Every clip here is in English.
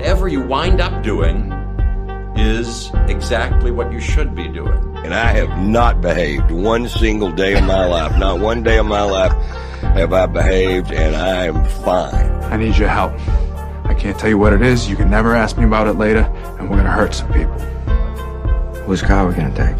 whatever you wind up doing is exactly what you should be doing. And I have not behaved one single day of my life. Not one day of my life have I behaved, and I am fine. I need your help. I can't tell you what it is. You can never ask me about it later, and we're gonna hurt some people. Whose car are we gonna take?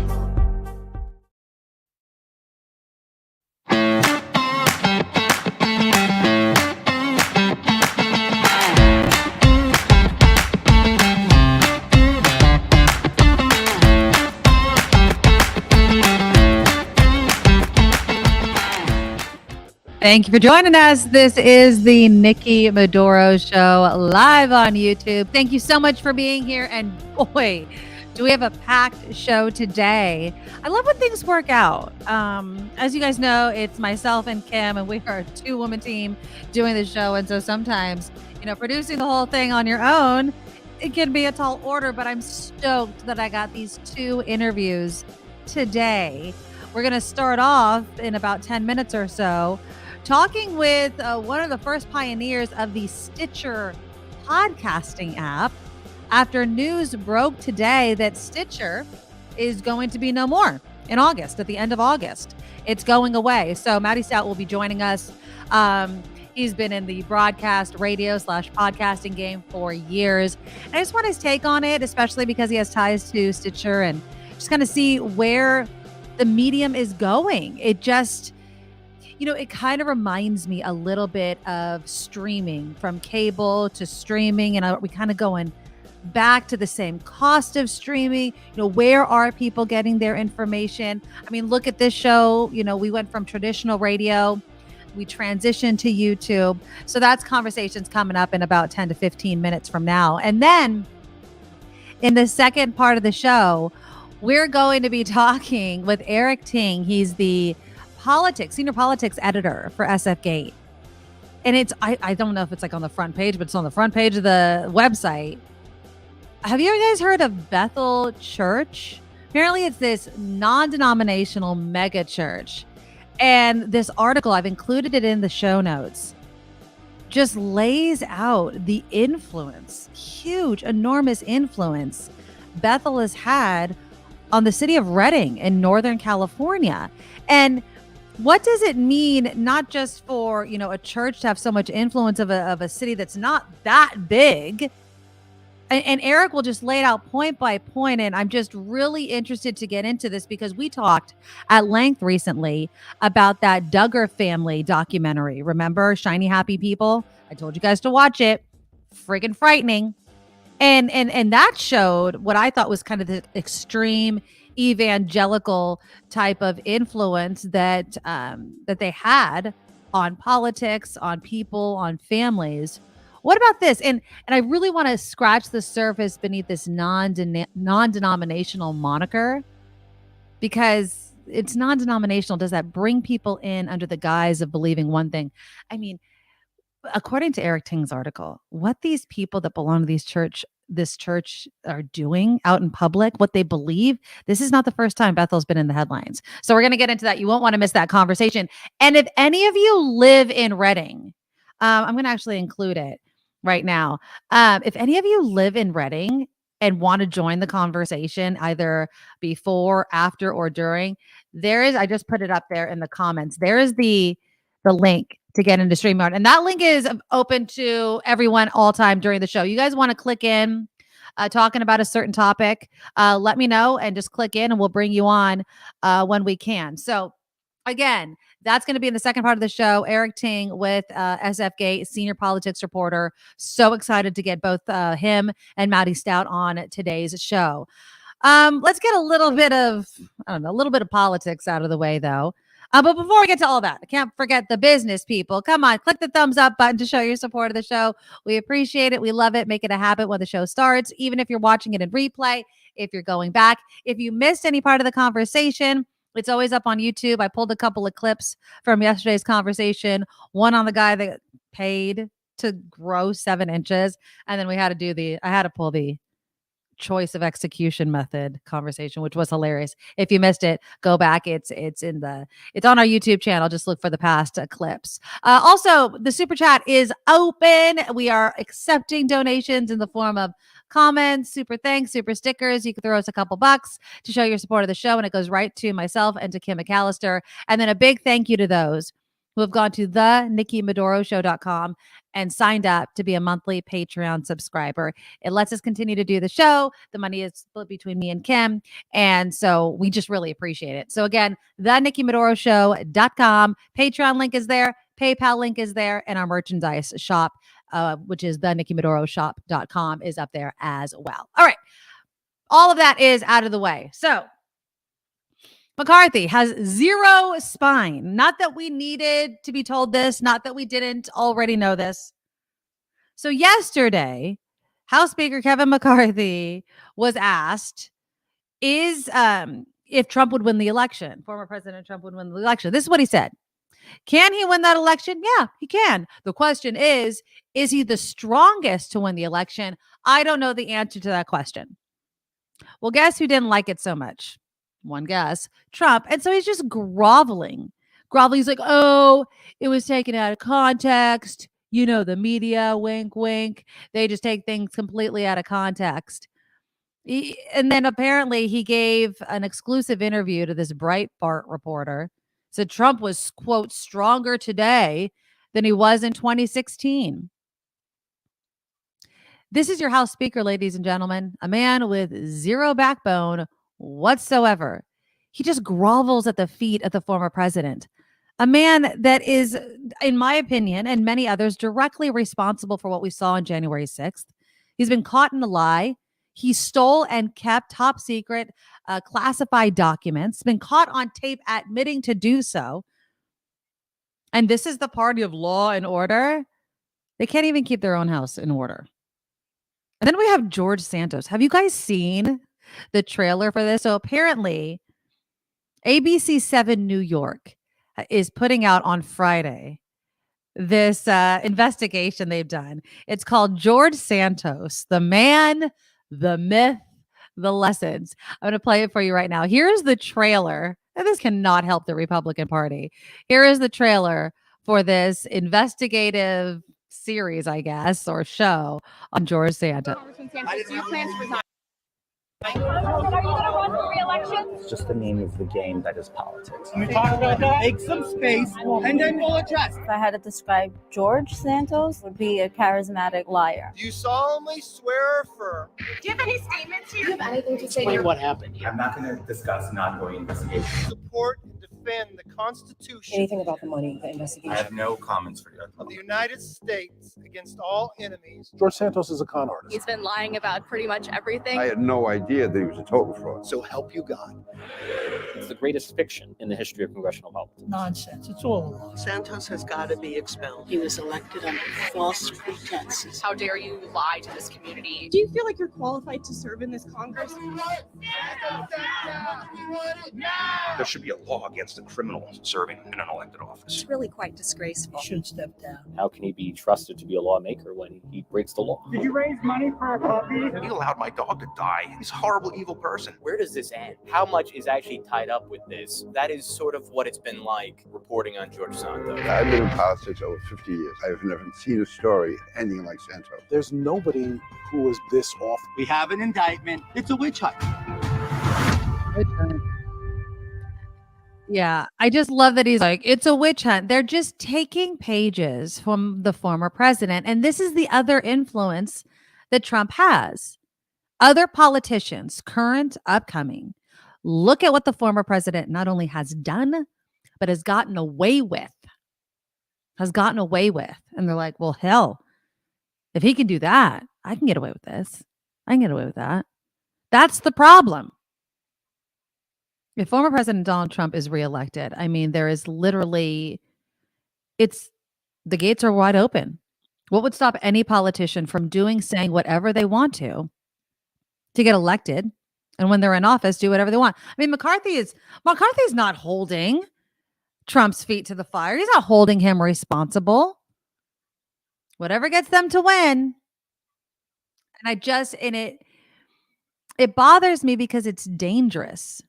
Thank you for joining us. This is the Nikki Medoro Show live on YouTube. Thank you so much for being here. And boy, do we have a packed show today. I love when things work out. As you guys know, it's myself and Kim, and we are a two-woman team doing the show. And so sometimes, producing the whole thing on your own, it can be a tall order, but I'm stoked that I got these two interviews today. We're going to start off in about 10 minutes or so talking with one of the first pioneers of the Stitcher podcasting app after news broke today that Stitcher is going to be no more in August, at the end of August. It's going away. So Maddie Stout will be joining us. He's been in the broadcast radio / podcasting game for years. And I just want his take on it, especially because he has ties to Stitcher, and just kind of see where the medium is going. It just, it kind of reminds me a little bit of streaming, from cable to streaming. And we kind of going back to the same cost of streaming. Where are people getting their information? I mean, look at this show. We went from traditional radio, we transitioned to YouTube. So that's conversations coming up in about 10 to 15 minutes from now. And then in the second part of the show, we're going to be talking with Eric Ting. He's the senior politics editor for SFGate. And I don't know if it's like on the front page, but it's on the front page of the website. Have you guys heard of Bethel Church? Apparently it's this non-denominational megachurch. And this article, I've included it in the show notes, just lays out the influence, huge, enormous influence Bethel has had on the city of Redding in Northern California. And what does it mean, not just for, a church to have so much influence of a city that's not that big? And Eric will just lay it out point by point. And I'm just really interested to get into this because we talked at length recently about that Duggar family documentary. Remember, Shiny Happy People? I told you guys to watch it. Friggin' frightening. And that showed what I thought was kind of the extreme evangelical type of influence that they had on politics, on people, on families. What about this? And I really want to scratch the surface beneath this non-denominational moniker, because it's non-denominational. Does that bring people in under the guise of believing one thing? I mean, according to Eric Ting's article, what these people that belong to this church are doing out in public, what they believe, this is not the first time Bethel's been in the headlines. So we're going to get into that. You won't want to miss that conversation. And if any of you live in Redding, I'm going to actually include it right now. If any of you live in Redding and want to join the conversation, either before, after, or during, I just put it up there in the comments. There is the link to get into StreamYard. And that link is open to everyone all time during the show. You guys want to click in, talking about a certain topic, let me know and just click in and we'll bring you on when we can. So again, that's going to be in the second part of the show. Eric Ting with SFGate, senior politics reporter. So excited to get both him and Maddie Stout on today's show. Let's get a little bit of politics out of the way, though. But before we get to all that, I can't forget the business people. Come on, click the thumbs up button to show your support of the show. We appreciate it. We love it. Make it a habit when the show starts, even if you're watching it in replay, if you're going back. If you missed any part of the conversation, it's always up on YouTube. I pulled a couple of clips from yesterday's conversation. One on the guy that paid to grow 7 inches. And then I had to pull the choice of execution method conversation, which was hilarious. If you missed it, go back. It's on our YouTube channel. Just look for the past clips. Also, the super chat is open. We are accepting donations in the form of comments, super thanks, super stickers. You can throw us a couple bucks to show your support of the show, and it goes right to myself and to Kim McAllister. And then a big thank you to those who have gone to the NikkiMedoroShow.com and signed up to be a monthly Patreon subscriber. It lets us continue to do the show. The money is split between me and Kim, and so we just really appreciate it. So again, the NikkiMedoroShow.com. Patreon link is there. PayPal link is there, and our merchandise shop, which is the NikkiMedoroShop.com, is up there as well. All right. All of that is out of the way. So McCarthy has zero spine. Not that we needed to be told this, not that we didn't already know this. So yesterday, House Speaker Kevin McCarthy was asked if Trump would win the election, former President Trump would win the election. This is what he said. Can he win that election? Yeah, he can. The question is he the strongest to win the election? I don't know the answer to that question. Well, guess who didn't like it so much? One guess, Trump. And so he's just groveling. He's like, oh, it was taken out of context. You know, the media, wink, wink. They just take things completely out of context. And then apparently he gave an exclusive interview to this Breitbart reporter. Said Trump was, quote, stronger today than he was in 2016. This is your House Speaker, ladies and gentlemen, a man with zero backbone whatsoever. He just grovels at the feet of the former president, a man that is, in my opinion, and many others, directly responsible for what we saw on January 6th. He's been caught in a lie. He stole and kept top secret classified documents, been caught on tape admitting to do so. And this is the party of law and order. They can't even keep their own house in order. And then we have George Santos. Have you guys seen the trailer for this? So apparently ABC 7 New York is putting out on Friday this investigation they've done. It's called George Santos, the man, the myth, the lessons. I'm going to play it for you right now. Here's the trailer. And this cannot help the Republican Party. Here is the trailer for this investigative series, I guess, or show on George Santos. Do you plan to resign? Are you going to run for re-election? It's just the name of the game that is politics. You talk about that, make some space, and then we'll address. If I had to describe George Santos, would be a charismatic liar. Do you solemnly swear or affirm? Do you have any statements here? Do you have anything to say? Explain what happened here. I'm not going to discuss an ongoing investigation. Support and defend the Constitution. Anything about the money, the investigation? I have no comments for you. Of the United States against all enemies. George Santos is a con artist. He's been lying about pretty much everything. I had no idea that he was a total fraud. So help you God. It's the greatest fiction in the history of congressional politics. Nonsense. It's all a lie. Santos has got to be expelled. He was elected under false pretenses. How dare you lie to this community? Do you feel like you're qualified to serve in this Congress? There should be a law against a criminal serving in an elected office. It's really quite disgraceful. He should step down. How can he be trusted to be a lawmaker when he breaks the law? Did you raise money for a puppy? He allowed my dog to die. He's a horrible, evil person. Where does this end? How much is actually tied up with this? That is sort of what it's been like reporting on George Santos. I've been in politics over 50 years. I've never seen a story ending like Santos. There's nobody who is this off. We have an indictment. It's a witch hunt. Yeah, I just love that he's like, it's a witch hunt. They're just taking pages from the former president. And this is the other influence that Trump has. Other politicians, current, upcoming, look at what the former president not only has done, but has gotten away with. And they're like, well, hell, if he can do that, I can get away with this. I can get away with that. That's the problem. If former President Donald Trump is reelected, I mean, there is literally, the gates are wide open. What would stop any politician from saying whatever they want to get elected? And when they're in office, do whatever they want. I mean, McCarthy's not holding Trump's feet to the fire. He's not holding him responsible. Whatever gets them to win. And It bothers me because it's dangerous.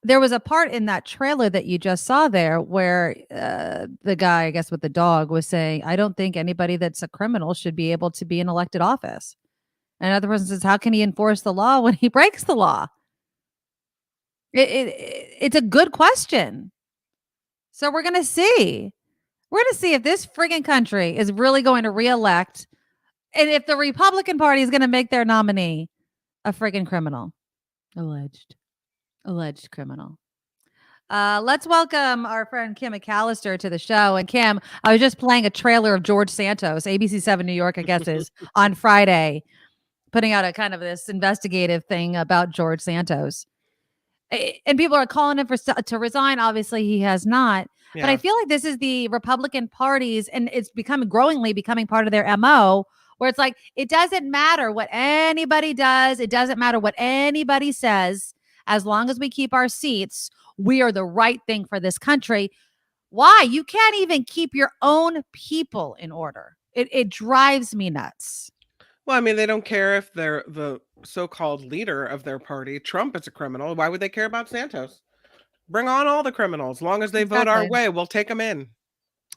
There was a part in that trailer that you just saw there where the guy, I guess with the dog, was saying, I don't think anybody that's a criminal should be able to be in elected office. And another person says, how can he enforce the law when he breaks the law? It's a good question. So we're going to see. We're going to see if this friggin' country is really going to reelect, and if the Republican Party is going to make their nominee a friggin' criminal. Alleged criminal. Let's welcome our friend Kim McAllister to the show. And Kim, I was just playing a trailer of George Santos, ABC7 New York, I guess is on Friday, putting out a kind of this investigative thing about George Santos. And people are calling him to resign. Obviously, he has not. Yeah. But I feel like this is the Republican Party's, and it's growingly becoming part of their MO, where it's like, it doesn't matter what anybody does. It doesn't matter what anybody says. As long as we keep our seats, we are the right thing for this country. Why? You can't even keep your own people in order. It drives me nuts. Well, I mean, they don't care if they're the so-called leader of their party. Trump is a criminal. Why would they care about Santos? Bring on all the criminals. As long as they vote our way, we'll take them in.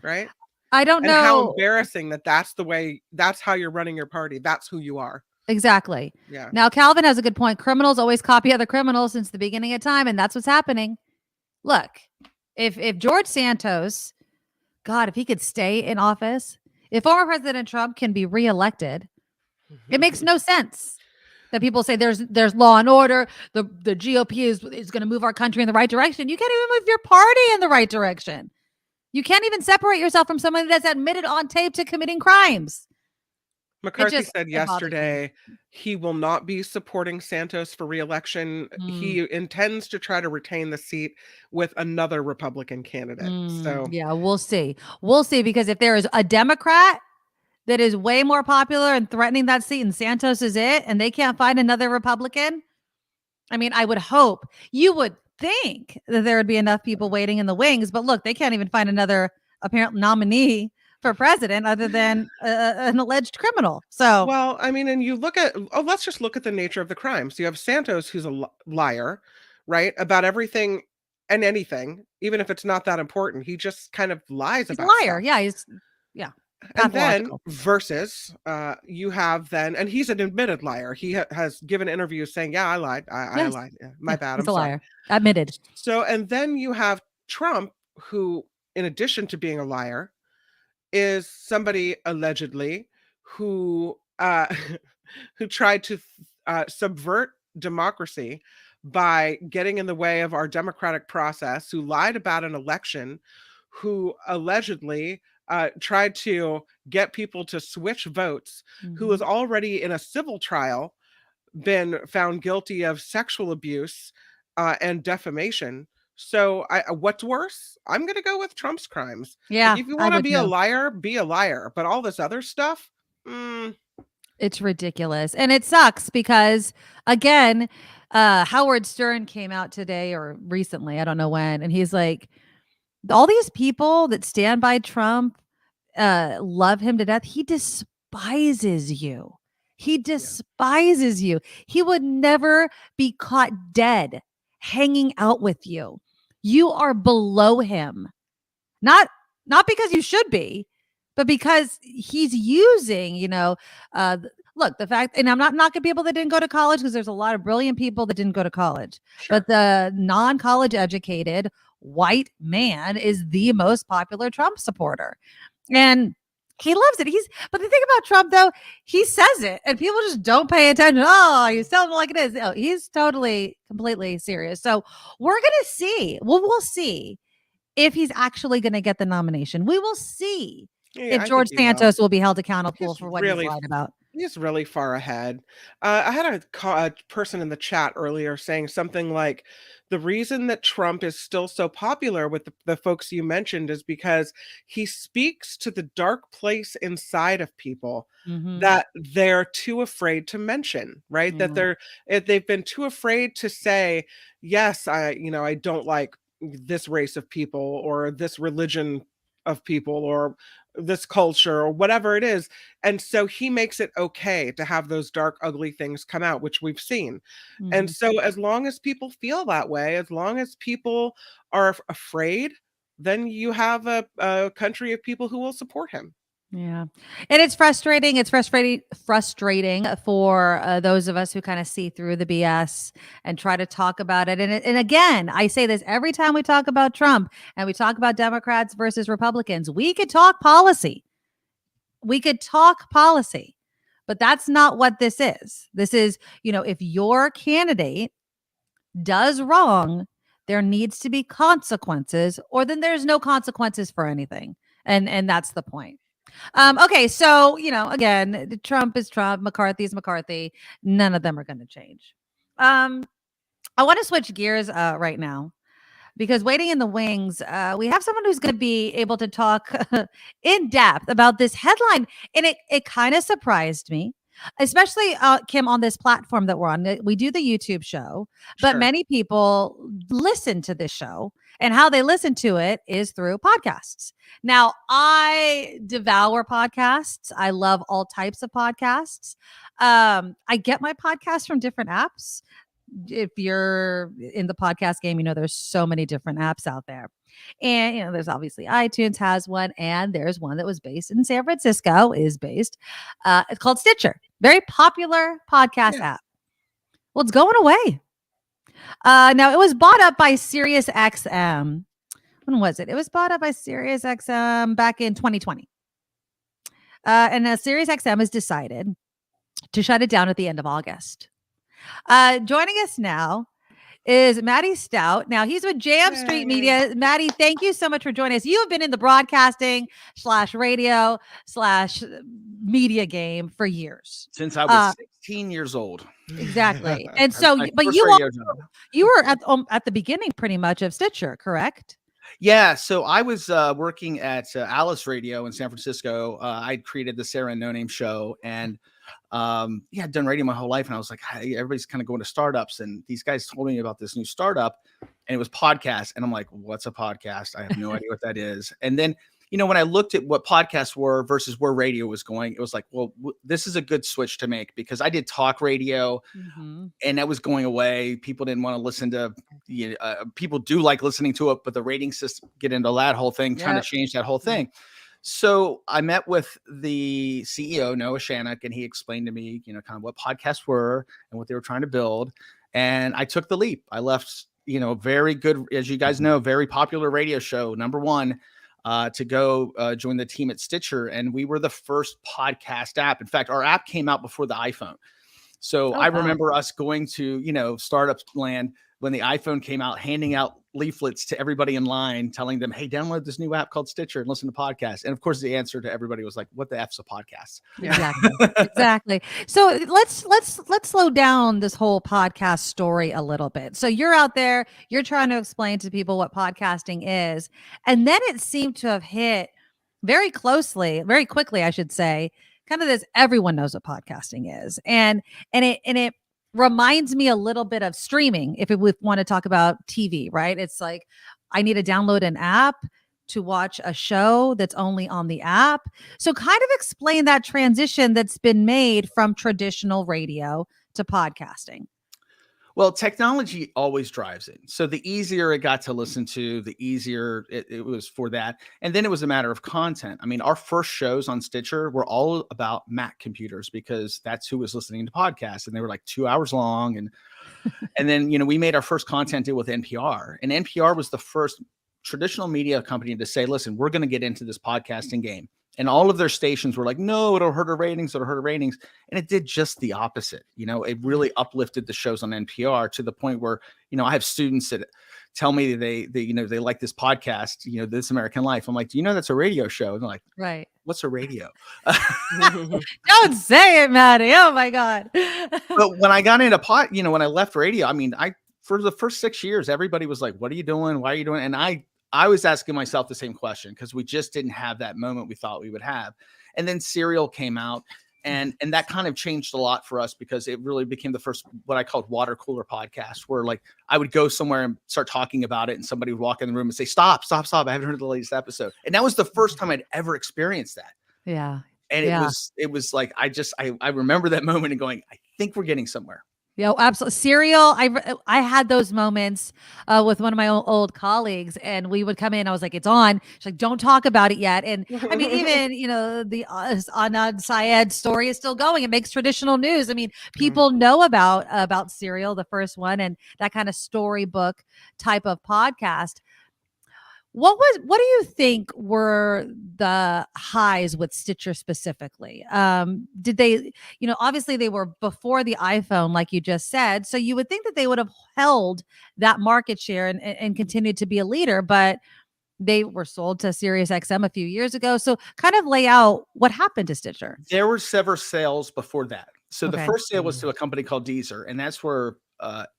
Right? I don't know. How embarrassing that's the way, that's how you're running your party. That's who you are. Exactly. Yeah. Now, Calvin has a good point. Criminals always copy other criminals since the beginning of time, and that's what's happening. Look, if George Santos, God, if he could stay in office, if former President Trump can be reelected, it makes no sense that people say there's law and order. The GOP is going to move our country in the right direction. You can't even move your party in the right direction. You can't even separate yourself from somebody that's admitted on tape to committing crimes. McCarthy said yesterday he will not be supporting Santos for re-election. He intends to try to retain the seat with another Republican candidate. So yeah, we'll see. We'll see, because if there is a Democrat that is way more popular and threatening that seat, and Santos is it, and they can't find another Republican, I mean, I would hope, you would think that there would be enough people waiting in the wings, but look, they can't even find another apparent nominee for president other than an alleged criminal. So, well, I mean, and you look at, let's just look at the nature of the crime. So you have Santos, who's a liar, right? About everything and anything, even if it's not that important. He just kind of lies about a liar. Stuff. Yeah. And then versus you have then, and he's an admitted liar. He has given interviews saying, yeah, I lied. I lied. Yeah, my bad. He's a liar. Admitted. So, and then you have Trump, who, in addition to being a liar, is somebody allegedly who who tried to subvert democracy by getting in the way of our democratic process, who lied about an election, who allegedly tried to get people to switch votes, who was already in a civil trial, been found guilty of sexual abuse and defamation. So what's worse? I'm going to go with Trump's crimes. Yeah. Like, if you want to be a liar, be a liar. But all this other stuff, it's ridiculous. And it sucks because, again, Howard Stern came out today or recently, I don't know when, and he's like, all these people that stand by Trump love him to death. He despises you. He despises you. He would never be caught dead hanging out with you. You are below him. Not because you should be, but because he's using, look, the fact, and I'm not knocking people that didn't go to college, because there's a lot of brilliant people that didn't go to college, but the non-college educated white man is the most popular Trump supporter. And he loves it. But the thing about Trump, though, he says it and people just don't pay attention. Oh, he's telling it like it is. No, he's totally, completely serious. So we're going to see. We'll see if he's actually going to get the nomination. We will see if George Santos will be held accountable for what he lied about. He's really far ahead. I had a person in the chat earlier saying something like, the reason that Trump is still so popular with the folks you mentioned is because he speaks to the dark place inside of people that they're too afraid to mention, right? That they've been too afraid to say, yes, I don't like this race of people or this religion of people or this culture or whatever it is. And so he makes it okay to have those dark, ugly things come out, which we've seen. And so as long as people feel that way, as long as people are afraid, then you have a country of people who will support him. Yeah. And it's frustrating. It's frustrating for those of us who kind of see through the BS and try to talk about it. And again, I say this every time we talk about Trump and we talk about Democrats versus Republicans. We could talk policy. But that's not what this is. This is, if your candidate does wrong, there needs to be consequences, or then there's no consequences for anything. And that's the point. Okay, so again, Trump is Trump, McCarthy is McCarthy. None of them are going to change. I want to switch gears right now, because waiting in the wings, we have someone who's going to be able to talk in depth about this headline, and it kind of surprised me, especially Kim, on this platform that we're on. We do the YouTube show, but many people listen to this show. And how they listen to it is through podcasts. Now, I devour podcasts. I love all types of podcasts. I get my podcasts from different apps. If you're in the podcast game, there's so many different apps out there. And, there's obviously iTunes has one, and there's one that was based in San Francisco, it's called Stitcher. Very popular podcast app. Well, it's going away. Now, it was bought up by SiriusXM. When was it? It was bought up by SiriusXM back in 2020. And SiriusXM has decided to shut it down at the end of August. Joining us now is Maddie Stout. Now, he's with Jam Street Media. Maddie, thank you so much for joining us. You have been in the broadcasting /radio/media game for years. Since I was 16 years old. Exactly. And so, but you were at the beginning pretty much of Stitcher, correct? Yeah. So I was working at Alice Radio in San Francisco. I'd created the Sarah and No Name show, and I'd done radio my whole life. And I was like, hey, everybody's kind of going to startups. And these guys told me about this new startup, and it was podcast. And I'm like, what's a podcast? I have no idea what that is. And then, when I looked at what podcasts were versus where radio was going, it was like, well, this is a good switch to make, because I did talk radio and that was going away. People didn't want to listen to, people do like listening to it, but the rating system, get into that whole thing, trying to change that whole thing. So I met with the CEO, Noah Shannock, and he explained to me, kind of what podcasts were and what they were trying to build. And I took the leap. I left, very good, as you guys know, very popular radio show, #1, to go join the team at Stitcher. And we were the first podcast app. In fact, our app came out before the iPhone. So I remember us going to, startup land when the iPhone came out, handing out leaflets to everybody in line, telling them, hey, download this new app called Stitcher and listen to podcasts. And of course, the answer to everybody was like, what the F's a podcast? Exactly. So let's slow down this whole podcast story a little bit. So you're out there, you're trying to explain to people what podcasting is. And then it seemed to have hit very quickly, I should say, kind of this, everyone knows what podcasting is. And it reminds me a little bit of streaming. If we want to talk about TV, right? It's like, I need to download an app to watch a show that's only on the app. So kind of explain that transition that's been made from traditional radio to podcasting. Well, technology always drives it. So the easier it got to listen to, the easier it was for that. And then it was a matter of content. I mean, our first shows on Stitcher were all about Mac computers, because that's who was listening to podcasts. And they were like 2 hours long. And then, we made our first content deal with NPR. And NPR was the first traditional media company to say, listen, we're going to get into this podcasting game. And all of their stations were like, no, it'll hurt our ratings. And it did just the opposite. It really uplifted the shows on NPR to the point where, I have students that tell me they like this podcast, This American Life. I'm like, do you know that's a radio show? And they're like, right. What's a radio? Don't say it, Maddie. Oh my God. But when I got into when I left radio, for the first 6 years, everybody was like, what are you doing? Why are you doing it? And I was asking myself the same question, because we just didn't have that moment we thought we would have. And then Serial came out, And that kind of changed a lot for us because it really became the first, what I called water cooler podcast, where like I would go somewhere and start talking about it and somebody would walk in the room and say, stop. I haven't heard the latest episode. And that was the first time I'd ever experienced that. Yeah. And it was like, I remember that moment and going, I think we're getting somewhere. Yeah, absolutely. Serial. I had those moments with one of my old colleagues, and we would come in. I was like, "It's on." She's like, "Don't talk about it yet." And I mean, even the Anand Syed story is still going. It makes traditional news. I mean, people know about Serial, the first one, and that kind of storybook type of podcast. What do you think were the highs with Stitcher specifically? Did they, obviously they were before the iPhone, like you just said. So you would think that they would have held that market share and continued to be a leader, but they were sold to SiriusXM a few years ago. So kind of lay out what happened to Stitcher. There were several sales before that. So the first sale was to a company called Deezer, and that's where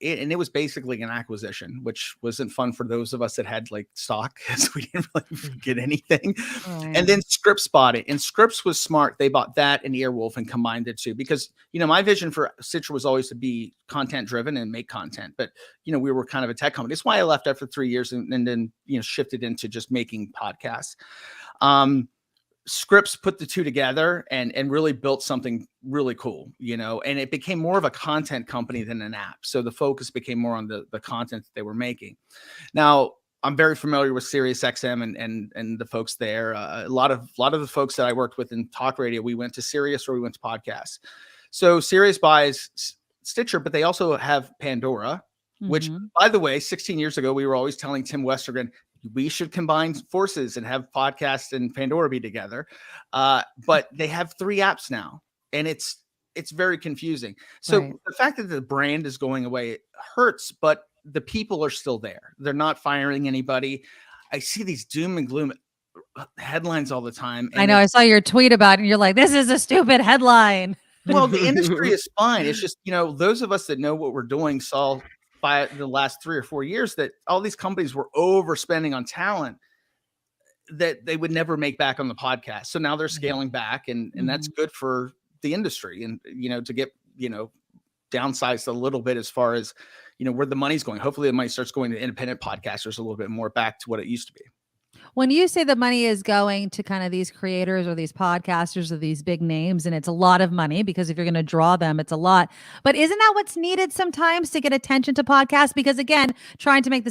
it was basically an acquisition, which wasn't fun for those of us that had like stock, because we didn't really get anything. And then Scripps bought it, and Scripps was smart. They bought that and Earwolf and combined the two, because my vision for Stitcher was always to be content driven and make content, but we were kind of a tech company. That's why I left after 3 years and then shifted into just making podcasts. Scripps put the two together and really built something really cool, and it became more of a content company than an app. So the focus became more on the content that they were making. Now, I'm very familiar with SiriusXM and the folks there. A lot of the folks that I worked with in talk radio, we went to Sirius or we went to podcasts. So Sirius buys Stitcher, but they also have Pandora, which, by the way, 16 years ago, we were always telling Tim Westergren, we should combine forces and have podcasts and Pandora be together. But they have 3 apps now, and it's very confusing. So the fact that the brand is going away hurts, but the people are still there. They're not firing anybody. I see these doom and gloom headlines all the time. I know. I saw your tweet about it, and you're like, this is a stupid headline. Well, the industry is fine. It's just, those of us that know what we're doing saw by the last 3 or 4 years that all these companies were overspending on talent that they would never make back on the podcast. So now they're scaling back, and that's good for the industry, and to get downsized a little bit as far as where the money's going. Hopefully the money starts going to independent podcasters a little bit more, back to what it used to be. When you say the money is going to kind of these creators or these podcasters or these big names, and it's a lot of money, because if you're going to draw them, it's a lot. But isn't that what's needed sometimes to get attention to podcasts? Because again, trying to make the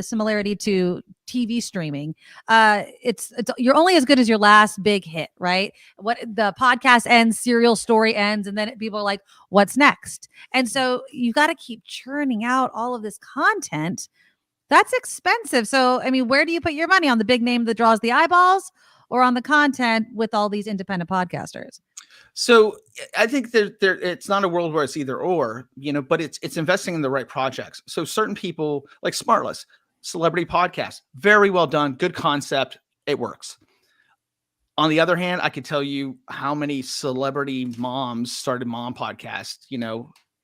similarity to TV streaming, it's you're only as good as your last big hit, right? What the podcast ends, Serial story ends, and then people are like, what's next? And so you got to keep churning out all of this content. That's expensive. So, I mean, where do you put your money? On the big name that draws the eyeballs, or on the content with all these independent podcasters? So I think it's not a world where it's either or, but it's investing in the right projects. So certain people like Smartless, celebrity podcast, very well done, good concept, it works. On the other hand, I could tell you how many celebrity moms started mom podcasts,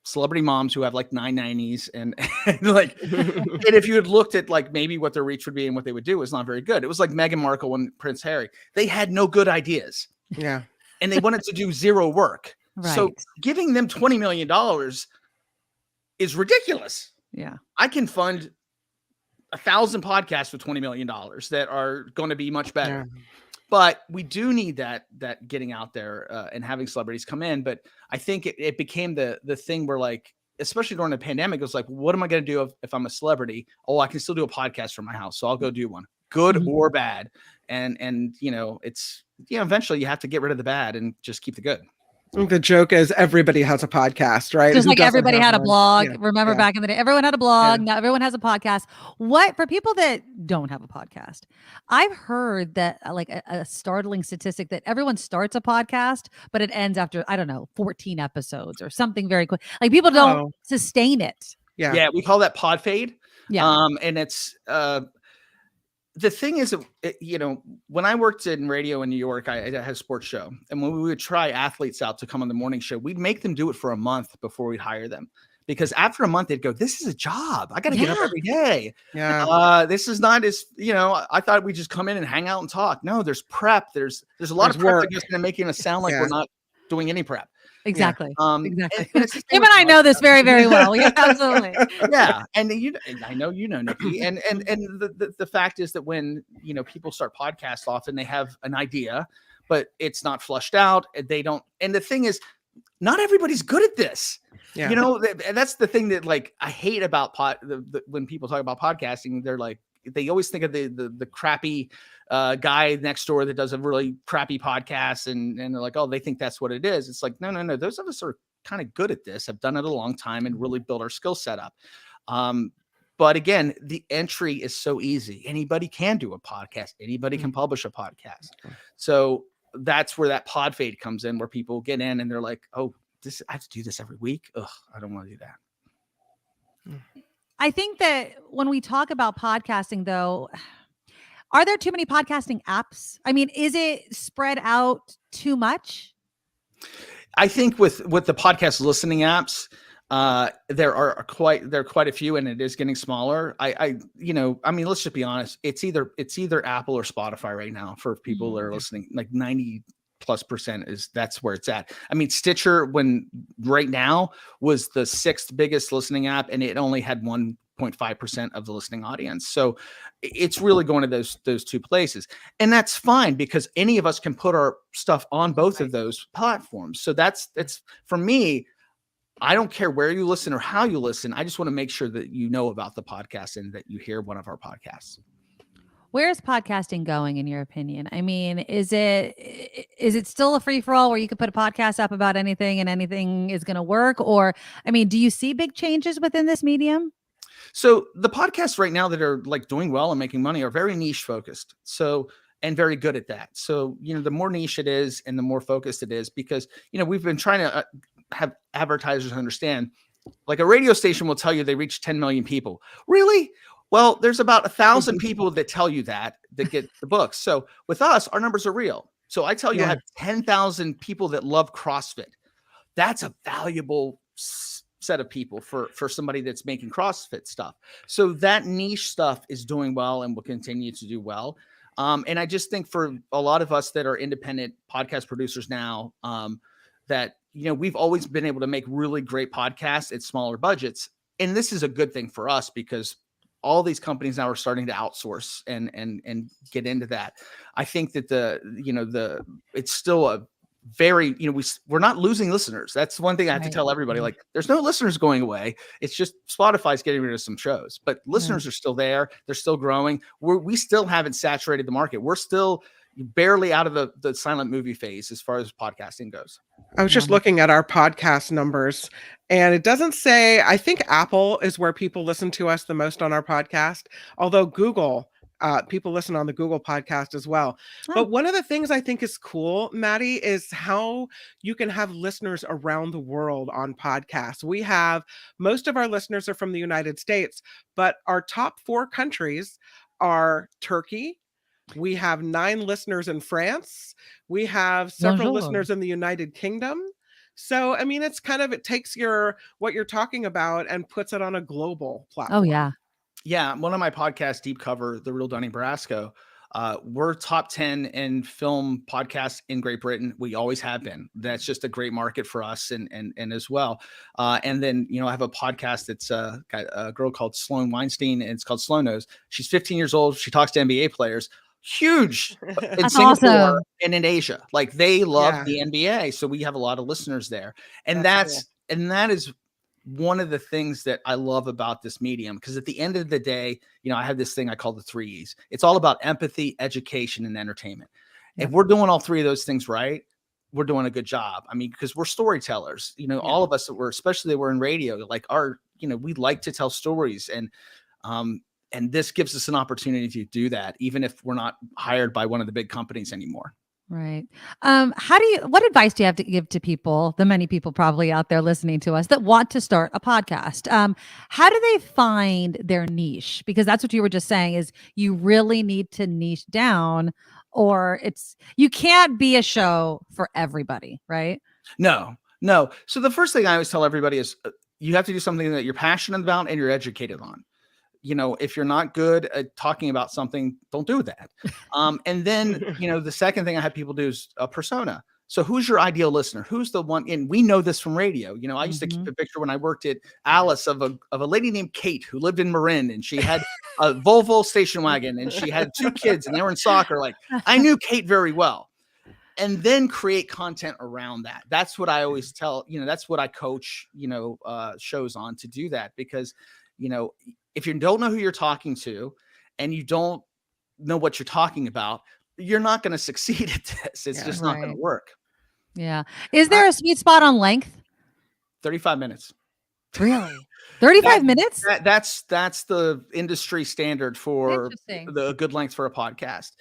celebrity moms who have like 990s and like, and if you had looked at like maybe what their reach would be and what they would do, is not very good. It was like Meghan Markle and Prince Harry. They had no good ideas. Yeah. And they wanted to do zero work. Right. So giving them $20 million is ridiculous. Yeah. I can fund 1,000 podcasts with $20 million that are going to be much better. Yeah. But we do need that getting out there and having celebrities come in. But I think it became the thing where, like, especially during the pandemic, it was like, what am I going to do if I'm a celebrity? Oh, I can still do a podcast from my house. So I'll go do one, good or bad. And it's, eventually you have to get rid of the bad and just keep the good. The joke is everybody has a podcast, right? Just like everybody had a blog. Yeah. Remember back in the day, everyone had a blog. Yeah. Now everyone has a podcast. What, for people that don't have a podcast, I've heard that like a startling statistic that everyone starts a podcast, but it ends after, 14 episodes or something very quick. Like people don't sustain it. Yeah. Yeah. We call that pod fade. Yeah. And it's, the thing is, when I worked in radio in New York, I had a sports show. And when we would try athletes out to come on the morning show, we'd make them do it for a month before we'd hire them. Because after a month, they'd go, this is a job. I got to get up every day. Yeah. This is not as, I thought we'd just come in and hang out and talk. No, there's prep. There's a lot of prep that goes into making us sound like we're not doing any prep. Exactly. Exactly. And it's the same Tim with and I know this podcasts. very, very well. Yeah, absolutely. Yeah, and I know Nikki, and the fact is that when people start podcasts, often they have an idea, but it's not flushed out. They don't. And the thing is, not everybody's good at this. Yeah. And that's the thing that like I hate about when people talk about podcasting. They're like, they always think of the crappy guy next door that does a really crappy podcast, and they're like, oh, they think that's what it is. It's like, no. Those of us are kind of good at this, have done it a long time, and really built our skill set up. But again, the entry is so easy. Anybody can do a podcast. Anybody can publish a podcast. So that's where that pod fade comes in, where people get in and they're like, oh, I have to do this every week. Ugh, I don't want to do that. I think that when we talk about podcasting, though, are there too many podcasting apps? I mean, is it spread out too much? I think with the podcast listening apps, there are quite a few, and it is getting smaller. I mean, let's just be honest. It's either Apple or Spotify right now for people that are listening. Like 90+% that's where it's at. I mean, Stitcher right now was the 6th biggest listening app, and it only had 1.5% of the listening audience. So it's really going to those two places, and that's fine because any of us can put our stuff on both of those platforms. So that's for me. I don't care where you listen or how you listen. I just want to make sure that you know about the podcast and that you hear one of our podcasts. Where is podcasting going, in your opinion? I mean, is it still a free for all where you could put a podcast up about anything and anything is going to work? Or, I mean, do you see big changes within this medium? So the podcasts right now that are like doing well and making money are very niche focused. So, and very good at that. So, the more niche it is and the more focused it is, because, we've been trying to have advertisers understand, like a radio station will tell you they reach 10 million people. Really? Well, there's about 1,000 people that tell you that get the books. So with us, our numbers are real. So I tell you, I have 10,000 people that love CrossFit. That's a valuable set of people for somebody that's making CrossFit stuff. So that niche stuff is doing well and will continue to do well. And I just think for a lot of us that are independent podcast producers now, that, we've always been able to make really great podcasts at smaller budgets. And this is a good thing for us because all these companies now are starting to outsource and get into that. I think that it's still a very, we're not losing listeners. That's one thing I have to tell everybody. Like, there's no listeners going away. It's just Spotify's getting rid of some shows, but listeners are still there. They're still growing. We still haven't saturated the market. We're still barely out of the silent movie phase as far as podcasting goes. I was just looking at our podcast numbers, and it doesn't say, I think Apple is where people listen to us the most on our podcast, although Google, people listen on the Google podcast as well. Oh. But one of the things I think is cool, Maddie, is how you can have listeners around the world on podcasts. Most of our listeners are from the United States, but our top 4 countries are Turkey. We have 9 listeners in France. We have several listeners in the United Kingdom. So, I mean, it's it takes what you're talking about and puts it on a global platform. Oh, yeah. Yeah. One of my podcasts, Deep Cover, The Real Donnie Brasco, we're top 10 in film podcasts in Great Britain. We always have been. That's just a great market for us and as well. And then, I have a podcast that's got a girl called Sloan Weinstein, and it's called Slow Nose. She's 15 years old. She talks to NBA players. Huge in Singapore and in Asia. Like, they love the NBA. So we have a lot of listeners there. And that is one of the things that I love about this medium, because at the end of the day, I have this thing I call the 3 E's. It's all about empathy, education, and entertainment. If we're doing all 3 of those things right, we're doing a good job. I mean, because we're storytellers, all of us especially that we're in radio, like we like to tell stories, and this gives us an opportunity to do that, even if we're not hired by one of the big companies anymore. Right. What advice do you have to give to people, the many people probably out there listening to us that want to start a podcast? How do they find their niche? Because that's what you were just saying, is you really need to niche down, or you can't be a show for everybody, right? No. So the first thing I always tell everybody is you have to do something that you're passionate about and you're educated on. If you're not good at talking about something, don't do that. And then, the second thing I have people do is a persona. So who's your ideal listener? Who's the one? And we know this from radio. You know, I used to keep a picture when I worked at Alice of a lady named Kate who lived in Marin, and she had a Volvo station wagon, and she had 2 kids, and they were in soccer. Like, I knew Kate very well. And then create content around that. That's what I always tell, that's what I coach, shows on, to do that. Because, if you don't know who you're talking to and you don't know what you're talking about, you're not going to succeed at this. It's just not going to work. Yeah. Is there a sweet spot on length? 35 minutes. Really? 35 minutes? That's the industry standard for the good length for a podcast.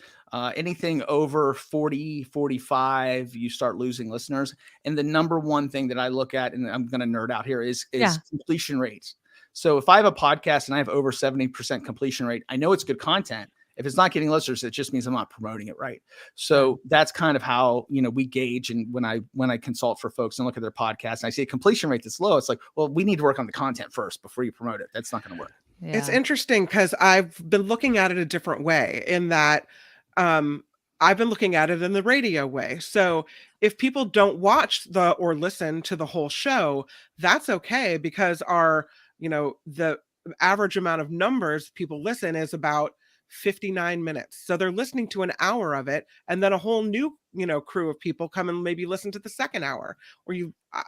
Anything over 40, 45, you start losing listeners. And the number one thing that I look at, and I'm going to nerd out here, is completion rates. So if I have a podcast and I have over 70% completion rate, I know it's good content. If it's not getting listeners, it just means I'm not promoting it right. So that's kind of how, we gauge. And when I consult for folks and look at their podcast and I see a completion rate that's low, it's like, well, we need to work on the content first before you promote it. That's not going to work. Yeah. It's interesting because I've been looking at it a different way, in that I've been looking at it in the radio way. So if people don't watch or listen to the whole show, that's okay, because the average amount of numbers people listen is about 59 minutes. So they're listening to an hour of it, and then a whole new, crew of people come and maybe listen to the second hour. Or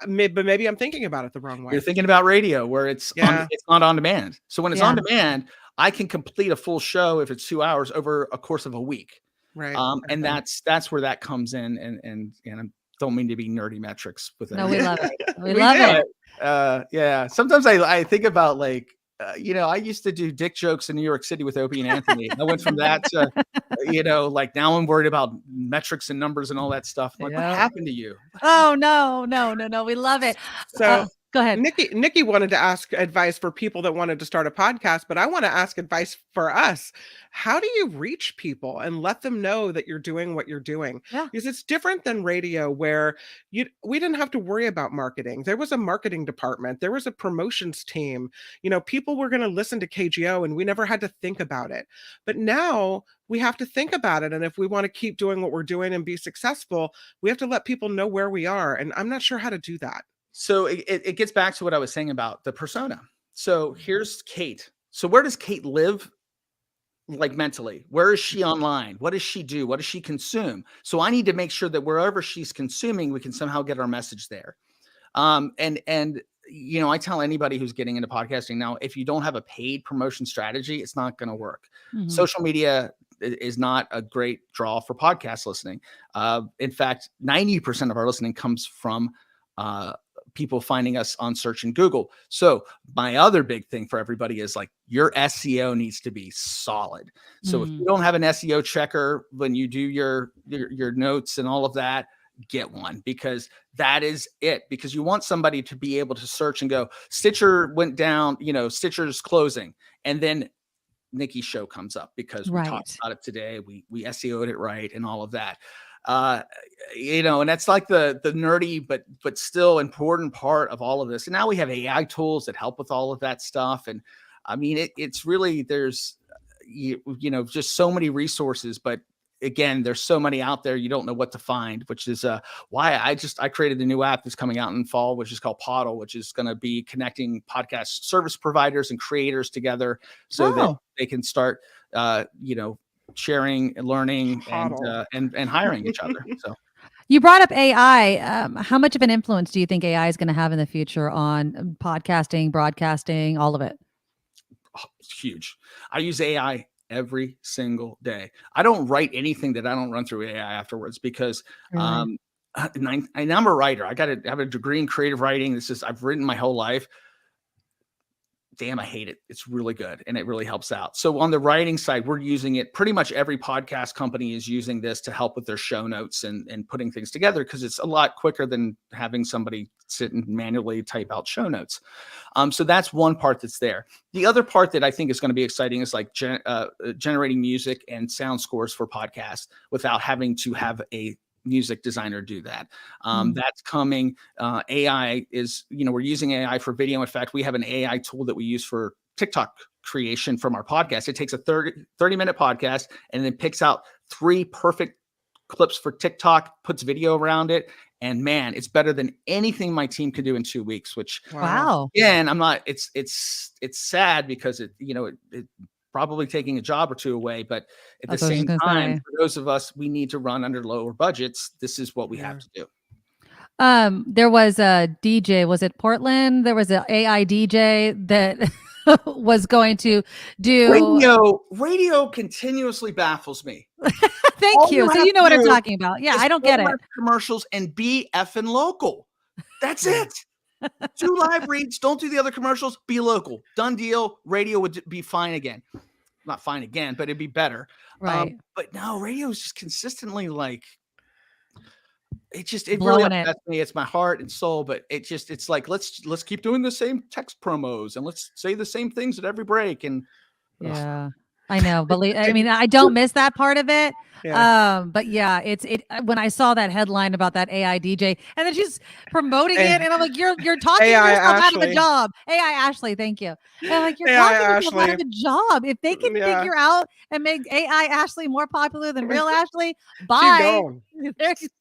but maybe I'm thinking about it the wrong way. You're thinking about radio, where it's not on demand. So when it's on demand, I can complete a full show if it's 2 hours over a course of a week. Right. And that's where that comes in. And I don't mean to be nerdy metrics with it. No, we love it. We love it. Yeah. Sometimes I think about, like, I used to do dick jokes in New York City with Opie and Anthony. I went from that to, like, now I'm worried about metrics and numbers and all that stuff. Like, what happened to you? Oh, no. We love it. So go ahead. Nikki wanted to ask advice for people that wanted to start a podcast, but I want to ask advice for us. How do you reach people and let them know that you're doing what you're doing? Yeah. Because it's different than radio, where we didn't have to worry about marketing. There was a marketing department. There was a promotions team. People were going to listen to KGO, and we never had to think about it. But now we have to think about it. And if we want to keep doing what we're doing and be successful, we have to let people know where we are. And I'm not sure how to do that. So it gets back to what I was saying about the persona. So here's Kate. So where does Kate live, like, mentally? Where is she online? What does she do? What does she consume? So I need to make sure that wherever she's consuming, we can somehow get our message there. And I tell anybody who's getting into podcasting now, if you don't have a paid promotion strategy, it's not going to work. Mm-hmm. Social media is not a great draw for podcast listening. In fact, 90% of our listening comes from people finding us on search in Google. So my other big thing for everybody is, like, your SEO needs to be solid. So if you don't have an SEO checker when you do your notes and all of that, get one, because that is it. Because you want somebody to be able to search and go, Stitcher went down, Stitcher's closing, and then Nikki's show comes up because we talked about it today. We SEO'd it right and all of that. And that's like the nerdy, but still important part of all of this. And now we have AI tools that help with all of that stuff. And I mean, it's really, there's, just so many resources, but again, there's so many out there, you don't know what to find, which is why I created the new app that's coming out in fall, which is called Podl, which is going to be connecting podcast service providers and creators together so that they can start, sharing and learning and hiring each other. So you brought up AI. How much of an influence do you think AI is going to have in the future on podcasting, broadcasting, all of it? Oh, it's huge. I use AI every single day. I don't write anything that I don't run through AI afterwards, because I'm a writer. I have a degree in creative writing. I've written my whole life. Damn, I hate it. It's really good. And it really helps out. So on the writing side, we're using it. Pretty much every podcast company is using this to help with their show notes and putting things together, because it's a lot quicker than having somebody sit and manually type out show notes. So that's one part that's there. The other part that I think is going to be exciting is, like, generating music and sound scores for podcasts without having to have a music designer do that. That's coming. AI is, we're using AI for video. In fact, we have an AI tool that we use for TikTok creation from our podcast. It takes a 30-minute podcast and then picks out 3 perfect clips for TikTok, puts video around it. And man, it's better than anything my team could do in 2 weeks, which Wow. again, I'm not, it's sad because it probably taking a job or two away, but at the same time, for those of us, we need to run under lower budgets. This is what we have to do. There was a DJ, was it Portland? There was an AI DJ that was going to do radio continuously baffles me. Thank you. So you know what I'm talking about. Yeah, I don't get it. Commercials and be effing local. That's it. Do live reads. Don't do the other commercials. Be local. Done deal. Radio would be fine again. Not fine again, but it'd be better. Right. But no, radio is just consistently like, it really upsets me. It's my heart and soul, but it's like, let's keep doing the same text promos and let's say the same things at every break. And yeah, I know. I mean, I don't miss that part of it. Yeah. But yeah, when I saw that headline about that AI DJ and then she's promoting it and I'm like, you're talking yourself out of a job. AI Ashley, thank you. And I'm like, you're talking yourself out of a job. If they can figure out and make AI Ashley more popular than real Ashley, bye.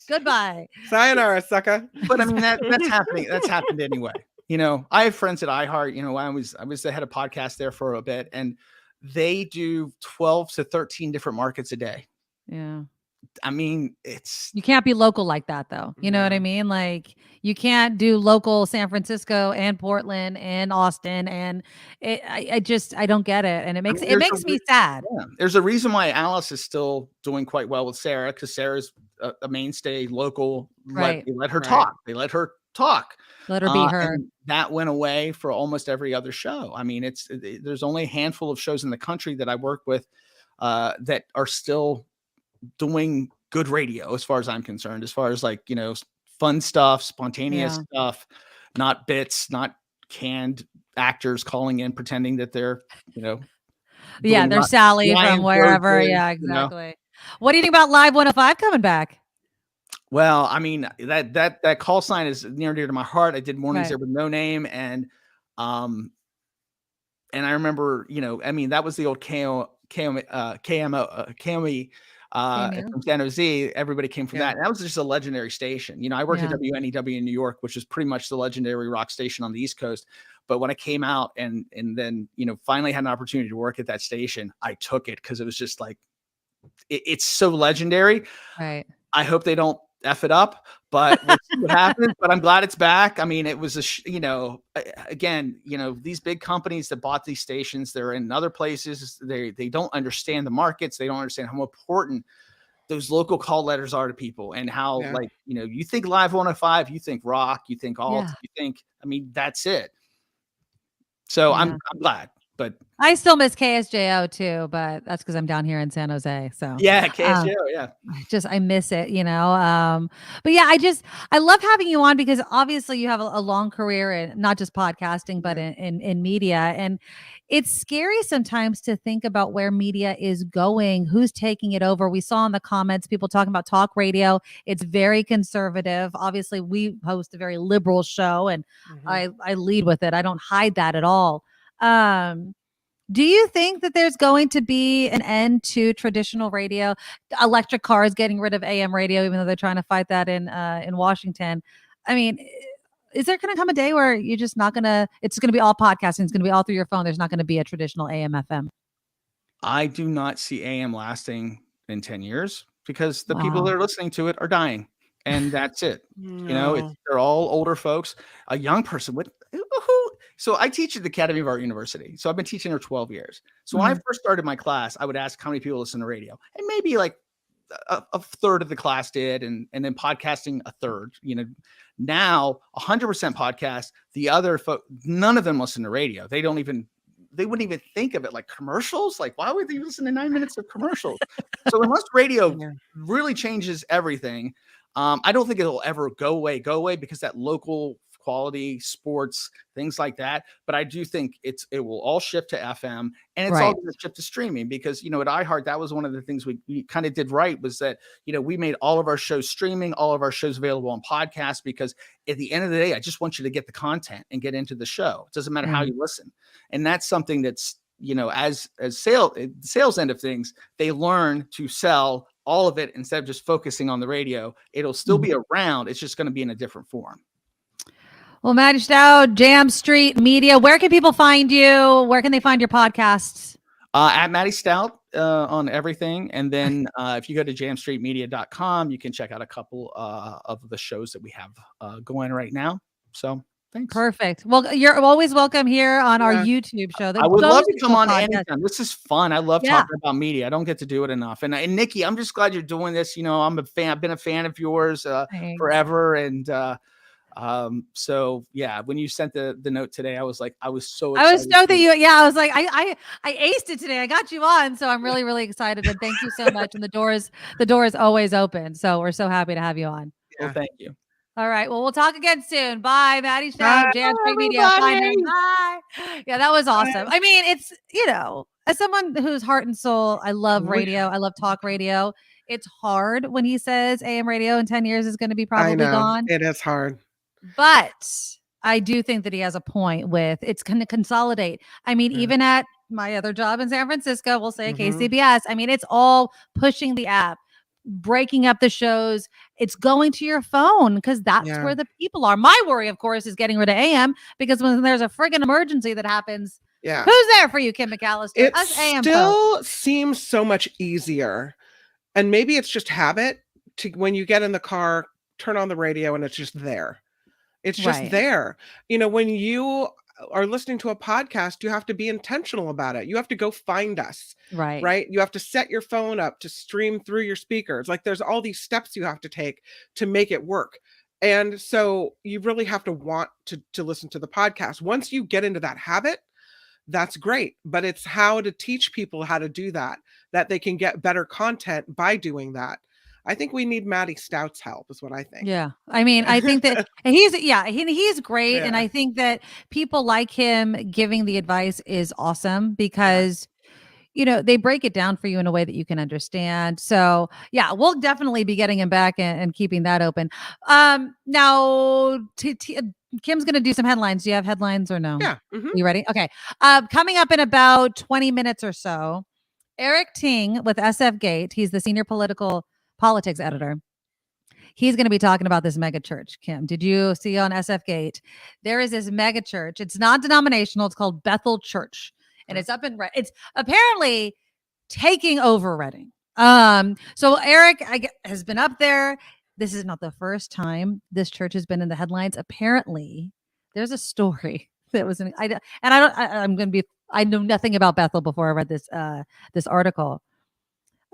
Goodbye. Sayonara, sucker. But I mean, that's happening. That's happened anyway. You know, I have friends at iHeart, you know, I was the head of podcast there for a bit, and they do 12 to 13 different markets a day. Yeah. I mean, you can't be local like that though. You know what I mean? Like you can't do local San Francisco and Portland and Austin. And I don't get it. And it makes me sad. Yeah. There's a reason why Alice is still doing quite well with Sarah, because Sarah's a mainstay local. Right. They let her talk. They let her talk. Let her be her. And that went away for almost every other show. I mean, there's only a handful of shows in the country that I work with that are still doing good radio, as far as I'm concerned, as far as like, you know, fun stuff, spontaneous stuff, not bits, not canned actors calling in pretending that they're, you know, they're Sally from wherever. Yeah, exactly. You know? What do you think about Live 105 coming back? Well, I mean, that call sign is near and dear to my heart. I did mornings there with No Name, and I remember, you know, I mean, that was the old KME from San Jose. Everybody came from that. And that was just a legendary station. You know, I worked at WNEW in New York, which is pretty much the legendary rock station on the East Coast. But when I came out and then, you know, finally had an opportunity to work at that station, I took it because it was just like, it's so legendary. Right. I hope they don't F it up, but we'll see what happens. But I'm glad it's back. I mean, it was you know, again, you know, these big companies that bought these stations, they're in other places. They don't understand the markets. They don't understand how important those local call letters are to people, and how like, you know, you think Live 105, you think rock, you think alt, you think, I mean, that's it. So I'm glad. But I still miss KSJO too, but that's because I'm down here in San Jose. So yeah, KSJO, I miss it, you know. But yeah, I love having you on because obviously you have a long career in not just podcasting, but in media. And it's scary sometimes to think about where media is going, who's taking it over. We saw in the comments people talking about talk radio. It's very conservative. Obviously, we host a very liberal show, and I lead with it. I don't hide that at all. Do you think that there's going to be an end to traditional radio? Electric cars getting rid of AM radio, even though they're trying to fight that in Washington. I mean, is there going to come a day where you're just not going to, it's going to be all podcasting, it's going to be all through your phone, there's not going to be a traditional AM FM? I do not see AM lasting in 10 years because the people that are listening to it are dying. And that's it. You know, they're all older folks. A young person would. So I teach at the Academy of Art University. So I've been teaching there 12 years. So when I first started my class, I would ask how many people listen to radio, and maybe like a third of the class did, and then podcasting a third. You know, now 100% podcast. The other none of them listen to radio. They wouldn't even think of it like commercials. Like, why would they listen to 9 minutes of commercials? So unless radio really changes everything, I don't think it'll ever go away because that local quality sports, things like that. But I do think it will all shift to FM, and it's all going to shift to streaming because, you know, at iHeart, that was one of the things we kind of did right, was that, you know, we made all of our shows streaming, all of our shows available on podcasts, because at the end of the day, I just want you to get the content and get into the show. It doesn't matter how you listen. And that's something that's, you know, as sales end of things, they learn to sell all of it, instead of just focusing on the radio, it'll still be around. It's just going to be in a different form. Well, Maddie Stout, Jam Street Media, where can people find you? Where can they find your podcasts? At Maddie Stout on everything. And then if you go to jamstreetmedia.com, you can check out a couple of the shows that we have going right now. So thanks. Perfect. Well, you're always welcome here on our YouTube show. I would love to come on anytime. This is fun. I love talking about media. I don't get to do it enough. And Nikki, I'm just glad you're doing this. You know, I'm a fan. I've been a fan of yours forever. And so yeah, when you sent the note today, I was so excited. I was stoked that I was like, I aced it today. I got you on. So I'm really, really excited. And thank you so much. And the door is always open. So we're so happy to have you on. Well, thank you. All right. Well, we'll talk again soon. Bye, Maddie Stout, Jam Street Media. Bye. Yeah, that was awesome. I mean, it's, as someone whose heart and soul, I love radio. I love talk radio. It's hard when he says AM radio in 10 years is going to be probably gone. It is hard. But I do think that he has a point with it's going to consolidate. I mean, even at my other job in San Francisco, we'll say KCBS. I mean, it's all pushing the app, breaking up the shows. It's going to your phone because that's where the people are. My worry, of course, is getting rid of AM because when there's a friggin' emergency that happens, who's there for you, Kim McAllister? It Us AM still folks. seems so much easier. And maybe it's just habit to when you get in the car, turn on the radio and it's just there. It's just there. When you are listening to a podcast, you have to be intentional about it. You have to go find us. Right. You have to set your phone up to stream through your speakers. Like there's all these steps you have to take to make it work. And so you really have to want to listen to the podcast. Once you get into that habit, that's great. But it's how to teach people how to do that they can get better content by doing that. I think we need Maddie Stout's help is what I think. Yeah. I mean, I think that he's great. And I think that people like him giving the advice is awesome because, they break it down for you in a way that you can understand. So yeah, we'll definitely be getting him back and keeping that open. Now Kim's going to do some headlines. Do you have headlines or no? Yeah. You ready? Okay. Coming up in about 20 minutes or so, Eric Ting with SFGate. He's the senior politics editor. He's going to be talking about this megachurch. Kim, did you see on SFGate? There is this megachurch. It's non-denominational. It's called Bethel Church, and it's up in it's apparently taking over Reading. So Eric has been up there. This is not the first time this church has been in the headlines. Apparently, there's a story that was I know nothing about Bethel before I read this article.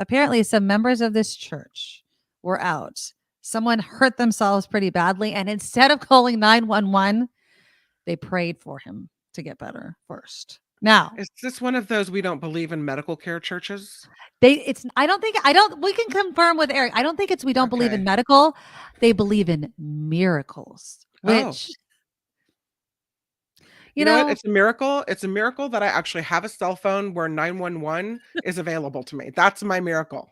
Apparently, some members of this church were out. Someone hurt themselves pretty badly. And instead of calling 911, they prayed for him to get better first. Now, is this one of those we don't believe in medical care churches? We can confirm with Eric. I don't think it's we don't believe in medical. They believe in miracles, which you know what? It's a miracle. It's a miracle that I actually have a cell phone where 911 is available to me. That's my miracle.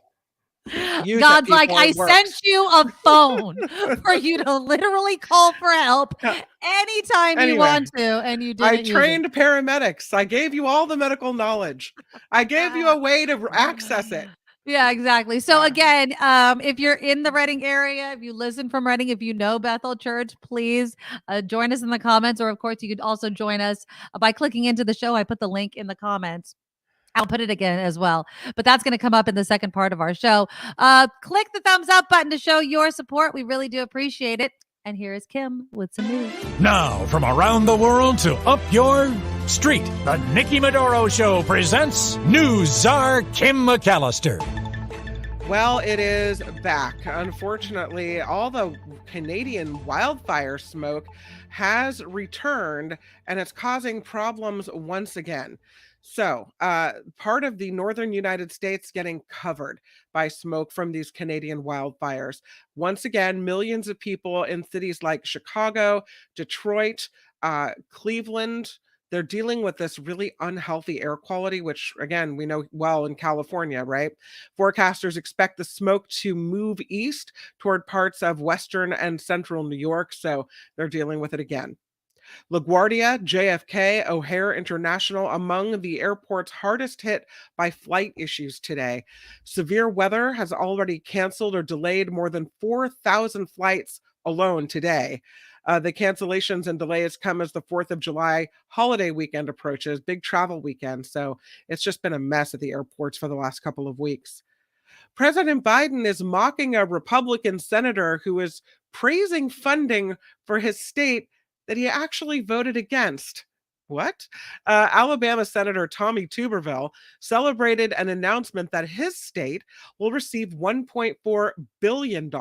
God's like, I sent you a phone for you to literally call for help anytime you want to, and you didn't. I trained paramedics. I gave you all the medical knowledge. I gave you a way to access it. Yeah, exactly. So again, if you're in the Reading area, if you listen from Reading, if you know Bethel Church, please join us in the comments. Or of course, you could also join us by clicking into the show. I put the link in the comments. I'll put it again as well, but that's going to come up in the second part of our show. Click the thumbs up button to show your support. We really do appreciate it. And here is Kim with some news. Now, from around the world to up your street, the Nikki Medoro Show presents News Czar Kim McAllister. Well, it is back. Unfortunately, all the Canadian wildfire smoke has returned, and it's causing problems once again. So part of the northern United States getting covered by smoke from these Canadian wildfires. Once again, millions of people in cities like Chicago, Detroit, Cleveland, they're dealing with this really unhealthy air quality, which, again, we know well in California, right? Forecasters expect the smoke to move east toward parts of western and central New York, so they're dealing with it again. LaGuardia, JFK, O'Hare International among the airports hardest hit by flight issues today. Severe weather has already canceled or delayed more than 4,000 flights alone today. The cancellations and delays come as the 4th of July holiday weekend approaches, big travel weekend. So it's just been a mess at the airports for the last couple of weeks. President Biden is mocking a Republican senator who is praising funding for his state that he actually voted against. What? Alabama Senator Tommy Tuberville celebrated an announcement that his state will receive $1.4 billion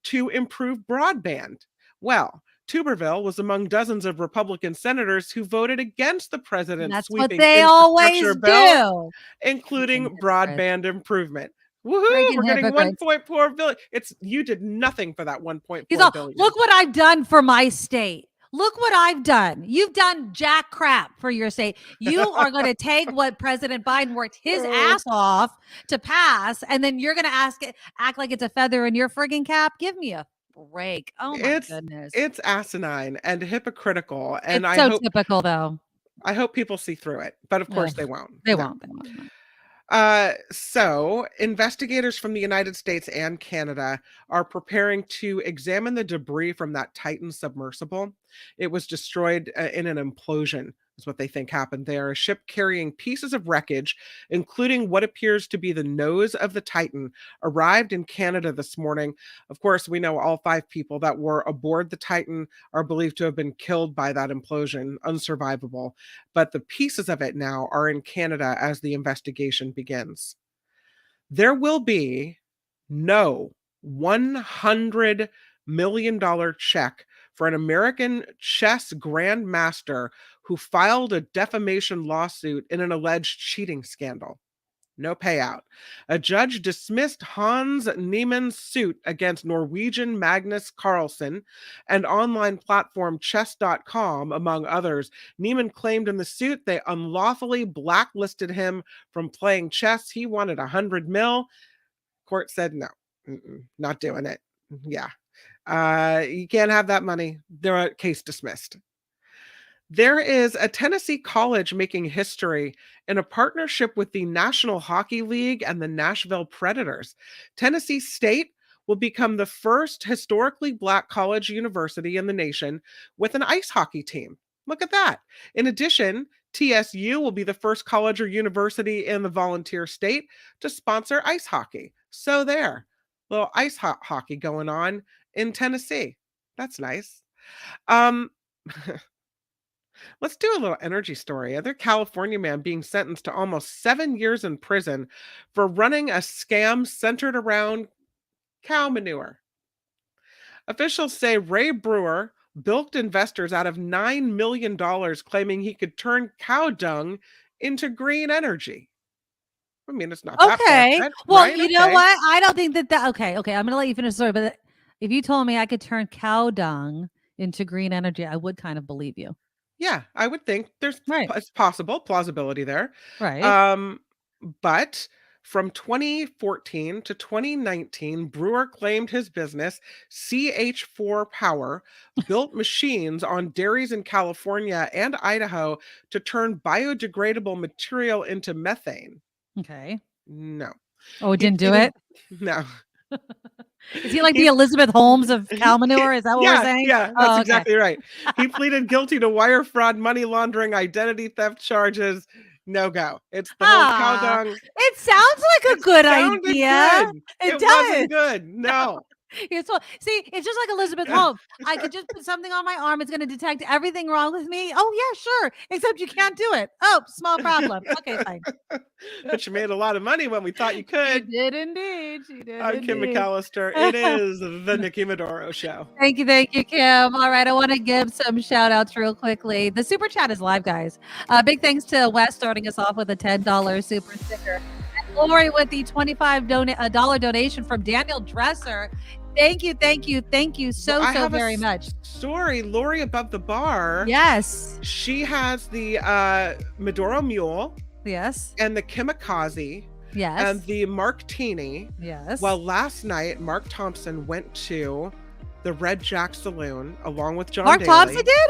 to improve broadband. Well, Tuberville was among dozens of Republican senators who voted against the president's sweeping what they always infrastructure bill, do. including broadband improvement. Woohoo! Freaking We're getting hypocrites. 1.4 billion. You did nothing for that 1.4 He's all, billion. look what I've done for my state. Look what I've done. You've done jack crap for your state. You are going to take what President Biden worked his ass off to pass, and then you're going to act like it's a feather in your friggin' cap. Give me a break. Oh my goodness. It's asinine and hypocritical. And It's so typical, though. I hope people see through it, but of course they won't. They No. won't. So investigators from the United States and Canada are preparing to examine the debris from that Titan submersible. It was destroyed in an implosion, is what they think happened there. A ship carrying pieces of wreckage, including what appears to be the nose of the Titan, arrived in Canada this morning. Of course, we know all 5 people that were aboard the Titan are believed to have been killed by that implosion, unsurvivable. But the pieces of it now are in Canada as the investigation begins. There will be no $100 million check for an American chess grandmaster who filed a defamation lawsuit in an alleged cheating scandal. No payout. A judge dismissed Hans Niemann's suit against Norwegian Magnus Carlsen and online platform chess.com, among others. Niemann claimed in the suit they unlawfully blacklisted him from playing chess. He wanted $100 million. Court said no, not doing it. Yeah. You can't have that money. Their case dismissed. There is a Tennessee college making history in a partnership with the National Hockey League and the Nashville Predators. Tennessee State will become the first historically Black college university in the nation with an ice hockey team. Look at that. In addition, TSU will be the first college or university in the volunteer state to sponsor ice hockey. So there, little ice hockey going on in Tennessee. That's nice. Let's do a little energy story. Another California man being sentenced to almost 7 years in prison for running a scam centered around cow manure. Officials say Ray Brewer bilked investors out of $9 million, claiming he could turn cow dung into green energy. I mean, it's not that bad, Well, right? you know what? I don't think that. Okay. I'm going to let you finish the story. But if you told me I could turn cow dung into green energy, I would kind of believe you. Yeah, I would think it's possible plausibility there. Right. But from 2014 to 2019, Brewer claimed his business, CH4 Power, built machines on dairies in California and Idaho to turn biodegradable material into methane. Okay. No. Oh, it didn't do it? No. Is he like the Elizabeth Holmes of cow manure? Is that what we're saying? Yeah, that's exactly right. He pleaded guilty to wire fraud, money laundering, identity theft charges. No go. It's the whole cow dung. It sounds like a good idea. Good. It does. Wasn't good. No. It's it's just like Elizabeth Holmes. I could just put something on my arm. It's going to detect everything wrong with me. Oh yeah, sure. Except you can't do it. Oh, small problem. Okay, fine. But you made a lot of money when we thought you could. You did indeed. You did. I'm Kim McAllister. It is the Nikki Medoro Show. Thank you, Kim. All right, I want to give some shout outs real quickly. The super chat is live, guys. Big thanks to Wes starting us off with a $10 super sticker. And Lori with the $25 donation from Daniel Dresser. Thank you so very much. Story, Lori above the bar. Yes. She has the Medoro Mule. Yes. And the Kimikaze. Yes. And the Martini. Yes. Well, last night, Mark Thompson went to the Red Jack Saloon along with John Mark Daly. Thompson did?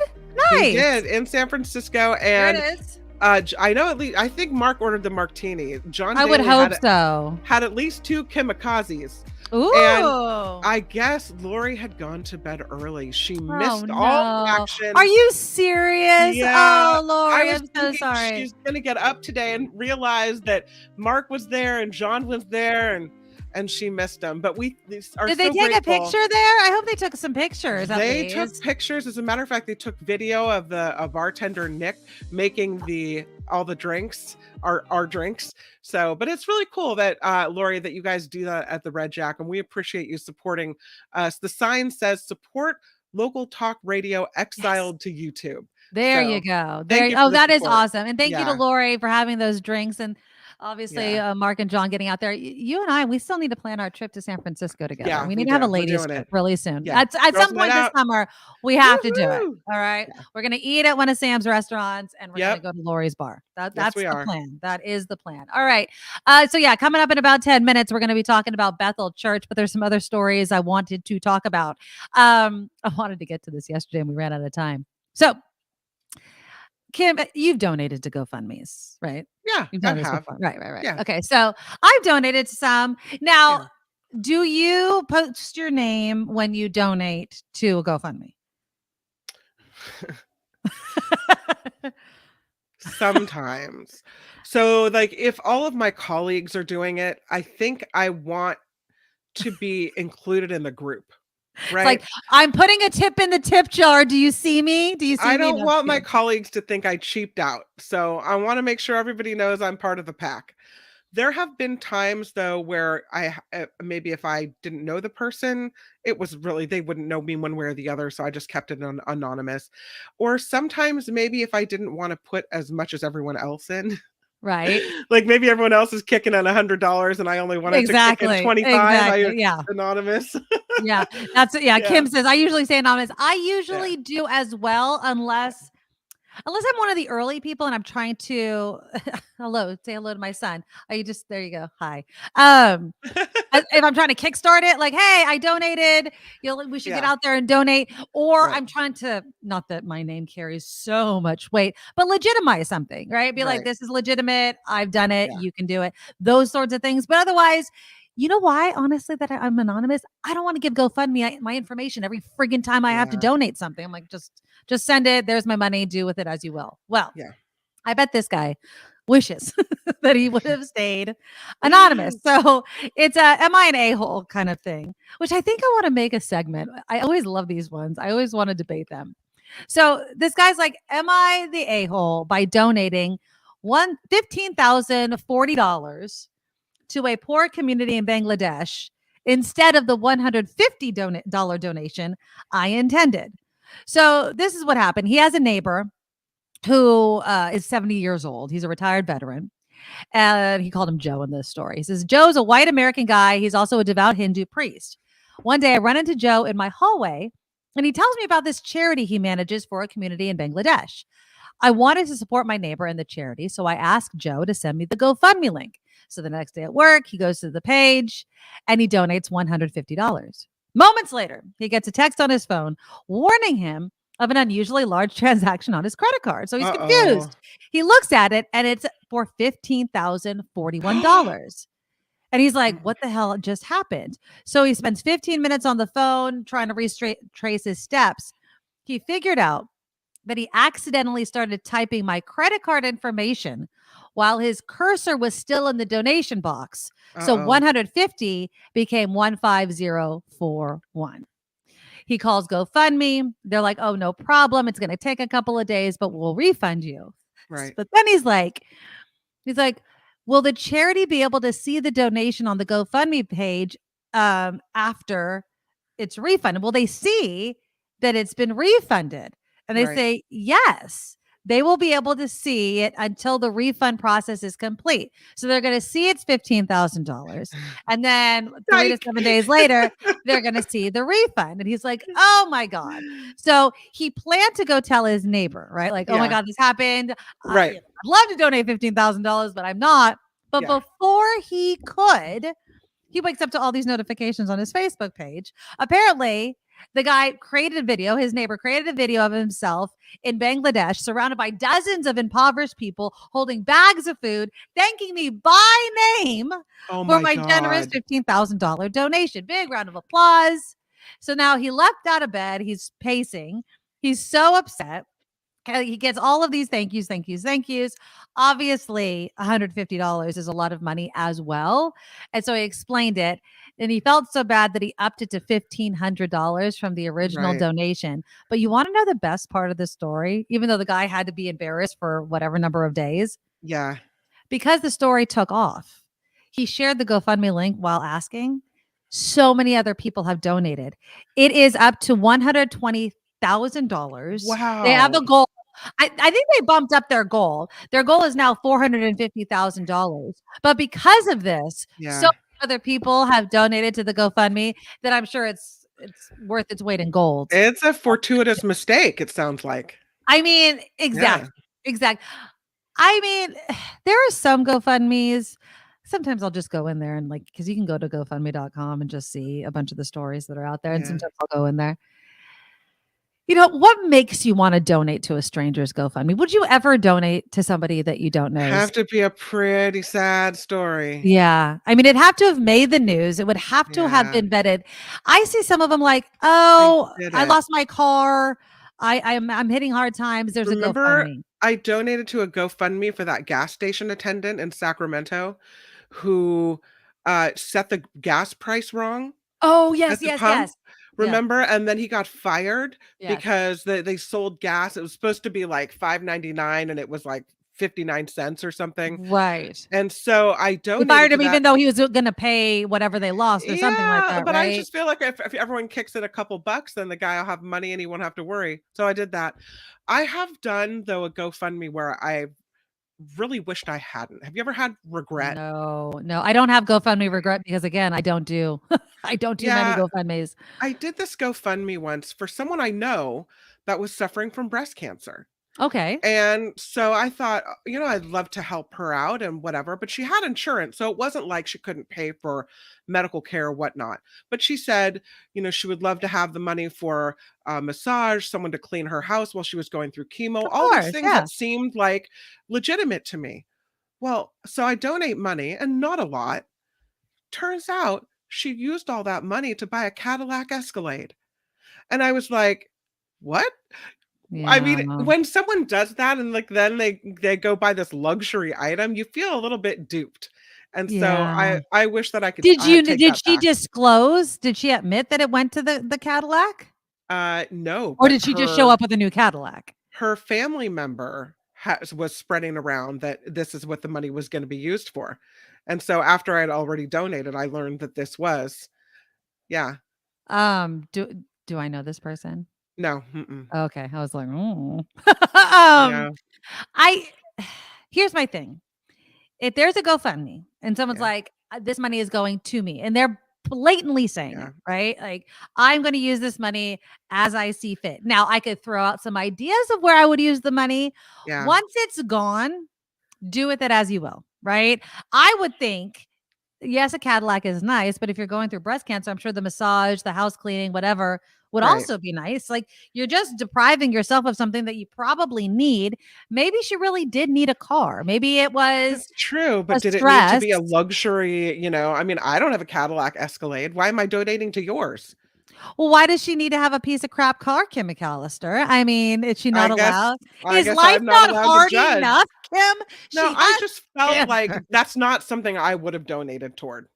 Nice. He did in San Francisco, There and it is. I know at least. I think Mark ordered the martini. John, I would Daly hope so. Had at least 2 kamikazes. Ooh. And I guess Lori had gone to bed early. She missed all the action. Are you serious? Yeah. Oh, Lori, I was I'm so thinking sorry. she's gonna get up today and realize that Mark was there and John was there, and she missed them. But we are Did they so take grateful. a picture there? I hope they took some pictures. They took pictures. As a matter of fact, they took video of the bartender Nick making all the drinks, our drinks. So, but it's really cool that Lori, that you guys do that at the Red Jack, and we appreciate you supporting us. The sign says support local talk radio exiled to YouTube. There So, you go. thank you for Oh, the that is support. awesome. And thank you to Yeah. Lori for having those drinks. And obviously, Mark and John getting out there. You and I, we still need to plan our trip to San Francisco together. Yeah, we we need to have a do. We're ladies doing trip it. really soon. Yeah. At Girls' some night point this out. summer, we have to do it. Woo-hoo! All right. We're going to eat at one of Sam's restaurants and we're going to go to Lori's bar. That's we the are. plan. That is the plan. All right. So yeah, coming up in about 10 minutes, we're going to be talking about Bethel Church, but there's some other stories I wanted to talk about. I wanted to get to this yesterday and we ran out of time. So Kim, you've donated to GoFundMe's, right? Yeah, You've I done this have. before. Right. Yeah. Okay, so I've donated to some. Now, do you post your name when you donate to a GoFundMe? Sometimes. So, like, if all of my colleagues are doing it, I think I want to be included in the group. Right. It's like, I'm putting a tip in the tip jar. Do you see me? Do you see me? I don't No, want my good. colleagues to think I cheaped out. So I want to make sure everybody knows I'm part of the pack. There have been times though where maybe if I didn't know the person, it was really, they wouldn't know me one way or the other. So I just kept it anonymous. Or sometimes maybe if I didn't want to put as much as everyone else in. Right. Like maybe everyone else is kicking in $100 and I only wanted to kick in 25. Yeah. Anonymous. Yeah. Kim says, I usually say anonymous. I usually do as well, unless I'm one of the early people and I'm trying to say hello to my son. There you go. Hi. If I'm trying to kickstart it, like, hey, I donated, we should get out there and donate. Or I'm trying to, not that my name carries so much weight, but legitimize something, right? Be like, this is legitimate. I've done it. You can do it. Those sorts of things. But otherwise, you know why, honestly, that I'm anonymous? I don't want to give GoFundMe my information every friggin' time I have to donate something. I'm like, just send it. There's my money. Do with it as you will. Well, I bet this guy wishes that he would have stayed anonymous. So it's am I an a-hole kind of thing, which I think I want to make a segment. I always love these ones. I always want to debate them. So this guy's like, am I the a-hole by donating $15,040 to a poor community in Bangladesh instead of the $150 donation I intended? So this is what happened. He has a neighbor who is 70 years old. He's a retired veteran. And he called him Joe in this story. He says, Joe's a white American guy. He's also a devout Hindu priest. One day I run into Joe in my hallway and he tells me about this charity he manages for a community in Bangladesh. I wanted to support my neighbor and the charity, so I asked Joe to send me the GoFundMe link. So the next day at work, he goes to the page and he donates $150. Moments later, he gets a text on his phone warning him of an unusually large transaction on his credit card. So he's confused. He looks at it and it's for $15,041. And he's like, what the hell just happened? So he spends 15 minutes on the phone trying to retrace his steps. He figured out that he accidentally started typing my credit card information while his cursor was still in the donation box. So 150 became 15041. He calls GoFundMe. They're like, oh, no problem. It's going to take a couple of days, but we'll refund you. Right. But then he's like, will the charity be able to see the donation on the GoFundMe page after it's refunded? Will they see that it's been refunded? And they say, yes, they will be able to see it until the refund process is complete. So they're going to see it's $15,000. And then 3 to 7 days later, they're going to see the refund. And he's like, oh my God. So he planned to go tell his neighbor, right? Like, oh my God, this happened. Right. I'd love to donate $15,000, but I'm not. But before he could, he wakes up to all these notifications on his Facebook page. Apparently, The guy created a video, his neighbor created a video of himself in Bangladesh, surrounded by dozens of impoverished people holding bags of food, thanking me by name for my generous $15,000 donation. Big round of applause. So now he leapt out of bed. He's pacing. He's so upset. He gets all of these thank yous. Obviously, $150 is a lot of money as well. And so he explained it. And he felt so bad that he upped it to $1,500 from the original donation. But you want to know the best part of the story, even though the guy had to be embarrassed for whatever number of days? Yeah. Because the story took off. He shared the GoFundMe link while asking. So many other people have donated. It is up to $120,000. Wow. They have a goal. I think they bumped up their goal. Their goal is now $450,000. But because of this, so many other people have donated to the GoFundMe that I'm sure it's worth its weight in gold. It's a fortuitous mistake, it sounds like. I mean, exactly. I mean, there are some GoFundMes. Sometimes I'll just go in there and because you can go to GoFundMe.com and just see a bunch of the stories that are out there. And sometimes I'll go in there. You know, what makes you want to donate to a stranger's GoFundMe? Would you ever donate to somebody that you don't know? Have to be a pretty sad story. Yeah. I mean, it'd have to have made the news. It would have to have been vetted. I see some of them I lost my car. I'm hitting hard times. There's a GoFundMe. I donated to a GoFundMe for that gas station attendant in Sacramento who set the gas price wrong. Oh, yes. Remember? And then he got fired because they sold gas. It was supposed to be like $5.99 and it was like 59 cents or something. Right. And so I donated. They fired him even though he was going to pay whatever they lost or something like that. But right? I just feel like if everyone kicks in a couple bucks, then the guy will have money and he won't have to worry. So I did that. I have done, though, a GoFundMe where I really wished I hadn't. Have you ever had regret? No, I don't have GoFundMe regret because again, I don't do many GoFundMes. I did this GoFundMe once for someone I know that was suffering from breast cancer. Okay. And so I thought, I'd love to help her out and whatever, but she had insurance. So it wasn't like she couldn't pay for medical care or whatnot. But she said, she would love to have the money for a massage, someone to clean her house while she was going through chemo, all these things that seemed like legitimate to me. Well, so I donate money and not a lot. Turns out she used all that money to buy a Cadillac Escalade. And I was like, what? Yeah. I mean, when someone does that and then they go buy this luxury item, you feel a little bit duped. And so I wish that I could. Did she disclose? Did she admit that it went to the Cadillac? No. Or did she just show up with a new Cadillac? Her family member was spreading around that this is what the money was going to be used for. And so after I had already donated, I learned that this was, Do I know this person? No. Okay. I was like, here's my thing. If there's a GoFundMe and someone's like, this money is going to me, and they're blatantly saying it, right? Like, I'm going to use this money as I see fit. Now, I could throw out some ideas of where I would use the money. Yeah. Once it's gone, do with it as you will, right? I would think, yes, a Cadillac is nice, but if you're going through breast cancer, I'm sure the massage, the house cleaning, whatever would also be nice. Like, you're just depriving yourself of something that you probably need. Maybe she really did need a car. Maybe it was That's true, but did it need to be a luxury? I mean, I don't have a Cadillac Escalade. Why am I donating to yours? Well, why does she need to have a piece of crap car, Kim McAllister? I mean, is she not allowed? Is life not hard enough, Kim? No, I just felt like that's not something I would have donated toward.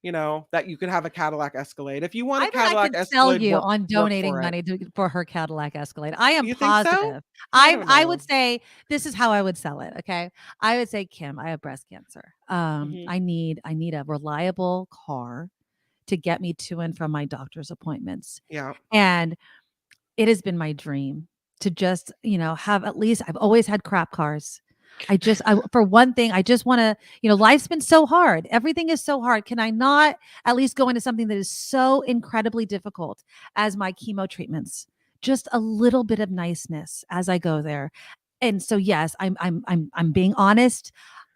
That you could have a Cadillac Escalade. If you want a Cadillac Escalade, sell you on donating money for her Cadillac Escalade. I am positive. So? I would say this is how I would sell it. Okay. I would say, Kim, I have breast cancer. I need a reliable car to get me to and from my doctor's appointments. Yeah. And it has been my dream to just, have at least, I've always had crap cars. For one thing, I just want to, life's been so hard. Everything is so hard. Can I not at least go into something that is so incredibly difficult as my chemo treatments? Just a little bit of niceness as I go there. And so, yes, I'm being honest.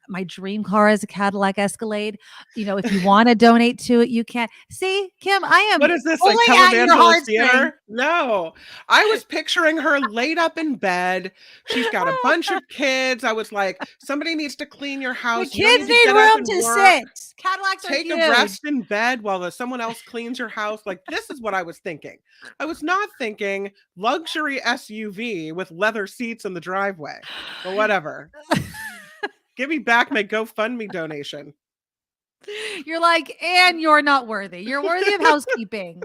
My dream car is a Cadillac Escalade. You know, if you want to donate to it, you can. See, Kim, I am What is this, like pulling at your televangelist heartstrings. theater? No, I was picturing her laid up in bed. She's got a bunch of kids. I was like, somebody needs to clean your house. The You don't kids to need get up room and to work. sit. Cadillacs are Take huge. a rest in bed while someone else cleans your house. Like, this is what I was thinking. I was not thinking luxury SUV with leather seats in the driveway or whatever. Give me back my GoFundMe donation. You're like, and you're not worthy. You're worthy of housekeeping.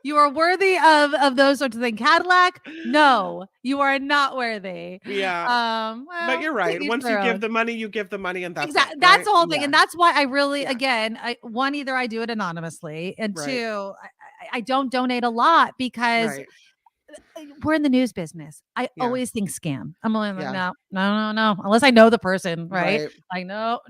You are worthy of those sorts of things. Cadillac, no, you are not worthy. Yeah. Well, but you're right. Once you give the money, you give the money, and that's exactly it, that's right? the whole thing. Yeah. And that's why I really, again, one, either I do it anonymously, and Right. two, I don't donate a lot because Right. we're in the news business. I Yeah. always think scam. I'm like, Yeah. no, unless I know the person, right? Right. Like, no.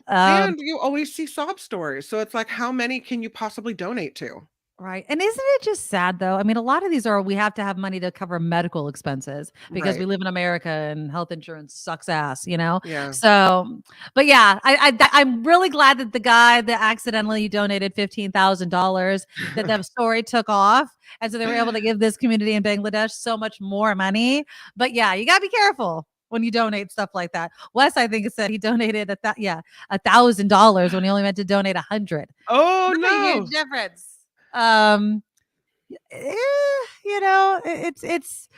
And you always see sob stories. So it's like, how many can you possibly donate to? Right. And isn't it just sad though? I mean, a lot of these are, we have to have money to cover medical expenses because we Right. live in America and health insurance sucks ass, you know? Yeah. So, but yeah, I'm really glad that the guy that accidentally donated $15,000, that the story took off. And so they were able to give this community in Bangladesh so much more money. But yeah, you gotta be careful when you donate stuff like that. Wes, I think, said he donated $1,000 when he only meant to donate 100. Oh, That's a no. huge difference. You know, it's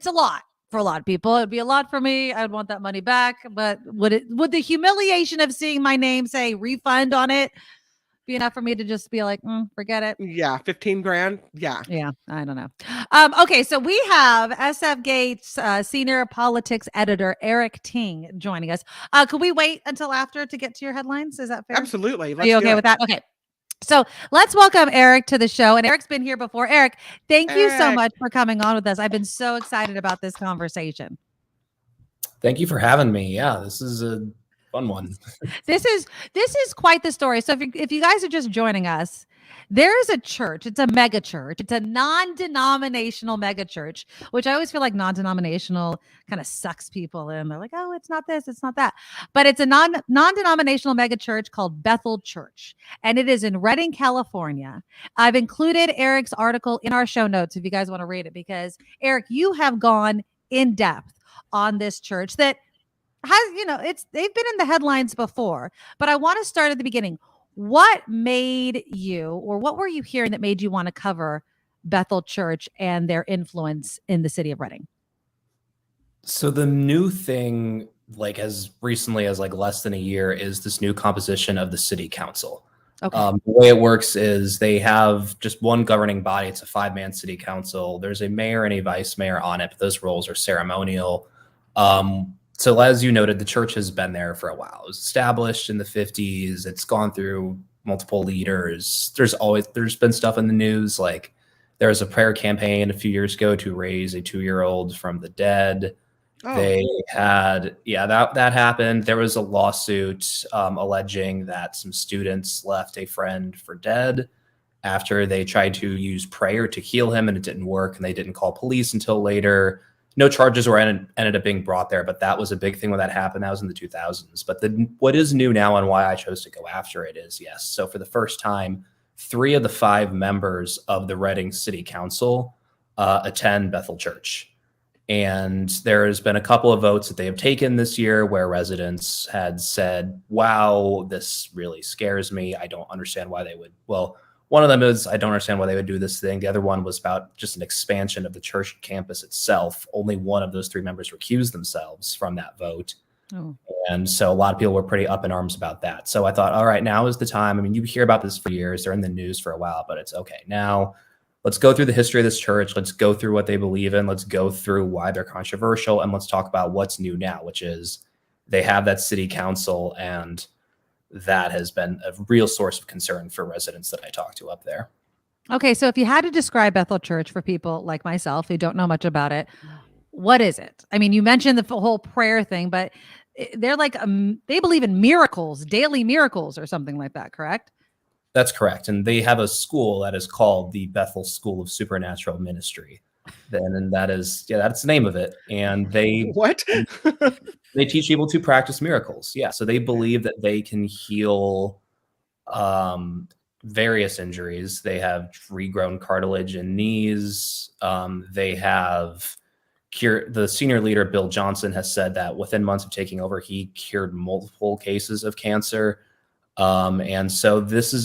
a lot for a lot of people. It'd be a lot for me. I'd want that money back, but would the humiliation of seeing my name say refund on it be enough for me to just be like, forget it? Yeah, 15 grand. Yeah. Yeah, I don't know. Okay, so we have SFGate's senior politics editor Eric Ting joining us. Could we wait until after to get to your headlines? Is that fair? Absolutely. Are you okay with that? Okay. So let's welcome Eric to the show. And Eric's been here before. Eric, thank you so much for coming on with us. I've been so excited about this conversation. Thank you for having me. Yeah, this is a fun one. This is quite the story. So if you guys are just joining us, there is a church. It's a mega church. It's a non-denominational mega church, which I always feel like non-denominational kind of sucks people in. They're like, oh, it's not this, it's not that. But it's a non-denominational mega church called Bethel Church, and it is in Redding, California. I've included Eric's article in our show notes if you guys want to read it, because Eric, you have gone in depth on this church that has, they've been in the headlines before, but I want to start at the beginning. What made you, or what were you hearing that made you want to cover Bethel Church and their influence in the city of Redding? So the new thing, like as recently as like less than a year, is this new composition of the city council. Okay. The way it works is they have just one governing body. It's a 5-man city council. There's a mayor and a vice mayor on it, but those roles are ceremonial. So as you noted, the church has been there for a while. It was established in the 50s. It's gone through multiple leaders. There's been stuff in the news. Like there was a prayer campaign a few years ago to raise a 2-year-old from the dead. Oh. They had, that happened. There was a lawsuit alleging that some students left a friend for dead after they tried to use prayer to heal him and it didn't work, and they didn't call police until later. No charges were ended up being brought there, but that was a big thing when that happened. That was in the 2000s. But what is new now and why I chose to go after it is, yes. So for the first time, 3 of the 5 members of the Redding City Council attend Bethel Church. And there has been a couple of votes that they have taken this year where residents had said, wow, this really scares me. I don't understand why they would. Well, one of them is, I don't understand why they would do this thing. The other one was about just an expansion of the church campus itself. Only one of those 3 members recused themselves from that vote. Oh. And so a lot of people were pretty up in arms about that. So I thought, all right, now is the time. I mean, you hear about this for years. They're in the news for a while, but it's okay. Now let's go through the history of this church. Let's go through what they believe in. Let's go through why they're controversial. And let's talk about what's new now, which is they have that city council, and that has been a real source of concern for residents that I talk to up there. Okay, so if you had to describe Bethel Church for people like myself who don't know much about it, what is it? I mean, you mentioned the whole prayer thing, but they're like, they believe in miracles, daily miracles or something like that, correct? That's correct. And they have a school that is called the Bethel School of Supernatural Ministry. And that's the name of it. And they What? they teach people to practice miracles. Yeah, so they believe that they can heal various injuries. They have regrown cartilage in knees. They have cured. The senior leader, Bill Johnson, has said that within months of taking over, he cured multiple cases of cancer. And so this is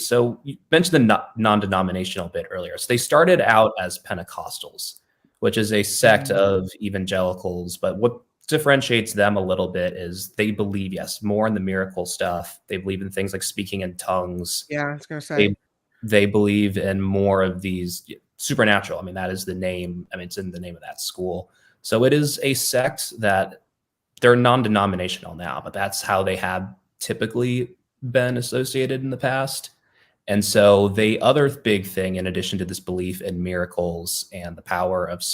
so you mentioned the non-denominational bit earlier. So they started out as Pentecostals, which is a sect of evangelicals, but what differentiates them a little bit is they believe, yes, more in the miracle stuff. They believe in things like speaking in tongues. Yeah, I was gonna say. They believe in more of these supernatural. I mean, that is the name. I mean, it's in the name of that school. So it is a sect that they're non-denominational now, but that's how they have typically been associated in the past. And so the other big thing, in addition to this belief in miracles and the power of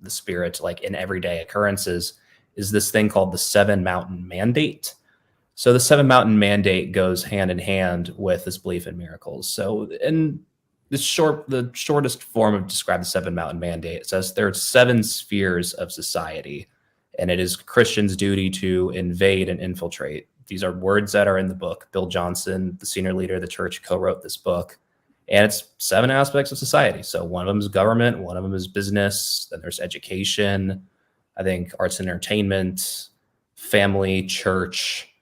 the Spirit, like in everyday occurrences, is this thing called the 7 Mountain Mandate. So the 7 Mountain Mandate goes hand in hand with this belief in miracles. So in the shortest form of describe the 7 Mountain Mandate, it says there are 7 spheres of society, and it is Christians' duty to invade and infiltrate. These are words that are in the book. Bill Johnson, the senior leader of the church, co-wrote this book. And it's 7 aspects of society. So one of them is government, one of them is business, then there's education, I think arts and entertainment, family, church,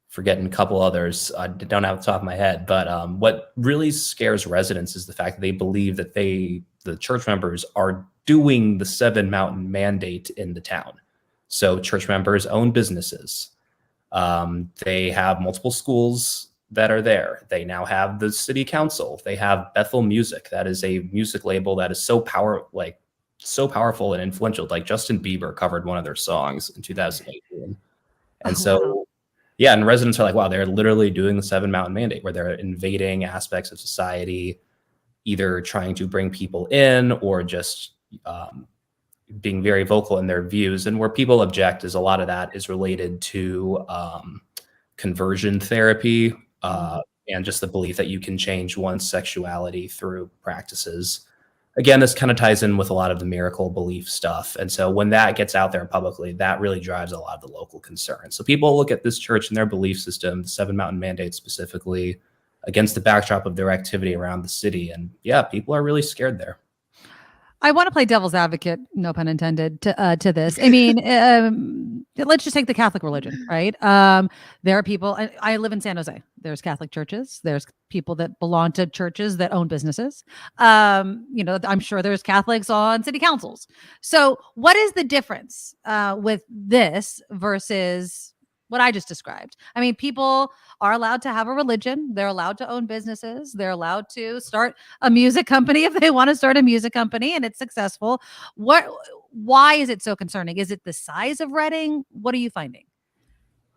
forgetting a couple others. I don't have the top of my head. But what really scares residents is the fact that they believe that the church members are doing the 7 Mountain Mandate in the town. So church members own businesses. They have multiple schools that are there. They now have the city council. They have Bethel Music. That is a music label that is so powerful and influential. Like Justin Bieber covered one of their songs in 2018. And so, yeah, and residents are like, wow, they're literally doing the 7 Mountain Mandate, where they're invading aspects of society, either trying to bring people in or just being very vocal in their views. And where people object is a lot of that is related to conversion therapy and just the belief that you can change one's sexuality through practices. Again, this kind of ties in with a lot of the miracle belief stuff. And so when that gets out there publicly, that really drives a lot of the local concern. So people look at this church and their belief system, the 7 Mountain Mandate specifically, against the backdrop of their activity around the city. And yeah, people are really scared there. I want to play devil's advocate, no pun intended, to this. I mean, let's just take the Catholic religion, right? There are people, I live in San Jose. There's Catholic churches. There's people that belong to churches that own businesses. I'm sure there's Catholics on city councils. So what is the difference with this versus what I just described? I mean, people are allowed to have a religion. They're allowed to own businesses. They're allowed to start a music company if they want to start a music company and it's successful. Why is it so concerning? Is it the size of Reading? What are you finding?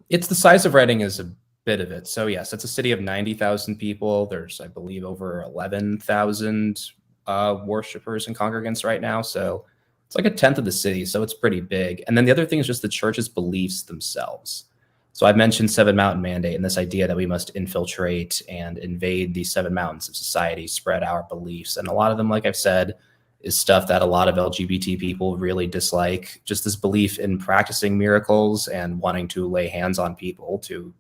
It's the size of Reading is a bit of it. So yes, it's a city of 90,000 people. There's, I believe, over 11,000 worshipers and congregants right now. So it's like a tenth of the city. So it's pretty big. And then the other thing is just the church's beliefs themselves. So I've mentioned 7 Mountain Mandate and this idea that we must infiltrate and invade these 7 mountains of society, spread our beliefs. And a lot of them, like I've said, is stuff that a lot of LGBT people really dislike. Just this belief in practicing miracles and wanting to lay hands on people to,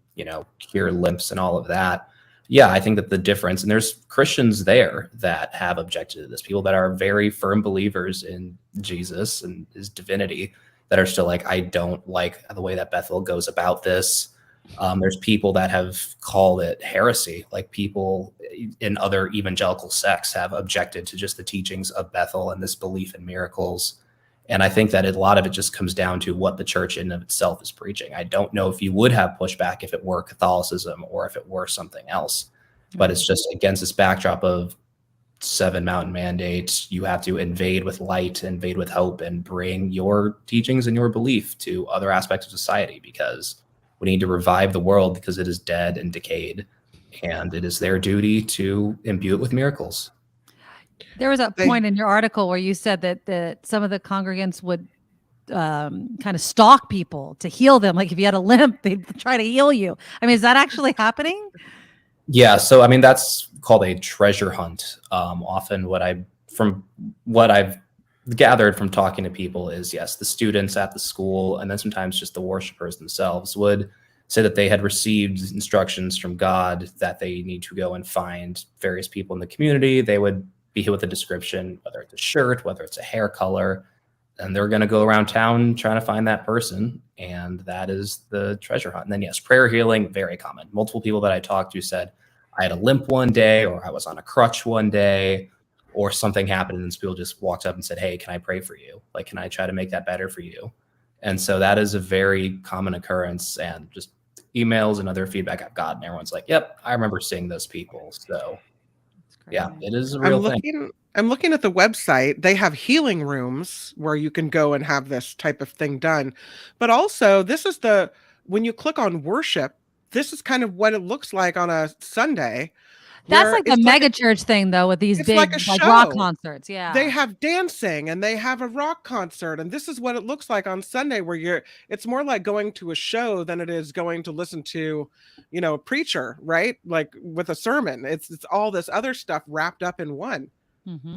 cure limps and all of that. Yeah, I think that the difference, and there's Christians there that have objected to this, people that are very firm believers in Jesus and his divinity, that are still like, I don't like the way that Bethel goes about this. There's people that have called it heresy, like people in other evangelical sects have objected to just the teachings of Bethel and this belief in miracles. And I think that a lot of it just comes down to what the church in of itself is preaching. I don't know if you would have pushback if it were Catholicism or if it were something else, but it's just against this backdrop of 7 Mountain Mandates. You have to invade with light, invade with hope, and bring your teachings and your belief to other aspects of society, because we need to revive the world because it is dead and decayed, and it is their duty to imbue it with miracles. There was a point in your article where you said that some of the congregants would kind of stalk people to heal them. Like if you had a limp, they'd try to heal you. I mean, is that actually happening? Yeah. So, I mean, that's called a treasure hunt. Often from what I've gathered from talking to people is, yes, the students at the school, and then sometimes just the worshipers themselves would say that they had received instructions from God that they need to go and find various people in the community. They would be hit with a description, whether it's a shirt, whether it's a hair color, and they're going to go around town trying to find that person. And that is the treasure hunt. And then, yes, prayer healing, very common. Multiple people that I talked to said, I had a limp one day, or I was on a crutch one day, or something happened and people just walked up and said, hey, can I pray for you? Like, can I try to make that better for you? And so that is a very common occurrence, and just emails and other feedback I've gotten, everyone's like, yep, I remember seeing those people. So yeah, it is a real thing. I'm looking at the website. They have healing rooms where you can go and have this type of thing done. But also, this is when you click on worship, this is kind of what it looks like on a Sunday. That's like the megachurch thing, though, with these big like rock concerts. Yeah, they have dancing and they have a rock concert, and this is what it looks like on Sunday. Where it's more like going to a show than it is going to listen to, a preacher, right? Like with a sermon. It's all this other stuff wrapped up in one. Mm-hmm.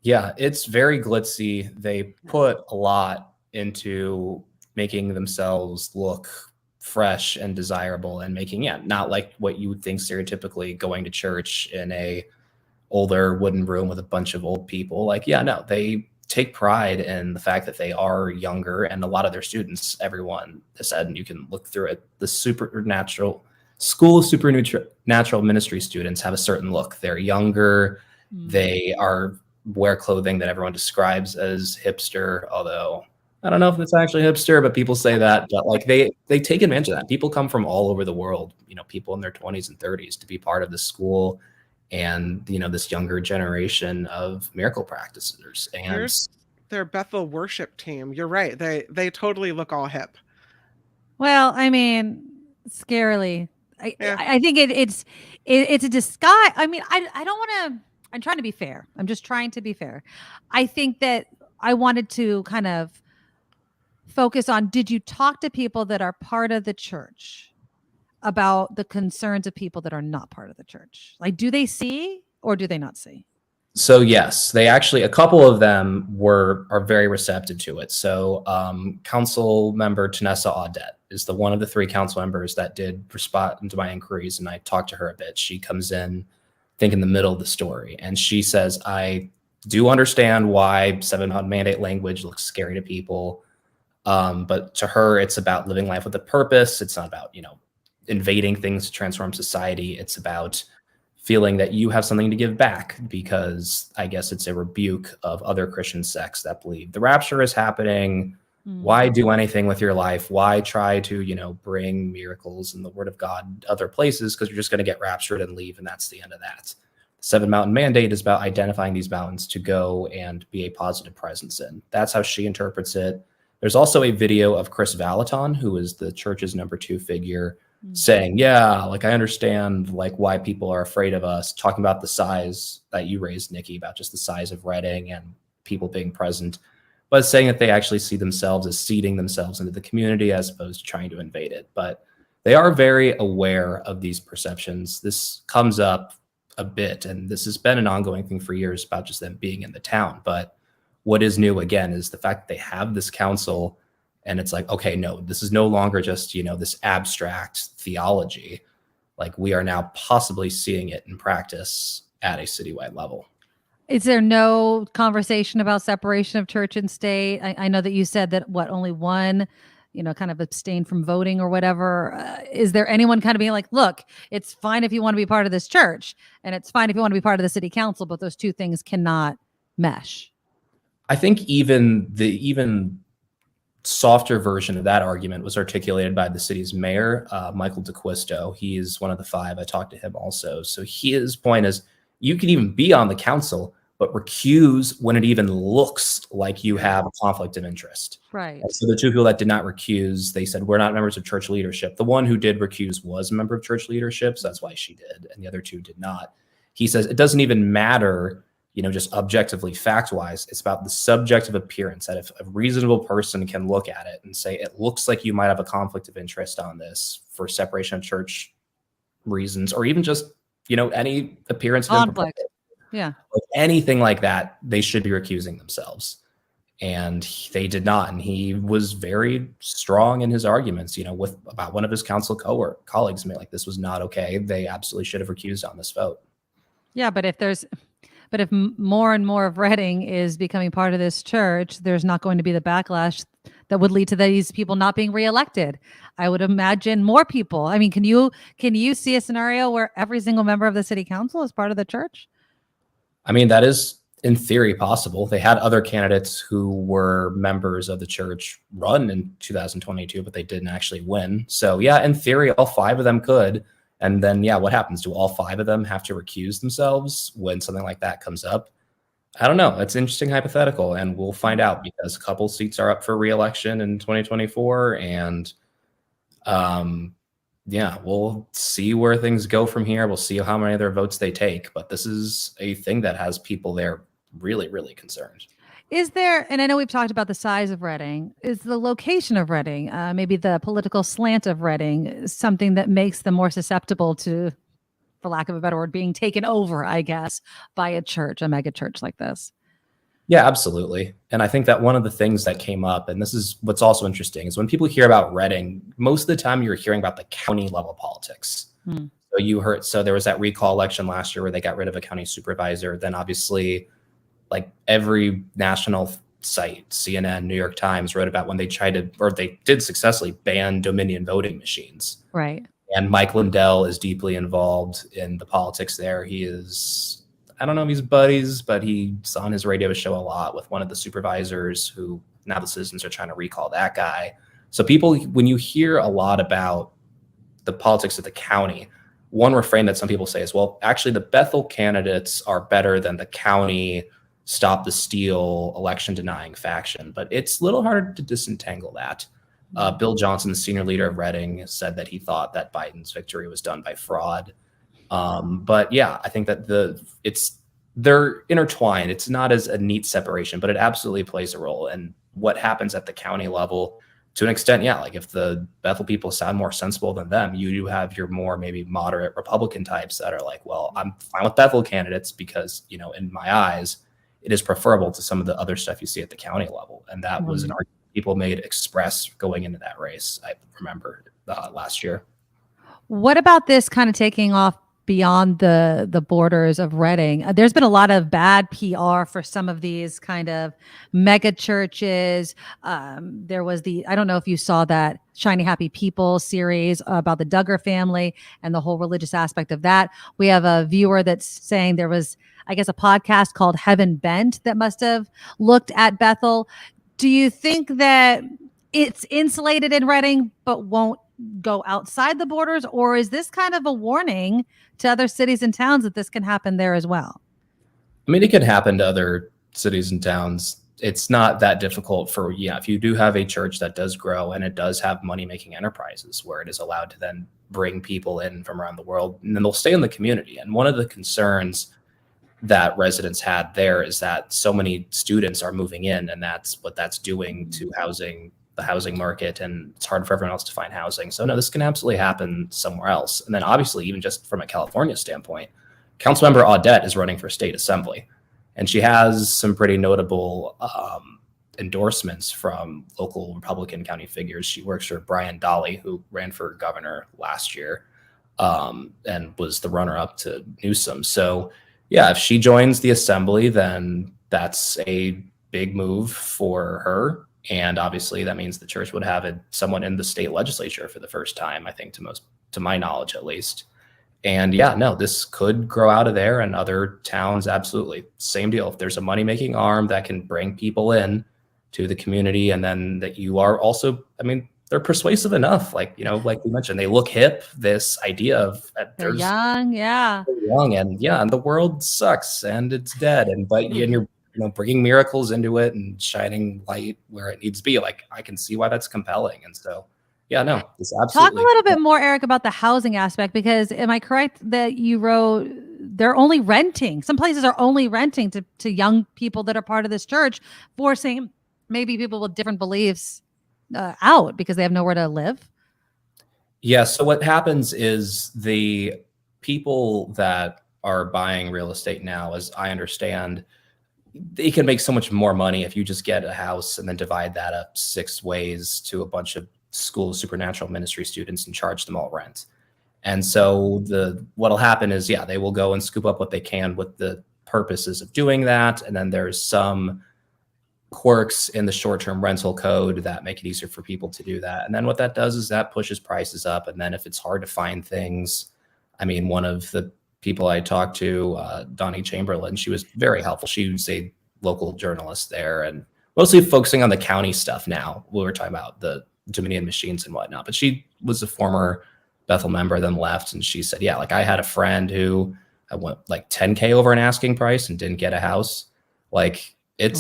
Yeah, it's very glitzy. They put a lot into making themselves look fresh and desirable, and making not like what you would think stereotypically going to church in a older wooden room with a bunch of old people. Like, no, they take pride in the fact that they are younger, and a lot of their students, everyone has said, and you can look through it, the supernatural school of supernatural ministry students have a certain look. They're younger, they wear clothing that everyone describes as hipster, although I don't know if it's actually hipster, but people say that. But like they take advantage of that. People come from all over the world, people in their 20s and 30s to be part of the school, and this younger generation of miracle practitioners. And here's their Bethel worship team. You're right. They totally look all hip. Well, I mean, scarily. I think it's a disguise. I mean, I don't want to. I'm trying to be fair. I'm just trying to be fair. I think that I wanted to kind of focus on, did you talk to people that are part of the church about the concerns of people that are not part of the church? Like, do they see or do they not see? So yes, they actually, a couple of them are very receptive to it. So council member Tanessa Audette is one of the 3 council members that did respond to my inquiries, and I talked to her a bit. She comes in, I think, in the middle of the story, and she says, I do understand why 7-Mountain mandate language looks scary to people. But to her, it's about living life with a purpose. It's not about, invading things to transform society. It's about feeling that you have something to give back, because I guess it's a rebuke of other Christian sects that believe the rapture is happening. Why do anything with your life? Why try to, bring miracles and the word of God other places? Because you're just going to get raptured and leave, and that's the end of that. The 7-Mountain mandate is about identifying these mountains to go and be a positive presence in. That's how she interprets it. There's also a video of Chris Valaton, who is the church's number 2 figure, saying, like, I understand like why people are afraid of us, talking about the size that you raised, Nikki, about just the size of Reading and people being present, but saying that they actually see themselves as seeding themselves into the community as opposed to trying to invade it. But they are very aware of these perceptions. This comes up a bit, and this has been an ongoing thing for years about just them being in the town. But what is new again is the fact that they have this council, and it's like, okay, no, this is no longer just, this abstract theology. Like, we are now possibly seeing it in practice at a citywide level. Is there no conversation about separation of church and state? I know that you said that only one, kind of abstained from voting or whatever. Is there anyone kind of being like, look, it's fine if you want to be part of this church, and it's fine if you want to be part of the city council, but those two things cannot mesh? I think even softer version of that argument was articulated by the city's mayor, Michael DeQuisto. He is one of the 5. I talked to him also. So his point is, you can even be on the council, but recuse when it even looks like you have a conflict of interest. Right. And so the 2 people that did not recuse, they said, we're not members of church leadership. The one who did recuse was a member of church leadership, so that's why she did, and the other 2 did not. He says it doesn't even matter, just objectively fact-wise. It's about the subjective appearance, that if a reasonable person can look at it and say, it looks like you might have a conflict of interest on this for separation of church reasons, or even just, any appearance of conflict. Yeah. Like anything like that, they should be recusing themselves. and they did not. And he was very strong in his arguments, about one of his council colleagues, like, this was not okay. They absolutely should have recused on this vote. Yeah, but if more and more of Reading is becoming part of this church, there's not going to be the backlash that would lead to these people not being reelected. I would imagine more people. I mean, can you see a scenario where every single member of the city council is part of the church? I mean, that is in theory possible. They had other candidates who were members of the church run in 2022, but they didn't actually win. So yeah, in theory, all 5 of them could. And then, yeah, what happens? Do all 5 of them have to recuse themselves when something like that comes up? I don't know. It's an interesting hypothetical, and we'll find out, because a couple seats are up for re-election in 2024. And yeah, we'll see where things go from here. We'll see how many other votes they take. But this is a thing that has people there really, really concerned. Is there, and I know we've talked about the size of Reading, is the location of Reading, maybe the political slant of Reading, something that makes them more susceptible to, for lack of a better word, being taken over, I guess, by a church, a megachurch like this? Yeah, absolutely. And I think that one of the things that came up, and this is what's also interesting, is when people hear about Reading, most of the time you're hearing about the county level politics. So there was that recall election last year where they got rid of a county supervisor. Then obviously, like, every national site, CNN, New York Times, wrote about when they they did successfully ban Dominion voting machines. Right. And Mike Lindell is deeply involved in the politics there. He is, I don't know if he's buddies, but he's on his radio show a lot with one of the supervisors, who now the citizens are trying to recall that guy. So people, when you hear a lot about the politics of the county, one refrain that some people say is, well, actually the Bethel candidates are better than the county Stop the Steal election denying faction. But it's a little hard to disentangle that. Bill Johnson, the senior leader of Reading, said that he thought that Biden's victory was done by fraud. But yeah, I think that they're intertwined. It's not as a neat separation, but it absolutely plays a role. And what happens at the county level, to an extent, yeah, like if the Bethel people sound more sensible than them, you do have your more maybe moderate Republican types that are like, well, I'm fine with Bethel candidates because, in my eyes, it is preferable to some of the other stuff you see at the county level. And that was an argument people made express going into that race, I remember, last year. What about this kind of taking off beyond the borders of Reading? There's been a lot of bad PR for some of these kind of mega churches. There was I don't know if you saw that Shiny Happy People series about the Duggar family and the whole religious aspect of that. We have a viewer that's saying there was, I guess, a podcast called Heaven Bent that must have looked at Bethel. Do you think that it's insulated in Reading but won't go outside the borders, or is this kind of a warning to other cities and towns that this can happen there as well? I mean, it can happen to other cities and towns. It's not that difficult if you do have a church that does grow and it does have money-making enterprises where it is allowed to then bring people in from around the world, and then they'll stay in the community. And one of the concerns that residents had there is that so many students are moving in, and that's what that's doing to the housing market, and it's hard for everyone else to find housing. So no, this can absolutely happen somewhere else. And then obviously, even just from a California standpoint, Councilmember Audette is running for state assembly, and she has some pretty notable endorsements from local Republican county figures. She works for Brian Dolly, who ran for governor last year and was the runner-up to Newsom. So yeah, if she joins the assembly, then that's a big move for her. And obviously that means the church would have someone in the state legislature for the first time, I think, to my knowledge, at least. And yeah, no, this could grow out of there, and other towns, absolutely. Same deal. If there's a money-making arm that can bring people in to the community, and then that you are also, I mean, they're persuasive enough. Like we mentioned, they look hip. This idea of they're young, yeah. They're young, and the world sucks and it's dead. But you're bringing miracles into it and shining light where it needs to be. Like, I can see why that's compelling. And so, yeah, no, it's absolutely. Talk a little bit more, Eric, about the housing aspect, because am I correct that you wrote they're only renting? Some places are only renting to young people that are part of this church, forcing maybe people with different beliefs out because they have nowhere to live? Yeah. So what happens is the people that are buying real estate now, as I understand, they can make so much more money if you just get a house and then divide that up 6 ways to a bunch of school supernatural ministry students and charge them all rent. And so what'll happen is, yeah, they will go and scoop up what they can with the purposes of doing that. And then there's some quirks in the short-term rental code that make it easier for people to do that. And then what that does is that pushes prices up. And then if it's hard to find things, I mean, one of the people I talked to, Donnie Chamberlain, she was very helpful. She was a local journalist there and mostly focusing on the county stuff now. We were talking about the Dominion machines and whatnot, but she was a former Bethel member, then left. And she said, yeah, like I had a friend who I went like 10K over an asking price and didn't get a house. Like it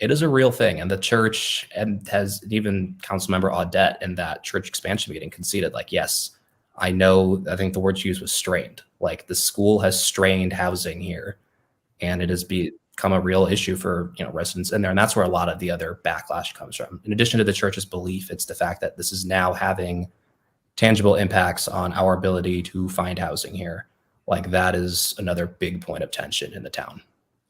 is a real thing. And the church and has even council member Audette in that church expansion meeting conceded like, yes, I think the word she used was strained. Like the school has strained housing here and it has become a real issue for, residents in there. And that's where a lot of the other backlash comes from. In addition to the church's belief, it's the fact that this is now having tangible impacts on our ability to find housing here. Like that is another big point of tension in the town.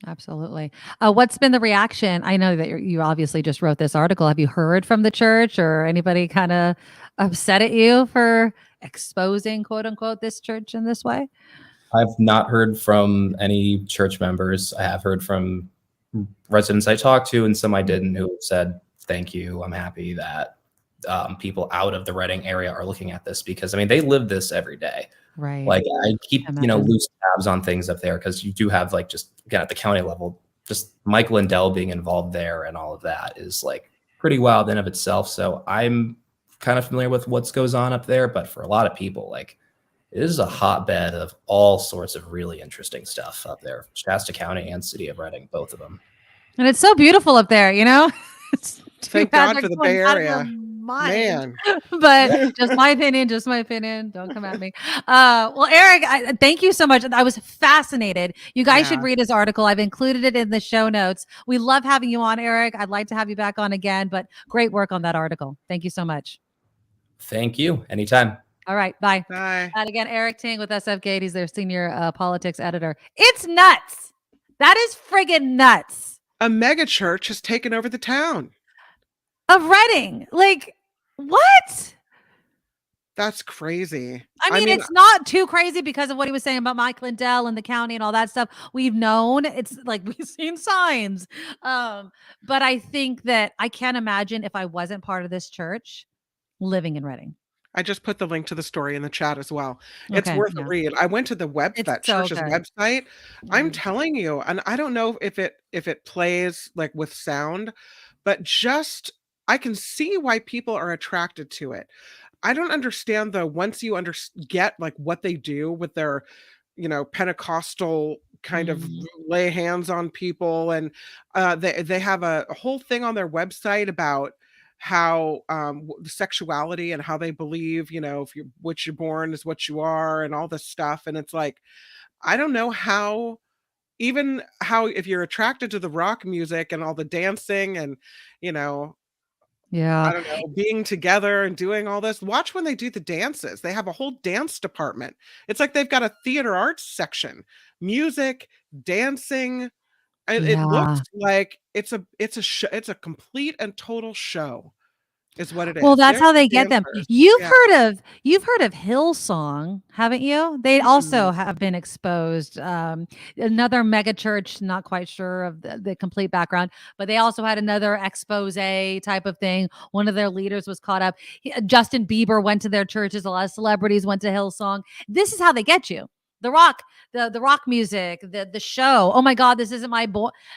Absolutely. What's been the reaction? I know that you obviously just wrote this article. Have you heard from the church or anybody kind of upset at you for exposing, quote unquote, this church in this way? I've not heard from any church members. I have heard from residents I talked to and some I didn't, who said, thank you. I'm happy that people out of the Reading area are looking at this because, I mean, they live this every day. Right. Like I keep, loose tabs on things up there because you do have like just again at the county level, just Mike Lindell being involved there and all of that is like pretty wild in of itself. So I'm kind of familiar with what goes on up there, but for a lot of people, like it is a hotbed of all sorts of really interesting stuff up there. Shasta County and City of Reading, both of them. And it's so beautiful up there, Thank God for the Bay Area. Man. But just my opinion. Don't come at me. Well, Eric, thank you so much. I was fascinated. You guys should read his article. I've included it in the show notes. We love having you on, Eric. I'd like to have you back on again, but great work on that article. Thank you so much. Thank you. Anytime. All right. Bye. Bye. And again, Eric Ting with SFGate. He's their senior politics editor. It's nuts. That is friggin' nuts. A megachurch has taken over the town of Reading. Like, what? That's crazy. I mean, it's not too crazy because of what he was saying about Mike Lindell and the county and all that stuff. We've known, it's like we've seen signs. But I think that I can't imagine if I wasn't part of this church living in Reading. I just put the link to the story in the chat as well. It's worth a read. I went to the church's website. I'm telling you, and I don't know if it plays like with sound, but just I can see why people are attracted to it. I don't understand though. Once you get like what they do with their, Pentecostal kind of lay hands on people, and they have a whole thing on their website about how sexuality and how they believe, if you're what you're born is what you are and all this stuff. And it's like, I don't know how if you're attracted to the rock music and all the dancing and, I don't know, being together and doing all this, watch when they do the dances. They have a whole dance department. It's like they've got a theater arts section, music, dancing. And it looks like it's a complete and total show is what it is. Well, that's how they get them. You've heard of Hillsong, haven't you? They also have been exposed. Another mega church, not quite sure of the complete background, but they also had another expose type of thing. One of their leaders was caught up. Justin Bieber went to their churches. A lot of celebrities went to Hillsong. This is how they get you. The rock music, the show. Oh my God, this isn't my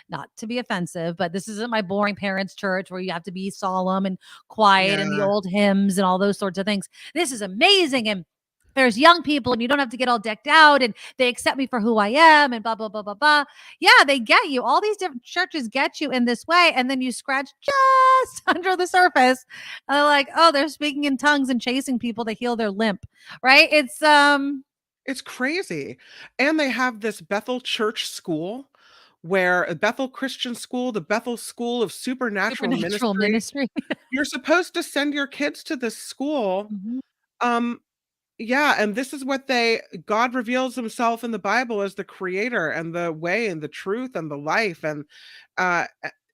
not to be offensive, but this isn't my boring parents' church where you have to be solemn and quiet and the old hymns and all those sorts of things. This is amazing. And there's young people and you don't have to get all decked out and they accept me for who I am and blah, blah, blah, blah, blah. Yeah, they get you. All these different churches get you in this way. And then you scratch just under the surface. And they're like, oh, they're speaking in tongues and chasing people to heal their limp. Right? It's crazy. And they have this Bethel Church school where a Bethel Christian school, the Bethel School of Supernatural Ministry. You're supposed to send your kids to this school. Yeah, and this is what God reveals himself in the Bible as the creator and the way and the truth and the life. And,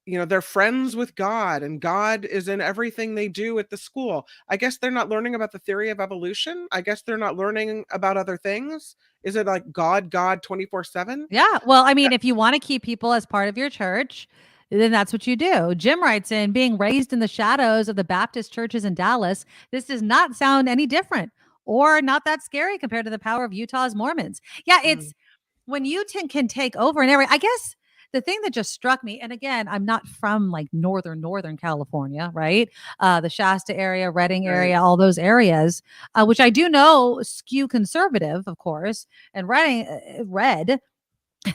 they're friends with God, and God is in everything they do at the school. I guess they're not learning about the theory of evolution. I guess they're not learning about other things. Is it like God 24/7? Yeah. Well, I mean, if you want to keep people as part of your church, then that's what you do. Jim writes in, being raised in the shadows of the Baptist churches in Dallas, this does not sound any different or not that scary compared to the power of Utah's Mormons. Yeah, it's when you can take over an area. I guess the thing that just struck me, and again, I'm not from like northern California, right? The Shasta area, Redding area, all those areas, which I do know skew conservative, of course, and Redding, red.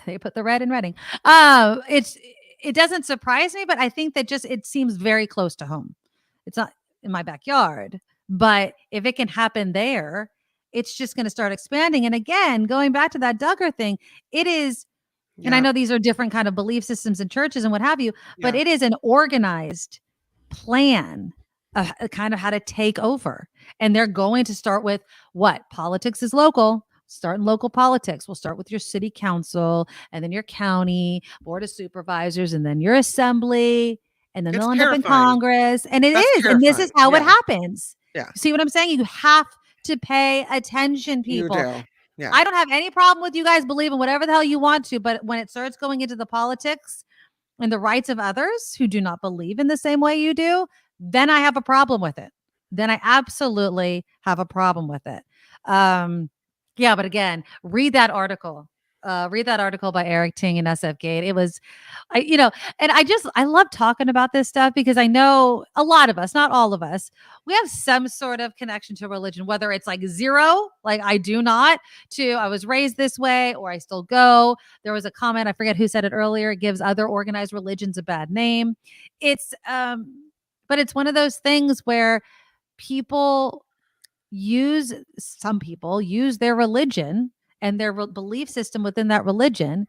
They put the red in Redding. It doesn't surprise me, but I think that just it seems very close to home. It's not in my backyard, but if it can happen there, it's just going to start expanding. And again, going back to that Duggar thing, it is. And I know these are different kind of belief systems in churches and what have you, but it is an organized plan of kind of how to take over. And they're going to start with what? Politics is local. Start in local politics. We'll start with your city council and then your county board of supervisors and then your assembly. And then they'll end up in Congress. And it is. And this is how it happens. Yeah. See what I'm saying? You have to pay attention, people. You do. Yeah. I don't have any problem with you guys believing whatever the hell you want to, but when it starts going into the politics and the rights of others who do not believe in the same way you do, then I have a problem with it. Then I absolutely have a problem with it. Yeah, but again, read that article. Read that article by Eric Ting in SFGate. It was, I love talking about this stuff because I know a lot of us, not all of us, we have some sort of connection to religion, whether it's like zero, like I do not, to I was raised this way or I still go. There was a comment, I forget who said it earlier, it gives other organized religions a bad name. It's, but it's one of those things where some people use their religion and their belief system within that religion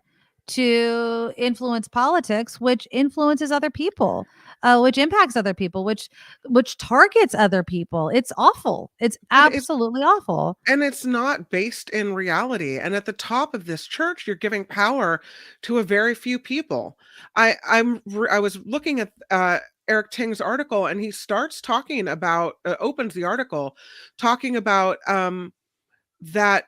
to influence politics, which influences other people, which impacts other people, which targets other people. It's awful. It's absolutely awful. And it's not based in reality. And at the top of this church, you're giving power to a very few people. I was looking at Eric Ting's article, and he starts talking about, opens the article talking about that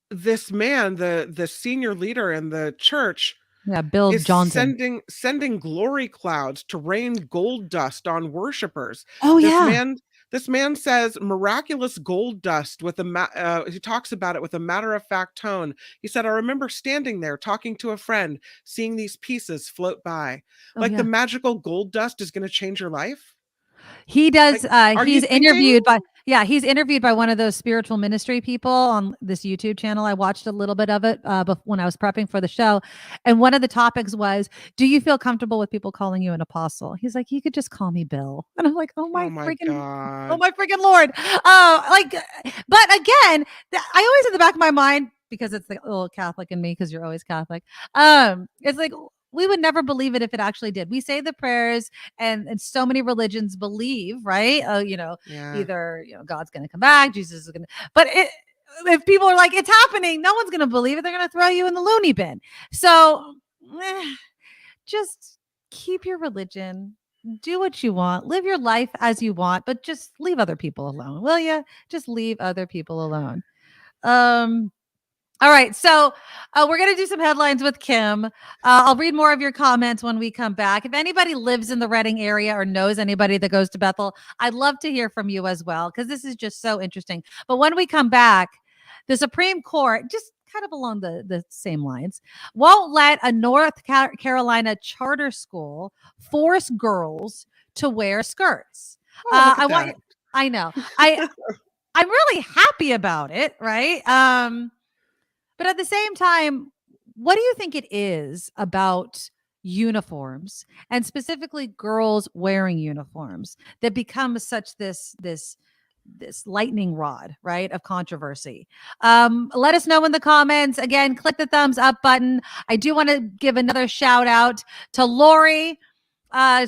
this man, the senior leader in the church, Bill Johnson, sending glory clouds to rain gold dust on worshipers. Oh, This man says miraculous gold dust with he talks about it with a matter-of-fact tone. He said, I remember standing there talking to a friend, seeing these pieces float by. The magical gold dust is going to change your life. He does. He's interviewed by one of those spiritual ministry people on this YouTube channel. I watched a little bit of it when I was prepping for the show. And one of the topics was, do you feel comfortable with people calling you an apostle? He's like, you could just call me Bill. And I'm like, oh my freaking Lord. But again, I always in the back of my mind, because it's the little Catholic in me, because you're always Catholic. It's like, we would never believe it if it actually did. We say the prayers and so many religions believe, right? Either, God's going to come back, Jesus is going to, but if people are like, it's happening, no one's going to believe it. They're going to throw you in the loony bin. So just keep your religion, do what you want, live your life as you want, but just leave other people alone. Will you? Just leave other people alone. All right. So we're going to do some headlines with Kim. I'll read more of your comments when we come back. If anybody lives in the Redding area or knows anybody that goes to Bethel, I'd love to hear from you as well, because this is just so interesting. But when we come back, the Supreme Court, just kind of along the same lines, won't let a North Carolina charter school force girls to wear skirts. I know. I'm really happy about it, right? But at the same time, what do you think it is about uniforms, and specifically girls wearing uniforms, that becomes such this lightning rod, right, of controversy? Let us know in the comments. Again, click the thumbs up button. I do want to give another shout out to Lori.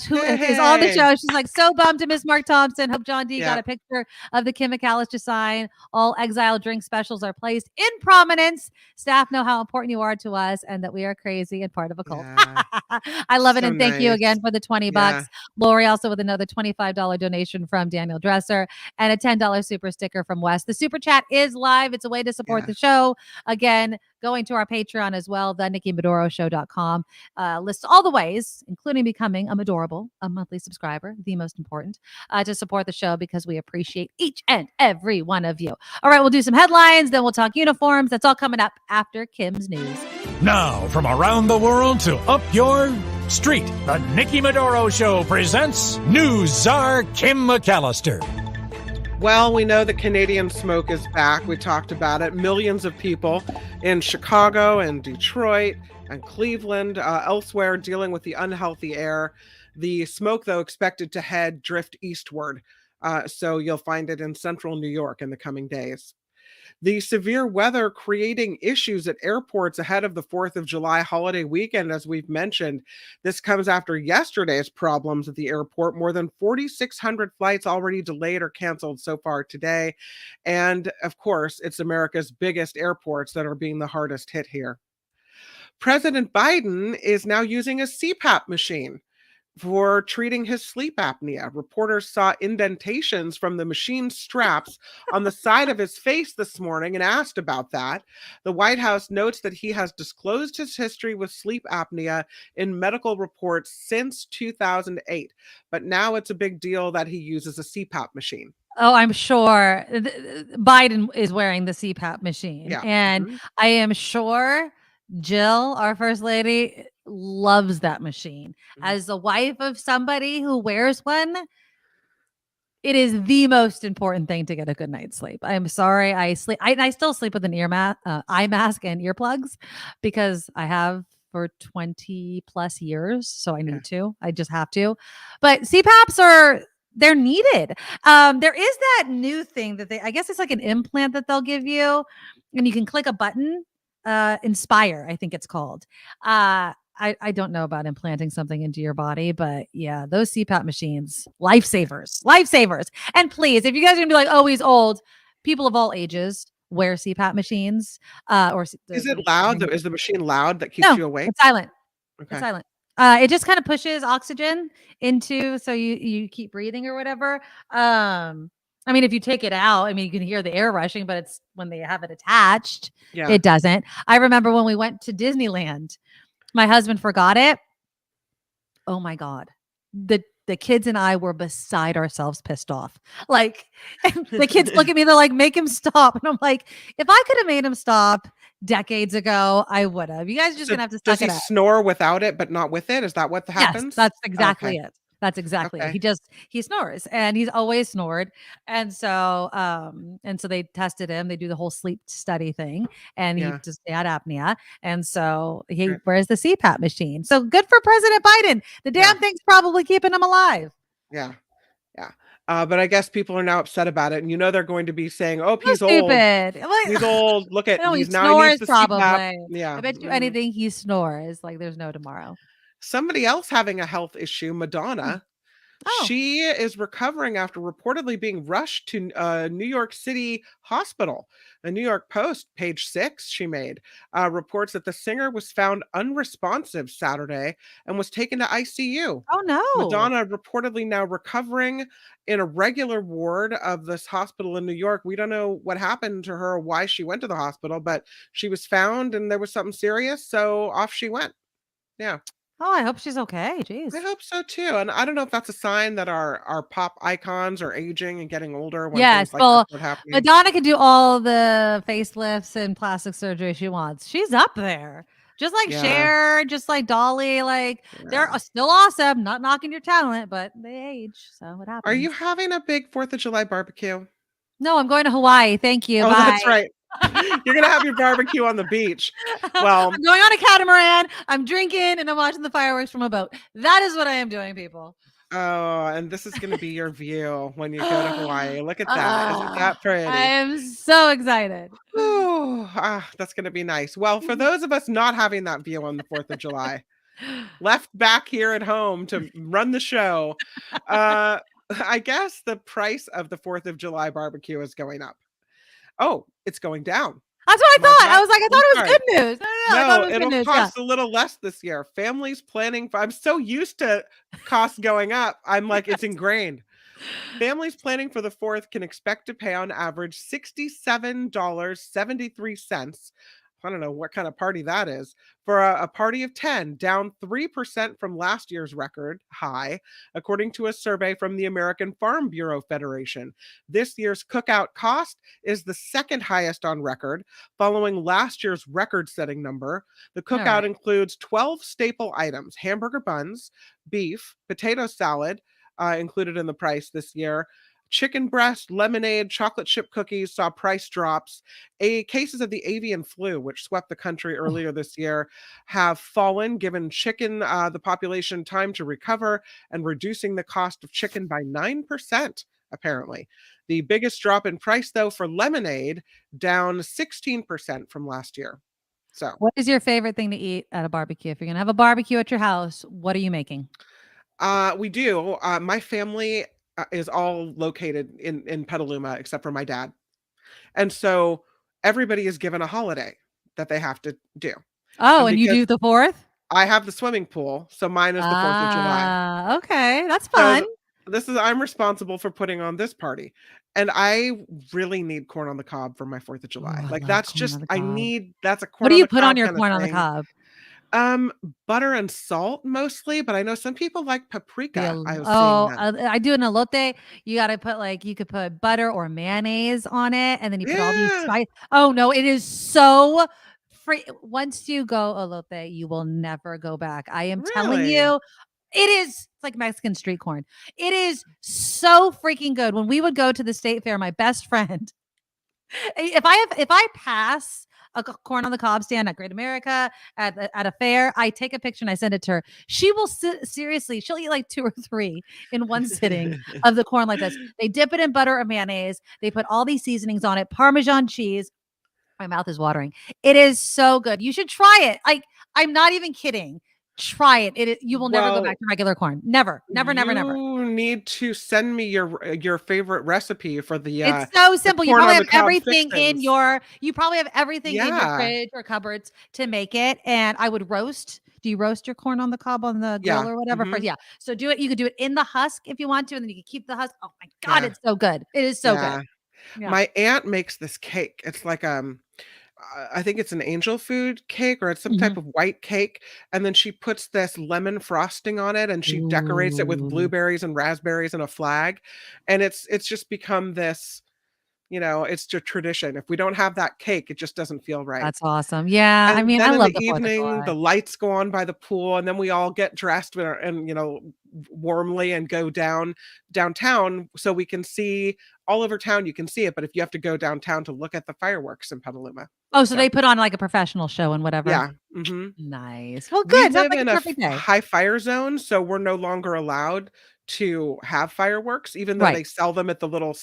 who is on the show. She's like, so bummed to miss Mark Thompson. Hope John D got a picture of the Kim McAllister sign. All exile drink specials are placed in prominence. Staff know how important you are to us and that we are crazy and part of a cult. I love it. And thank you again for the $20. Lori also with another $25 donation from Daniel Dresser and a $10 super sticker from Wes. The super chat is live. It's a way to support the show. Again, going to our Patreon as well, the NikkiMedoroShow.com lists all the ways, including becoming a monthly subscriber, the most important, to support the show because we appreciate each and every one of you. All right, we'll do some headlines, then we'll talk uniforms. That's all coming up after Kim's news. Now, from around the world to up your street, the Nikki Medoro Show presents News Czar Kim McAllister. Well, we know that Canadian smoke is back. We talked about it. Millions of people in Chicago and Detroit and Cleveland, elsewhere, dealing with the unhealthy air. The smoke, though, expected to drift eastward. So you'll find it in central New York in the coming days. The severe weather creating issues at airports ahead of the 4th of July holiday weekend, as we've mentioned. This comes after yesterday's problems at the airport. More than 4,600 flights already delayed or canceled so far today. And of course, it's America's biggest airports that are being the hardest hit here. President Biden is now using a CPAP machine for treating his sleep apnea. Reporters saw indentations from the machine straps on the side of his face this morning and asked about that. The White House notes that he has disclosed his history with sleep apnea in medical reports since 2008. But now it's a big deal that he uses a CPAP machine. Oh, I'm sure Biden is wearing the CPAP machine. Yeah. And I am sure Jill, our first lady, loves that machine. As the wife of somebody who wears one, it is the most important thing to get a good night's sleep. I'm sorry, I still sleep with an eye mask and earplugs because I have for 20 plus years, so I need to. I just have to. But CPAPs they're needed. There is that new thing that I guess it's like an implant that they'll give you, and you can click a button. Inspire, I think it's called. I don't know about implanting something into your body, but yeah, those CPAP machines, lifesavers. And please, if you guys are gonna be like, oh, he's old, people of all ages wear CPAP machines. Is it loud? Is the machine loud that keeps you awake? It's silent. Okay. It's silent. It just kind of pushes oxygen into, so you keep breathing or whatever. I mean, if you take it out, I mean, you can hear the air rushing, but it's when they have it attached, it doesn't. I remember when we went to Disneyland, my husband forgot it. Oh my God. The kids and I were beside ourselves, pissed off. Like, the kids look at me, they're like, make him stop. And I'm like, if I could have made him stop decades ago, I would have. You guys are just going to have to suck it up. Does he snore without it, but not with it? Is that what happens? Yes, that's exactly it. That's exactly it. He snores, and he's always snored. And so they tested him. They do the whole sleep study thing, and he just had apnea. And so he wears the CPAP machine. So good for President Biden. The damn thing's probably keeping him alive. Yeah. But I guess people are now upset about it, and they're going to be saying, "Oh, he's stupid. old. He's old. Look at he now snores he needs the probably. CPAP." Yeah, I bet you anything he snores. Like there's no tomorrow. Somebody else having a health issue, Madonna. She is recovering after reportedly being rushed to a New York City hospital. The New York Post, page 6, she made, reports that the singer was found unresponsive Saturday and was taken to ICU. Oh, no. Madonna reportedly now recovering in a regular ward of this hospital in New York. We don't know what happened to her or why she went to the hospital, but she was found and there was something serious, so off she went. Yeah. Oh, I hope she's okay. Jeez. I hope so too. And I don't know if that's a sign that our pop icons are aging and getting older. When yes, things like well, that happening. Madonna can do all the facelifts and plastic surgery she wants. She's up there. Just like Cher, just like Dolly. Like they're still awesome. Not knocking your talent, but they age. So what happens? Are you having a big 4th of July barbecue? No, I'm going to Hawaii. Thank you. Oh, Bye. that's right. You're going to have your barbecue on the beach. Well, I'm going on a catamaran. I'm drinking and I'm watching the fireworks from a boat. That is what I am doing, people. Oh, and this is going to be your view when you go to Hawaii. Look at that. Isn't that pretty? I am so excited. That's going to be nice. Well, for those of us not having that view on the 4th of July, left back here at home to run the show. I guess the price of the 4th of July barbecue is going up. Oh, it's going down. That's what I thought. I was like, I thought it was good news. No, it'll cost a little less this year. Families planning I'm so used to costs going up. I'm like, it's ingrained. Families planning for the 4th can expect to pay on average $67.73. I don't know what kind of party that is, for a party of 10, down 3% from last year's record high, according to a survey from the American Farm Bureau Federation. This year's cookout cost is the second highest on record, following last year's record-setting number. The cookout includes 12 staple items: hamburger buns, beef, potato salad, included in the price this year, chicken breast, lemonade, chocolate chip cookies saw price drops. Cases of the avian flu, which swept the country earlier this year, have fallen, given chicken the population time to recover and reducing the cost of chicken by 9%, apparently. The biggest drop in price, though, for lemonade, down 16% from last year. So, what is your favorite thing to eat at a barbecue? If you're going to have a barbecue at your house, what are you making? We do. My family is all located in Petaluma except for my dad. And so everybody is given a holiday that they have to do. Oh, and you do the 4th? I have the swimming pool, so mine is the 4th of July. Okay, that's fun. So I'm responsible for putting on this party. And I really need corn on the cob for my 4th of July. Like that's just that's a corn. What do you put on your corn on the cob? Butter and salt mostly, but I know some people like paprika. I do an elote. You got to put you could put butter or mayonnaise on it, and then you put all these spice. Oh no, it is so free. Once you go elote, you will never go back. I am telling you. It's like Mexican street corn. It is so freaking good. When we would go to the state fair, my best friend, if I pass a corn on the cob stand at Great America at a fair, I take a picture and I send it to her. She will seriously, she'll eat like 2 or 3 in one sitting of the corn like this. They dip it in butter or mayonnaise. They put all these seasonings on it, Parmesan cheese. My mouth is watering. It is so good. You should try it. I'm not even kidding. Try it. You will never go back to regular corn. Never. You need to send me your favorite recipe for the. It's so simple. You probably have everything in your. You probably have everything in your fridge or cupboards to make it. And I would roast. Do you roast your corn on the cob on the grill or whatever? Mm-hmm. So do it. You could do it in the husk if you want to, and then you can keep the husk. Oh my God, it's so good. It is so good. Yeah. My aunt makes this cake. It's like I think it's an angel food cake, or it's some type of white cake. And then she puts this lemon frosting on it, and she decorates it with blueberries and raspberries and a flag. And it's just become this, it's just tradition. If we don't have that cake, it just doesn't feel right. That's awesome. Yeah. And I mean, then I love the evening, the lights go on by the pool, and then we all get dressed and warmly and go downtown so we can see all over town. You can see it, but if you have to go downtown to look at the fireworks in Petaluma. Oh, so they put on like a professional show and whatever. Yeah. Nice. Well, good. We live in a high fire zone, so we're no longer allowed to have fireworks, even though they sell them at the little,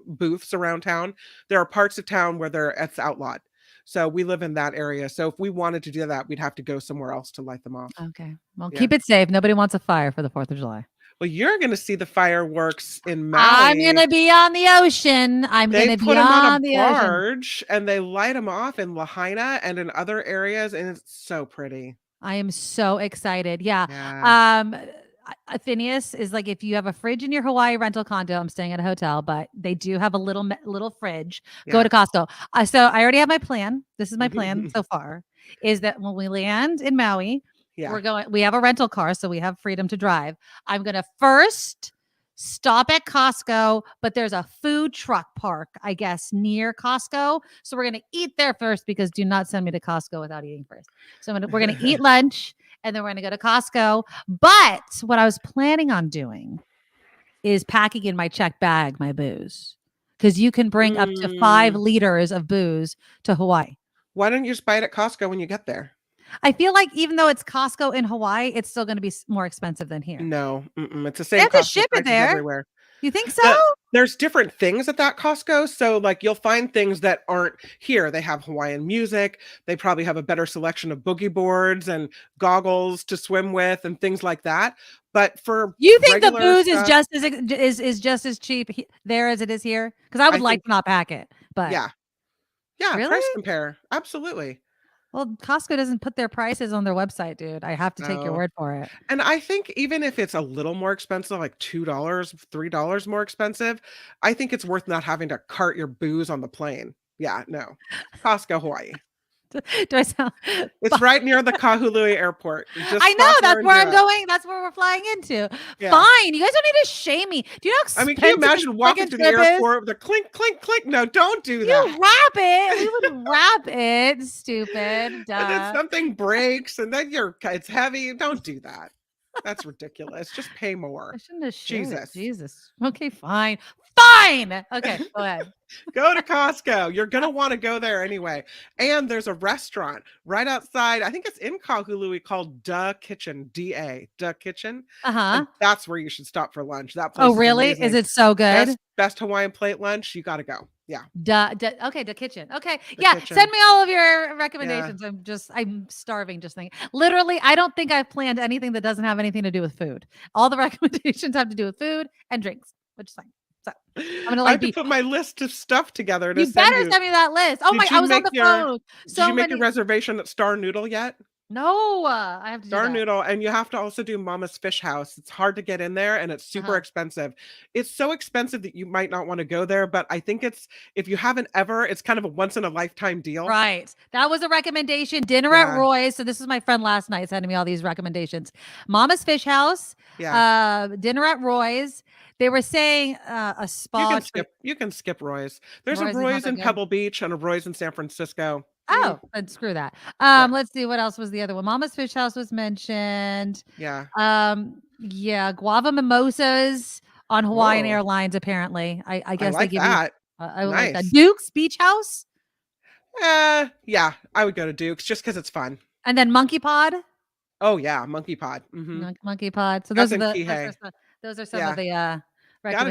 booths around town. There are parts of town where it's outlawed. So we live in that area. So if we wanted to do that, we'd have to go somewhere else to light them off. Okay. Well, keep it safe. Nobody wants a fire for the 4th of July. Well, you're going to see the fireworks in Maddie. I'm going to be on the ocean. They put them on a barge and they light them off in Lahaina and in other areas, and it's so pretty. I am so excited. Yeah. Phineas is like, if you have a fridge in your Hawaii rental condo, I'm staying at a hotel, but they do have a little fridge. Go to Costco. So I already have my plan. This is my plan so far, is that when we land in Maui, we have a rental car, so we have freedom to drive. I'm going to first stop at Costco, but there's a food truck park, I guess, near Costco. So we're going to eat there first, because do not send me to Costco without eating first. So we're going to eat lunch, and then we're going to go to Costco. But what I was planning on doing is packing in my check bag my booze, because you can bring up to 5 liters of booze to Hawaii. Why don't you just buy it at Costco when you get there? I feel like even though it's Costco in Hawaii, it's still going to be more expensive than here. No, it's the same. They have to ship it there. Everywhere. You think so? there's different things at that Costco. So like you'll find things that aren't here. They have Hawaiian music. They probably have a better selection of boogie boards and goggles to swim with and things like that. But for you think the regular booze stuff, is just as cheap there as it is here? Because I would like to not pack it, but yeah, Really? price compare, absolutely. Well, Costco doesn't put their prices on their website, dude. I have to take your No. word for it. And I think even if it's a little more expensive, like $2, $3 more expensive, I think it's worth not having to cart your booze on the plane. Yeah, no. Costco, Hawaii. Do I sound? It's right near the Kahului airport. You just I know stop there that's and where do I'm it. going. That's where we're flying into. Yeah. Fine, you guys don't need to shame me. Do you know how I mean, can you expensive imagine walking this through the friggin' trip is? airport with a clink, clink, clink? No, don't do You that. wrap it. We would wrap it. Stupid. Duh. And then something breaks and then it's heavy. Don't do that. That's ridiculous. Just pay more. I shouldn't have shared it. Jesus. Jesus. Okay, fine. Fine. Okay, go ahead. Go to Costco. You're going to want to go there anyway. And there's a restaurant right outside. I think it's in Kahului called Duh Kitchen, D-A, Duh Kitchen. Uh-huh. And that's where you should stop for lunch. That place Oh, is really? amazing. Is it so good? Best Hawaiian plate lunch. You got to go. Yeah. Okay, the kitchen. Okay. The Yeah. kitchen. Send me all of your recommendations. I'm starving just thinking. Literally, I don't think I've planned anything that doesn't have anything to do with food. All the recommendations have to do with food and drinks, which is fine. So I'm gonna I have to put my list of stuff together to You better send me that list. Oh Did my! you I was on make the your- phone. Did So you make many. a reservation at Star Noodle yet? No, I have to do Star that. Noodle, and you have to also do Mama's Fish House. It's hard to get in there, and it's super expensive. It's so expensive that you might not want to go there, but I think if you haven't ever, it's kind of a once in a lifetime deal. Right. That was a recommendation. Dinner at Roy's. So this is my friend last night sending me all these recommendations. Mama's Fish House. Yeah. Dinner at Roy's. They were saying a spa. You can skip Roy's. There's Roy's a is not Roy's that in good? Pebble Beach and a Roy's in San Francisco. Oh, then screw that. Let's see what else was the other one. Mama's Fish House was mentioned. Yeah. Yeah, guava mimosas on Hawaiian Whoa. Airlines. Apparently, I guess like they give that. you. I would like that. Nice. Duke's Beach House, Yeah, I would go to Duke's just because it's fun. and then Monkey Pod. Oh yeah, Monkey Pod. Mhm. Monkey Pod. So That's those are in the Kihei. those are some Yeah. of the Gotta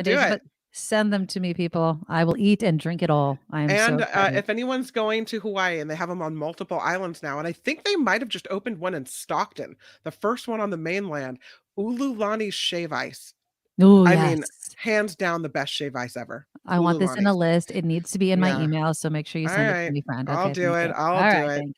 do recommendations. it. But send them to me, people. I will eat and drink it all. I am And so excited. if anyone's going to Hawaii, and they have them on multiple islands now, and I think they might have just opened one in Stockton, the first one on the mainland, Ululani's Shave Ice. Ooh, I yes. mean, hands down the best shave ice ever. I want this in a Ululani's. list. It needs to be in my Yeah. email, so make sure you All send it right. to me, friend. I'll Okay, do thank it. you. I'll All right, do it. thank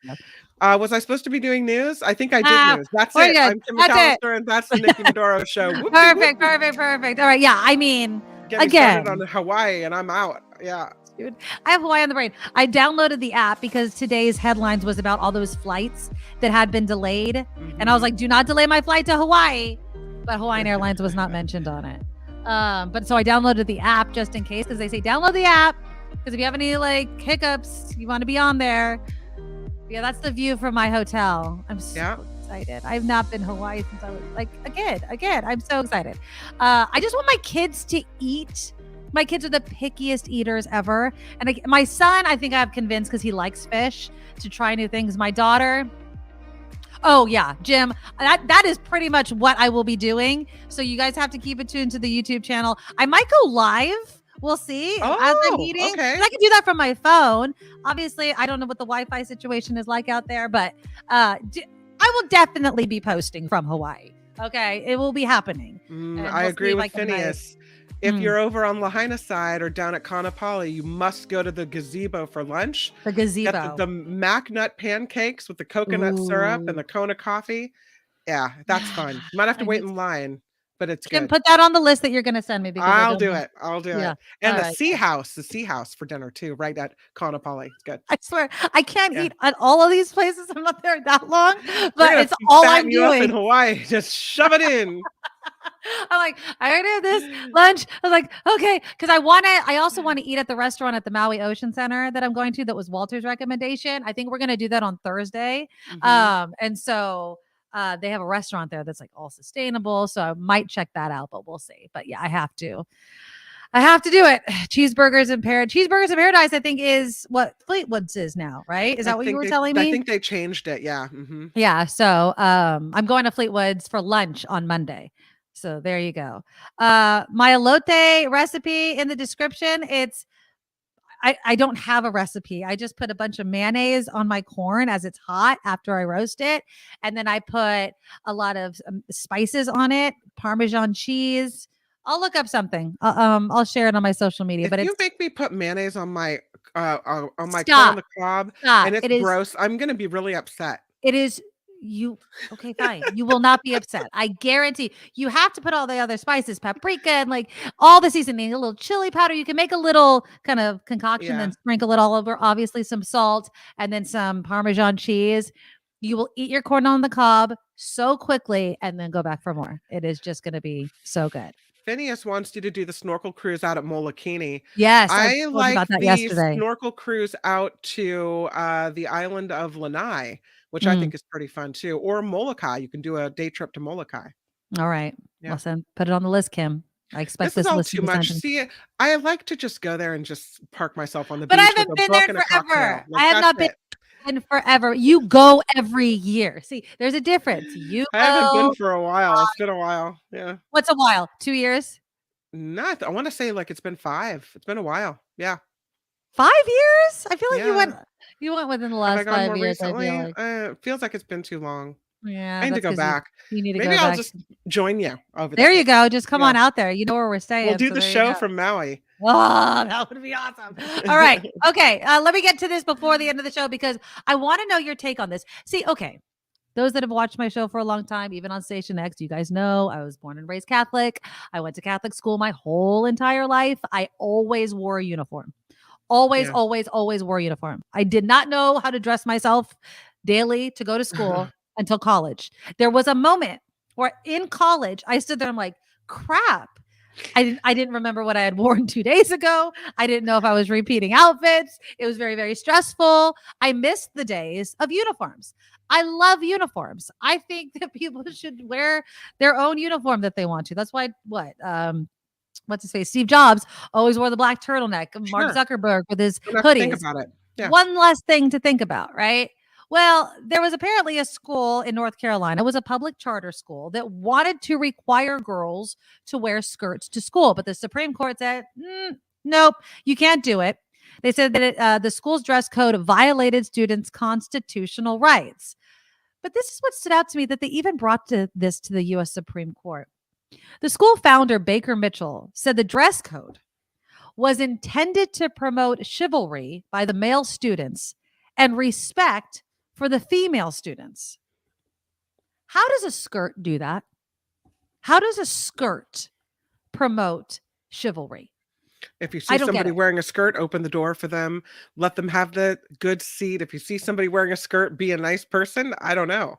you. Was I supposed to be doing news? I think I did Ah, news. That's we're it. good. I'm Kim That's it. McAllister, and that's the Nikki Medoro Show. Whoopsie Perfect, whoopsie. perfect. All right, yeah. I mean, Get me again, started on Hawaii, and I'm out. Yeah. dude, I have Hawaii on the brain. I downloaded the app because today's headlines was about all those flights that had been delayed, and I was like, "Do not delay my flight to Hawaii," but Hawaiian Airlines was not mentioned on it. But so I downloaded the app just in case, because they say download the app because if you have any like hiccups, you want to be on there. Yeah, that's the view from my hotel. I'm so excited. I've not been to Hawaii since I was like a kid. Again, I'm so excited. I just want my kids to eat. My kids are the pickiest eaters ever. And my son, I think I've convinced because he likes fish to try new things. My daughter, oh yeah, Jim, that is pretty much what I will be doing. So you guys have to keep it tuned to the YouTube channel. I might go live. We'll see as I'm eating. okay. I can do that from my phone. Obviously, I don't know what the Wi-Fi situation is like out there, but I will definitely be posting from Hawaii. Okay, it will be happening. And I we'll agree see if with I can, Phineas. If you're over on Lahaina side or down at Kaanapali, you must go to the gazebo for lunch. The Get gazebo. the mac nut pancakes with the coconut syrup and the Kona coffee. Yeah, that's fun. You might have to wait in line, but it's Jim, good. put that on the list that you're going to send me. Because I I'll don't do know. it. I'll do Yeah. it. And All the right. sea house for dinner too, right at Kaanapali. It's good. I swear, I can't eat at all of these places. I'm not there that long, We're but gonna it's all I'm fatten you up in doing. Hawaii. Just shove it in. I'm like, I already have this lunch. I was like, okay, because I also want to eat at the restaurant at the Maui Ocean Center that I'm going to. That was Walter's recommendation. I think we're going to do that on Thursday. And so they have a restaurant there that's like all sustainable. So I might check that out, but we'll see. But yeah, I have to do it. Cheeseburgers in Paradise, I think is what Fleetwood's is now, right? Is that what you were telling me? I think they changed it. Yeah. Mm-hmm. Yeah. So I'm going to Fleetwood's for lunch on Monday. So there you go. My elote recipe in the description. I don't have a recipe. I just put a bunch of mayonnaise on my corn as it's hot after I roast it. And then I put a lot of spices on it, Parmesan cheese. I'll look up something. I'll share it on my social media. If But you make me put mayonnaise on my corn on the cob Stop. and it's gross, I'm going to be really upset. It is okay, fine. You will not be upset. I guarantee. You have to put all the other spices, paprika, and like all the seasoning, a little chili powder. You can make a little kind of concoction, then sprinkle it all over. Obviously, some salt and then some Parmesan cheese. You will eat your corn on the cob so quickly and then go back for more. It is just going to be so good. Phineas wants you to do the snorkel cruise out at Molokini. Yes, I told you like about that the yesterday. snorkel cruise out to the island of Lanai, which I think is pretty fun too. Or Molokai. You can do a day trip to Molokai. All right. Yeah. Listen, put it on the list, Kim. I expect This is all list to too be much. sent in. See, I like to just go there and just park myself on the But beach I with haven't a been book there and in a cocktail. forever. Like, I have not that's been in forever. You go every year. See, there's a difference. You I haven't been go. for a while. It's been a while. Yeah. What's a while? 2 years? I want to say like it's been 5. It's been a while. Yeah. 5 years? I feel like Yeah. you went within the Have I last gone 5 more years. recently? I feel like. It feels like it's been too long. Yeah, I need to that's go 'cause back. you need to Maybe go I'll back. just join you over there. There you go. Just come on Yeah. out there. You know where we're staying. We'll do so the there you show go. from Maui. Oh, that would be awesome. All right. Okay. Let me get to this before the end of the show because I want to know your take on this. See, okay. Those that have watched my show for a long time, even on Station X, you guys know I was born and raised Catholic. I went to Catholic school my whole entire life. I always wore a uniform. Always wore a uniform. I did not know how to dress myself daily to go to school until college. There was a moment where in college, I stood there, I'm like, crap. I didn't remember what I had worn 2 days ago. I didn't know if I was repeating outfits. It was very, very stressful. I missed the days of uniforms. I love uniforms. I think that people should wear their own uniform that they want to. That's why what's his face? Steve Jobs always wore the black turtleneck. Mark Zuckerberg with his hoodies. Think about it. Yeah. One less thing to think about, right? Well, there was apparently a school in North Carolina. It was a public charter school that wanted to require girls to wear skirts to school. But the Supreme Court said, nope, you can't do it. They said that the school's dress code violated students' constitutional rights. But this is what stood out to me, that they even brought this to the U.S. Supreme Court. The school founder, Baker Mitchell, said the dress code was intended to promote chivalry by the male students and respect for the female students. How does a skirt do that? How does a skirt promote chivalry? If you see somebody wearing a skirt, open the door for them. Let them have the good seat. If you see somebody wearing a skirt, be a nice person. I don't know.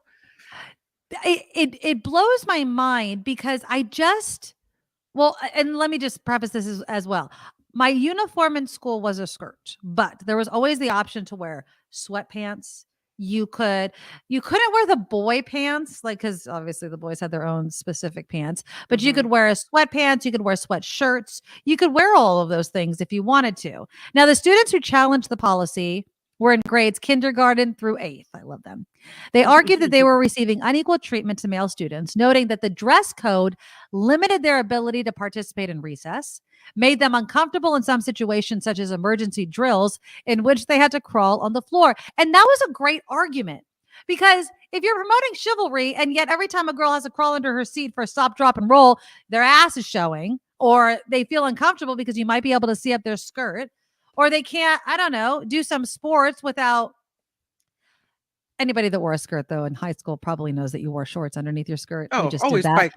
It blows my mind because and let me just preface this as well. My uniform in school was a skirt, but there was always the option to wear sweatpants. You couldn't wear the boy pants, like, because obviously the boys had their own specific pants, but you could wear a sweatpants, you could wear sweatshirts, you could wear all of those things if you wanted to. Now, the students who challenged the policy were in grades kindergarten through 8th. I love them. They argued that they were receiving unequal treatment to male students, noting that the dress code limited their ability to participate in recess, made them uncomfortable in some situations, such as emergency drills, in which they had to crawl on the floor. And that was a great argument, because if you're promoting chivalry and yet every time a girl has to crawl under her seat for a stop, drop, and roll, their ass is showing, or they feel uncomfortable because you might be able to see up their skirt, or they can't, I don't know, do some sports without. Anybody that wore a skirt, though, in high school probably knows that you wore shorts underneath your skirt. Oh, you just always bike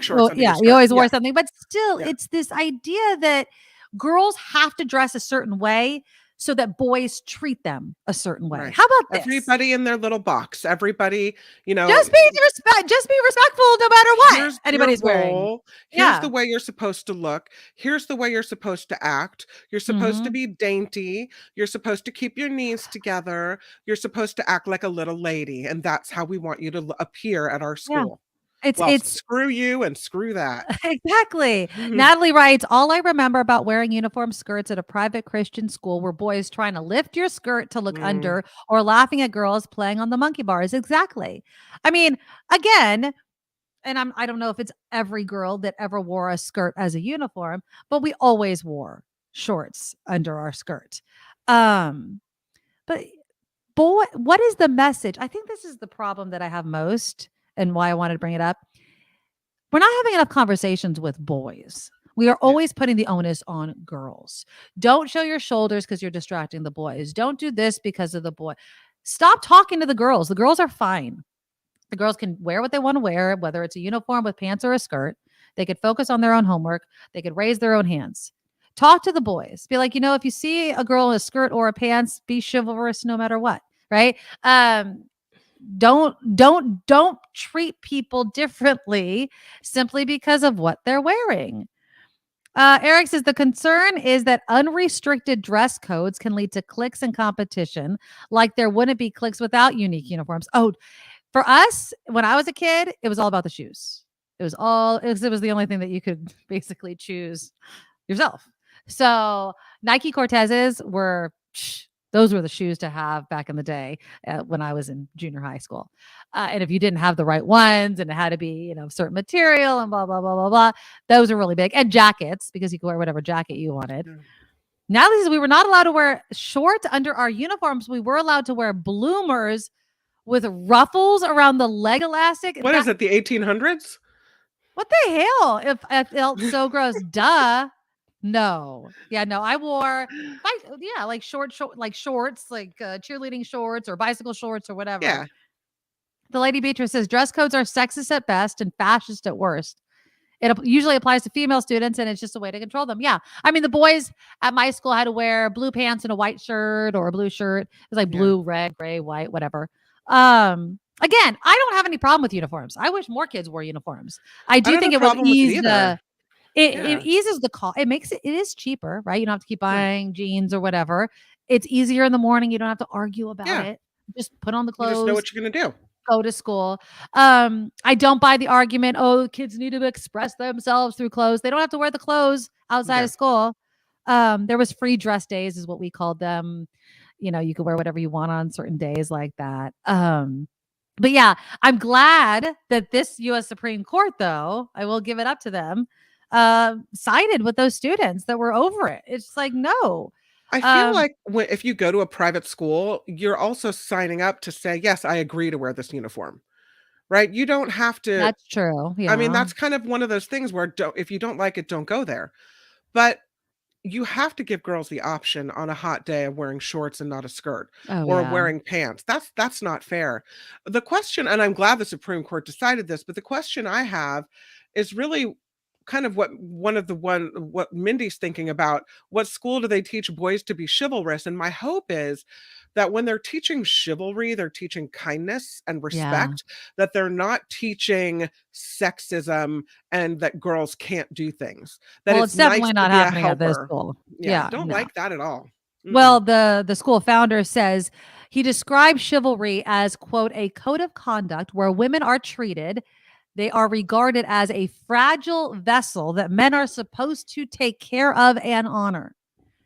shorts. Well, under yeah, your skirt. you always wore something, but still, it's this idea that girls have to dress a certain way so that boys treat them a certain way. Right. How about this? Everybody in their little box. Everybody, just be respectful no matter what here's anybody's your wearing. role. Here's the way you're supposed to look. Here's the way you're supposed to act. You're supposed to be dainty. You're supposed to keep your knees together. You're supposed to act like a little lady, and that's how we want you to appear at our school. It's screw you and screw that. Exactly. Natalie writes, all I remember about wearing uniform skirts at a private Christian school were boys trying to lift your skirt to look under, or laughing at girls playing on the monkey bars. Exactly. I mean, again, and I don't know if it's every girl that ever wore a skirt as a uniform, but we always wore shorts under our skirt. But boy, what is the message? I think this is the problem that I have most and why I wanted to bring it up. We're not having enough conversations with boys. We are always putting the onus on girls. Don't show your shoulders because you're distracting the boys. Don't do this because of the boy. Stop talking to the girls. The girls are fine. The girls can wear what they want to wear, whether it's a uniform with pants or a skirt. They could focus on their own homework. They could raise their own hands. Talk to the boys. Be like, if you see a girl in a skirt or a pants, be chivalrous no matter what, right? Don't treat people differently simply because of what they're wearing. Eric says the concern is that unrestricted dress codes can lead to cliques and competition, like there wouldn't be cliques without unique uniforms. Oh, for us, when I was a kid, it was all about the shoes. It was the only thing that you could basically choose yourself. So Nike Cortezes those were the shoes to have back in the day when I was in junior high school. And if you didn't have the right ones and it had to be, certain material and blah, blah, blah, blah, blah, those are really big. And jackets, because you could wear whatever jacket you wanted. Natalie says we were not allowed to wear shorts under our uniforms. We were allowed to wear bloomers with ruffles around the leg elastic. What is it, the 1800s? What the hell? If I felt so gross, duh. No. Yeah, no. I wore like shorts, like cheerleading shorts or bicycle shorts or whatever. Yeah. The Lady Beatrice says dress codes are sexist at best and fascist at worst. It usually applies to female students and it's just a way to control them. Yeah. I mean, the boys at my school had to wear blue pants and a white shirt or a blue shirt. It was like blue, red, gray, white, whatever. Again, I don't have any problem with uniforms. I wish more kids wore uniforms. I do think it would ease it eases the cost. It is cheaper, right? You don't have to keep buying jeans or whatever. It's easier in the morning. You don't have to argue about it. Just put on the clothes. You just know what you're going to do. Go to school. I don't buy the argument, kids need to express themselves through clothes. They don't have to wear the clothes outside of school. There was free dress days is what we called them. You could wear whatever you want on certain days like that. But yeah, I'm glad that this U.S. Supreme Court, though, I will give it up to them, sided with those students that were over it. It's like, no. I feel like if you go to a private school, you're also signing up to say, yes, I agree to wear this uniform, right? You don't have to. That's true. Yeah. I mean, that's kind of one of those things where if you don't like it, don't go there. But you have to give girls the option on a hot day of wearing shorts and not a skirt or wearing pants. That's not fair. The question, and I'm glad the Supreme Court decided this, but the question I have is really kind of what Mindy's thinking about. What school do they teach boys to be chivalrous? And my hope is that when they're teaching chivalry, they're teaching kindness and respect, that they're not teaching sexism and that girls can't do things. That it's definitely not happening at this school. Don't like that at all. Well, the school founder says he described chivalry as, quote, a code of conduct where women are treated. They are regarded as a fragile vessel that men are supposed to take care of and honor.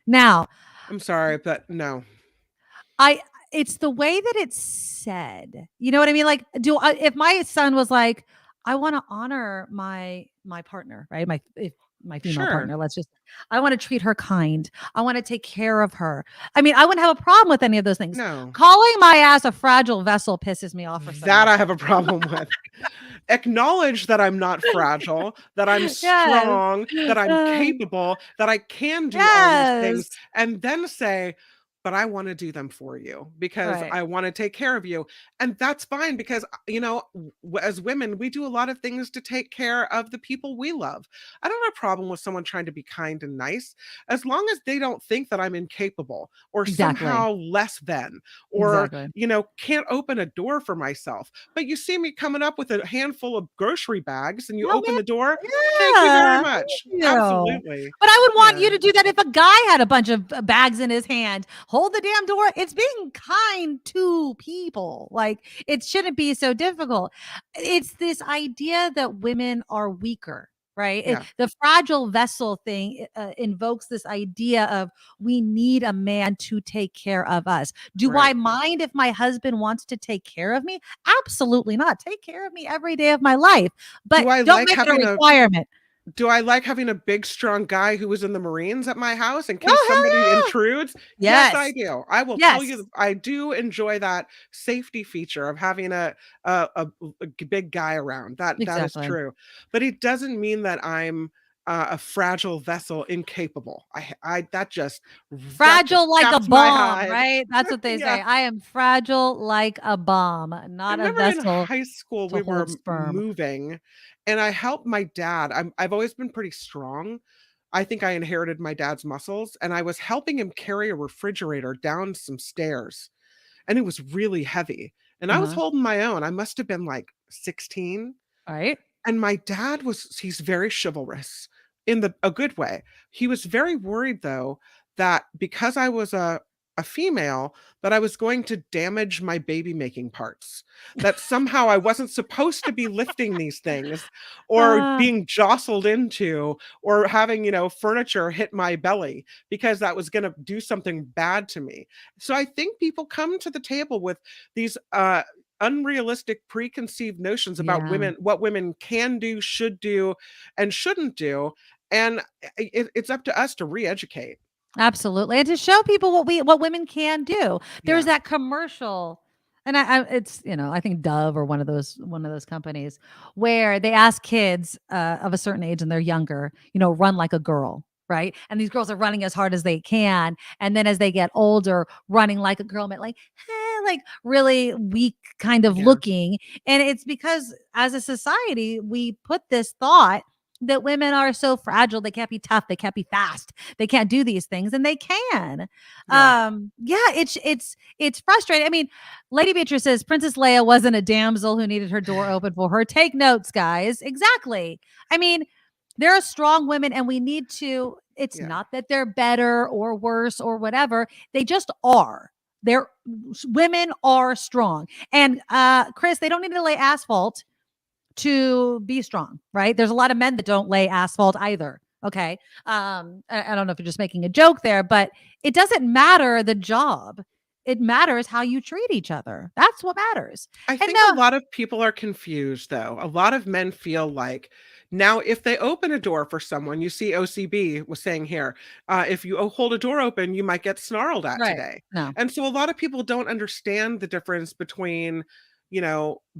Now, I'm sorry, but no. It's the way that it's said. You know what I mean? Like, if my son was like, I want to honor my partner, right? My female partner, I want to treat her kind. I want to take care of her. I mean, I wouldn't have a problem with any of those things. No. Calling my ass a fragile vessel pisses me off. That I have a problem with. Acknowledge that I'm not fragile, that I'm strong, that I'm capable, that I can do all these things, and then say, but I want to do them for you because I want to take care of you. And that's fine because, as women, we do a lot of things to take care of the people we love. I don't have a problem with someone trying to be kind and nice as long as they don't think that I'm incapable or somehow less than or, can't open a door for myself. But you see me coming up with a handful of grocery bags and you open the door. Thank you very much. Absolutely. But I would want you to do that if a guy had a bunch of bags in his hand. Hold the damn door. It's being kind to people. Like, it shouldn't be so difficult. It's this idea that women are weaker. right? Yeah. The fragile vessel thing invokes this idea of we need a man to take care of us. Do I Right. mind if my husband wants to take care of me? Absolutely not. Take care of me every day of my life, but Do I don't like make it a having requirement. Do I like having a big, strong guy who was in the Marines at my house in case Oh, hell somebody yeah. intrudes? Yes, I Yes. do. I will tell you, Yes. I do enjoy that safety feature of having a big guy around. That is Exactly. true, but it doesn't mean that I'm a fragile vessel, incapable. That just Fragile like a chaps my bomb, hide. right? That's what they Yeah. say. I am fragile like a bomb, I not a remember in vessel high school to we were hold sperm. moving, and I helped my dad. I've always been pretty strong. I think I inherited my dad's muscles, and I was helping him carry a refrigerator down some stairs, and it was really heavy. And I was Uh-huh. holding my own. I must have been like 16. All right. And my dad he's very chivalrous in a good way. He was very worried though that because I was a female, that I was going to damage my baby making parts. That somehow I wasn't supposed to be lifting these things or Ah. being jostled into or having, furniture hit my belly because that was going to do something bad to me. So I think people come to the table with these unrealistic preconceived notions about Yeah. women, what women can do, should do, and shouldn't do. And it's up to us to re-educate. Absolutely. And to show people what women can do. There's Yeah. that commercial, and it's, I think Dove or one of those companies where they ask kids of a certain age and they're younger, run like a girl, right? And these girls are running as hard as they can. And then as they get older, running like a girl, like really weak kind of Yeah. looking. And it's because as a society, we put this thought that women are so fragile, they can't be tough, they can't be fast, they can't do these things, and they can. Yeah. It's frustrating. I mean, Lady Beatrice says Princess Leia wasn't a damsel who needed her door open for her. Take notes, guys. Exactly. I mean, there are strong women, and we need to. It's not that they're better or worse or whatever. They just are. Women are strong, and Chris, they don't need to lay asphalt to be strong, right? There's a lot of men that don't lay asphalt either. Okay. I don't know if you're just making a joke there, but it doesn't matter the job. It matters how you treat each other. That's what matters. I think a lot of people are confused though. A lot of men feel like now if they open a door for someone, you see OCB was saying here, if you hold a door open, you might get snarled at Right. today. No. And so a lot of people don't understand the difference between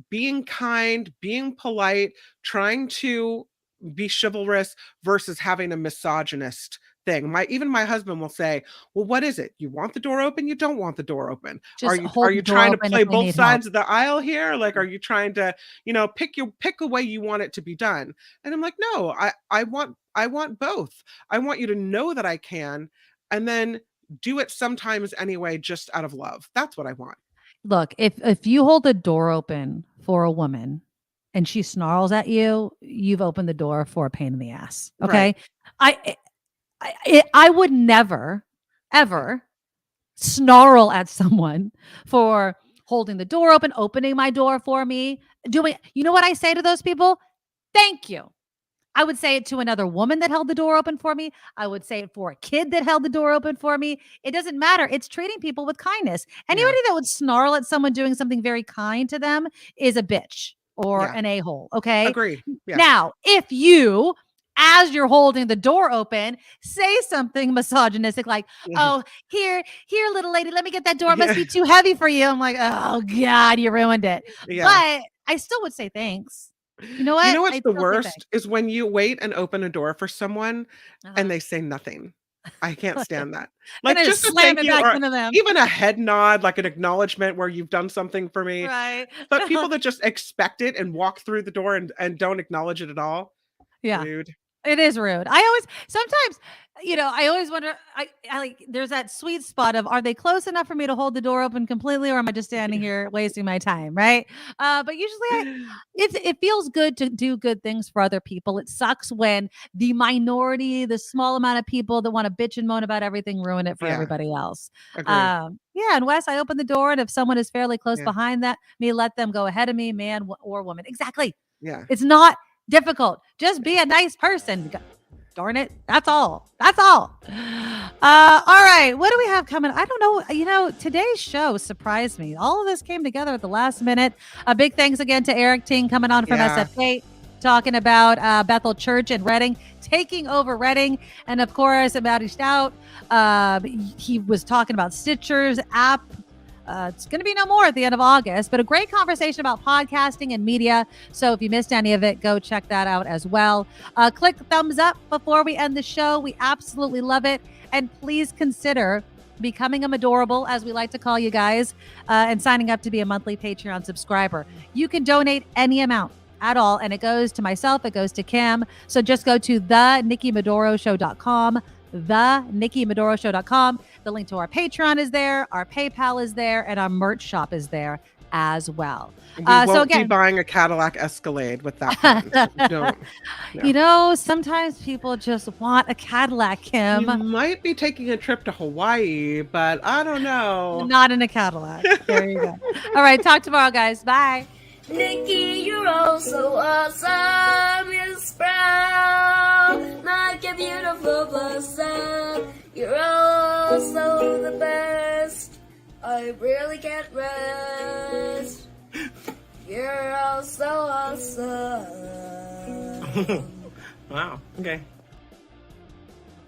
being kind, being polite, trying to be chivalrous versus having a misogynist thing. Even my husband will say, well, what is it? You want the door open? You don't want the door open? Just Are hold you the door trying to open play if they both need sides help. of the aisle here? Like, are you trying to, pick a way you want it to be done? And I'm like, no, I want both. I want you to know that I can, and then do it sometimes anyway, just out of love. That's what I want. Look, if you hold the door open for a woman and she snarls at you, you've opened the door for a pain in the ass. Okay. Right. I would never, ever snarl at someone for holding the door open, opening my door for me, you know what I say to those people? Thank you. I would say it to another woman that held the door open for me. I would say it for a kid that held the door open for me. It doesn't matter. It's treating people with kindness. Anybody that would snarl at someone doing something very kind to them is a bitch or an a-hole. Okay. Agree. Yeah. Now, if you, as you're holding the door open, say something misogynistic like, oh, here, little lady, let me get that door. It must be too heavy for you. I'm like, oh God, you ruined it. Yeah. But I still would say thanks. You know what? You know what's I'd the still say worst thanks. is when you wait and open a door for someone and they say nothing. I can't stand that. Like And I just a slam thank it you back or into them. even a head nod, like an acknowledgement where you've done something for me. Right. But people that just expect it and walk through the door and don't acknowledge it at all. Yeah. Rude. It is rude. Sometimes, I always wonder, I like, there's that sweet spot of, are they close enough for me to hold the door open completely, or am I just standing here wasting my time? Right. But usually it feels good to do good things for other people. It sucks when the minority, the small amount of people that want to bitch and moan about everything, ruin it for everybody else. Agree. And Wes, I open the door, and if someone is fairly close Yeah. behind me, let them go ahead of me, man or woman. Exactly. Yeah. It's not difficult. Just be a nice person. Darn it. That's all. That's all. All right. What do we have coming? I don't know. You know, today's show surprised me. All of this came together at the last minute. A big thanks again to Eric Ting coming on from SFGate, talking about Bethel Church in Reading, taking over Reading. And of course, Maddie Stout. He was talking about Stitcher's app. It's going to be no more at the end of August, but a great conversation about podcasting and media. So if you missed any of it, go check that out as well. Click thumbs up before we end the show. We absolutely love it. And please consider becoming a Medorable, as we like to call you guys, and signing up to be a monthly Patreon subscriber. You can donate any amount at all, and it goes to myself, it goes to Kim. So just go to thenikkimedoroshow.com, thenikkimedoroshow.com. The link to our Patreon is there, our PayPal is there, and our merch shop is there as well. We won't be buying a Cadillac Escalade with that fund. No. You know, sometimes people just want a Cadillac, Kim. You might be taking a trip to Hawaii, but I don't know. Not in a Cadillac. There you go. All right, talk tomorrow, guys. Bye. Nikki, you're all so awesome. Miss Brown, like a beautiful blossom. You're all so the best. I really can't rest. You're all so awesome. Wow. Okay.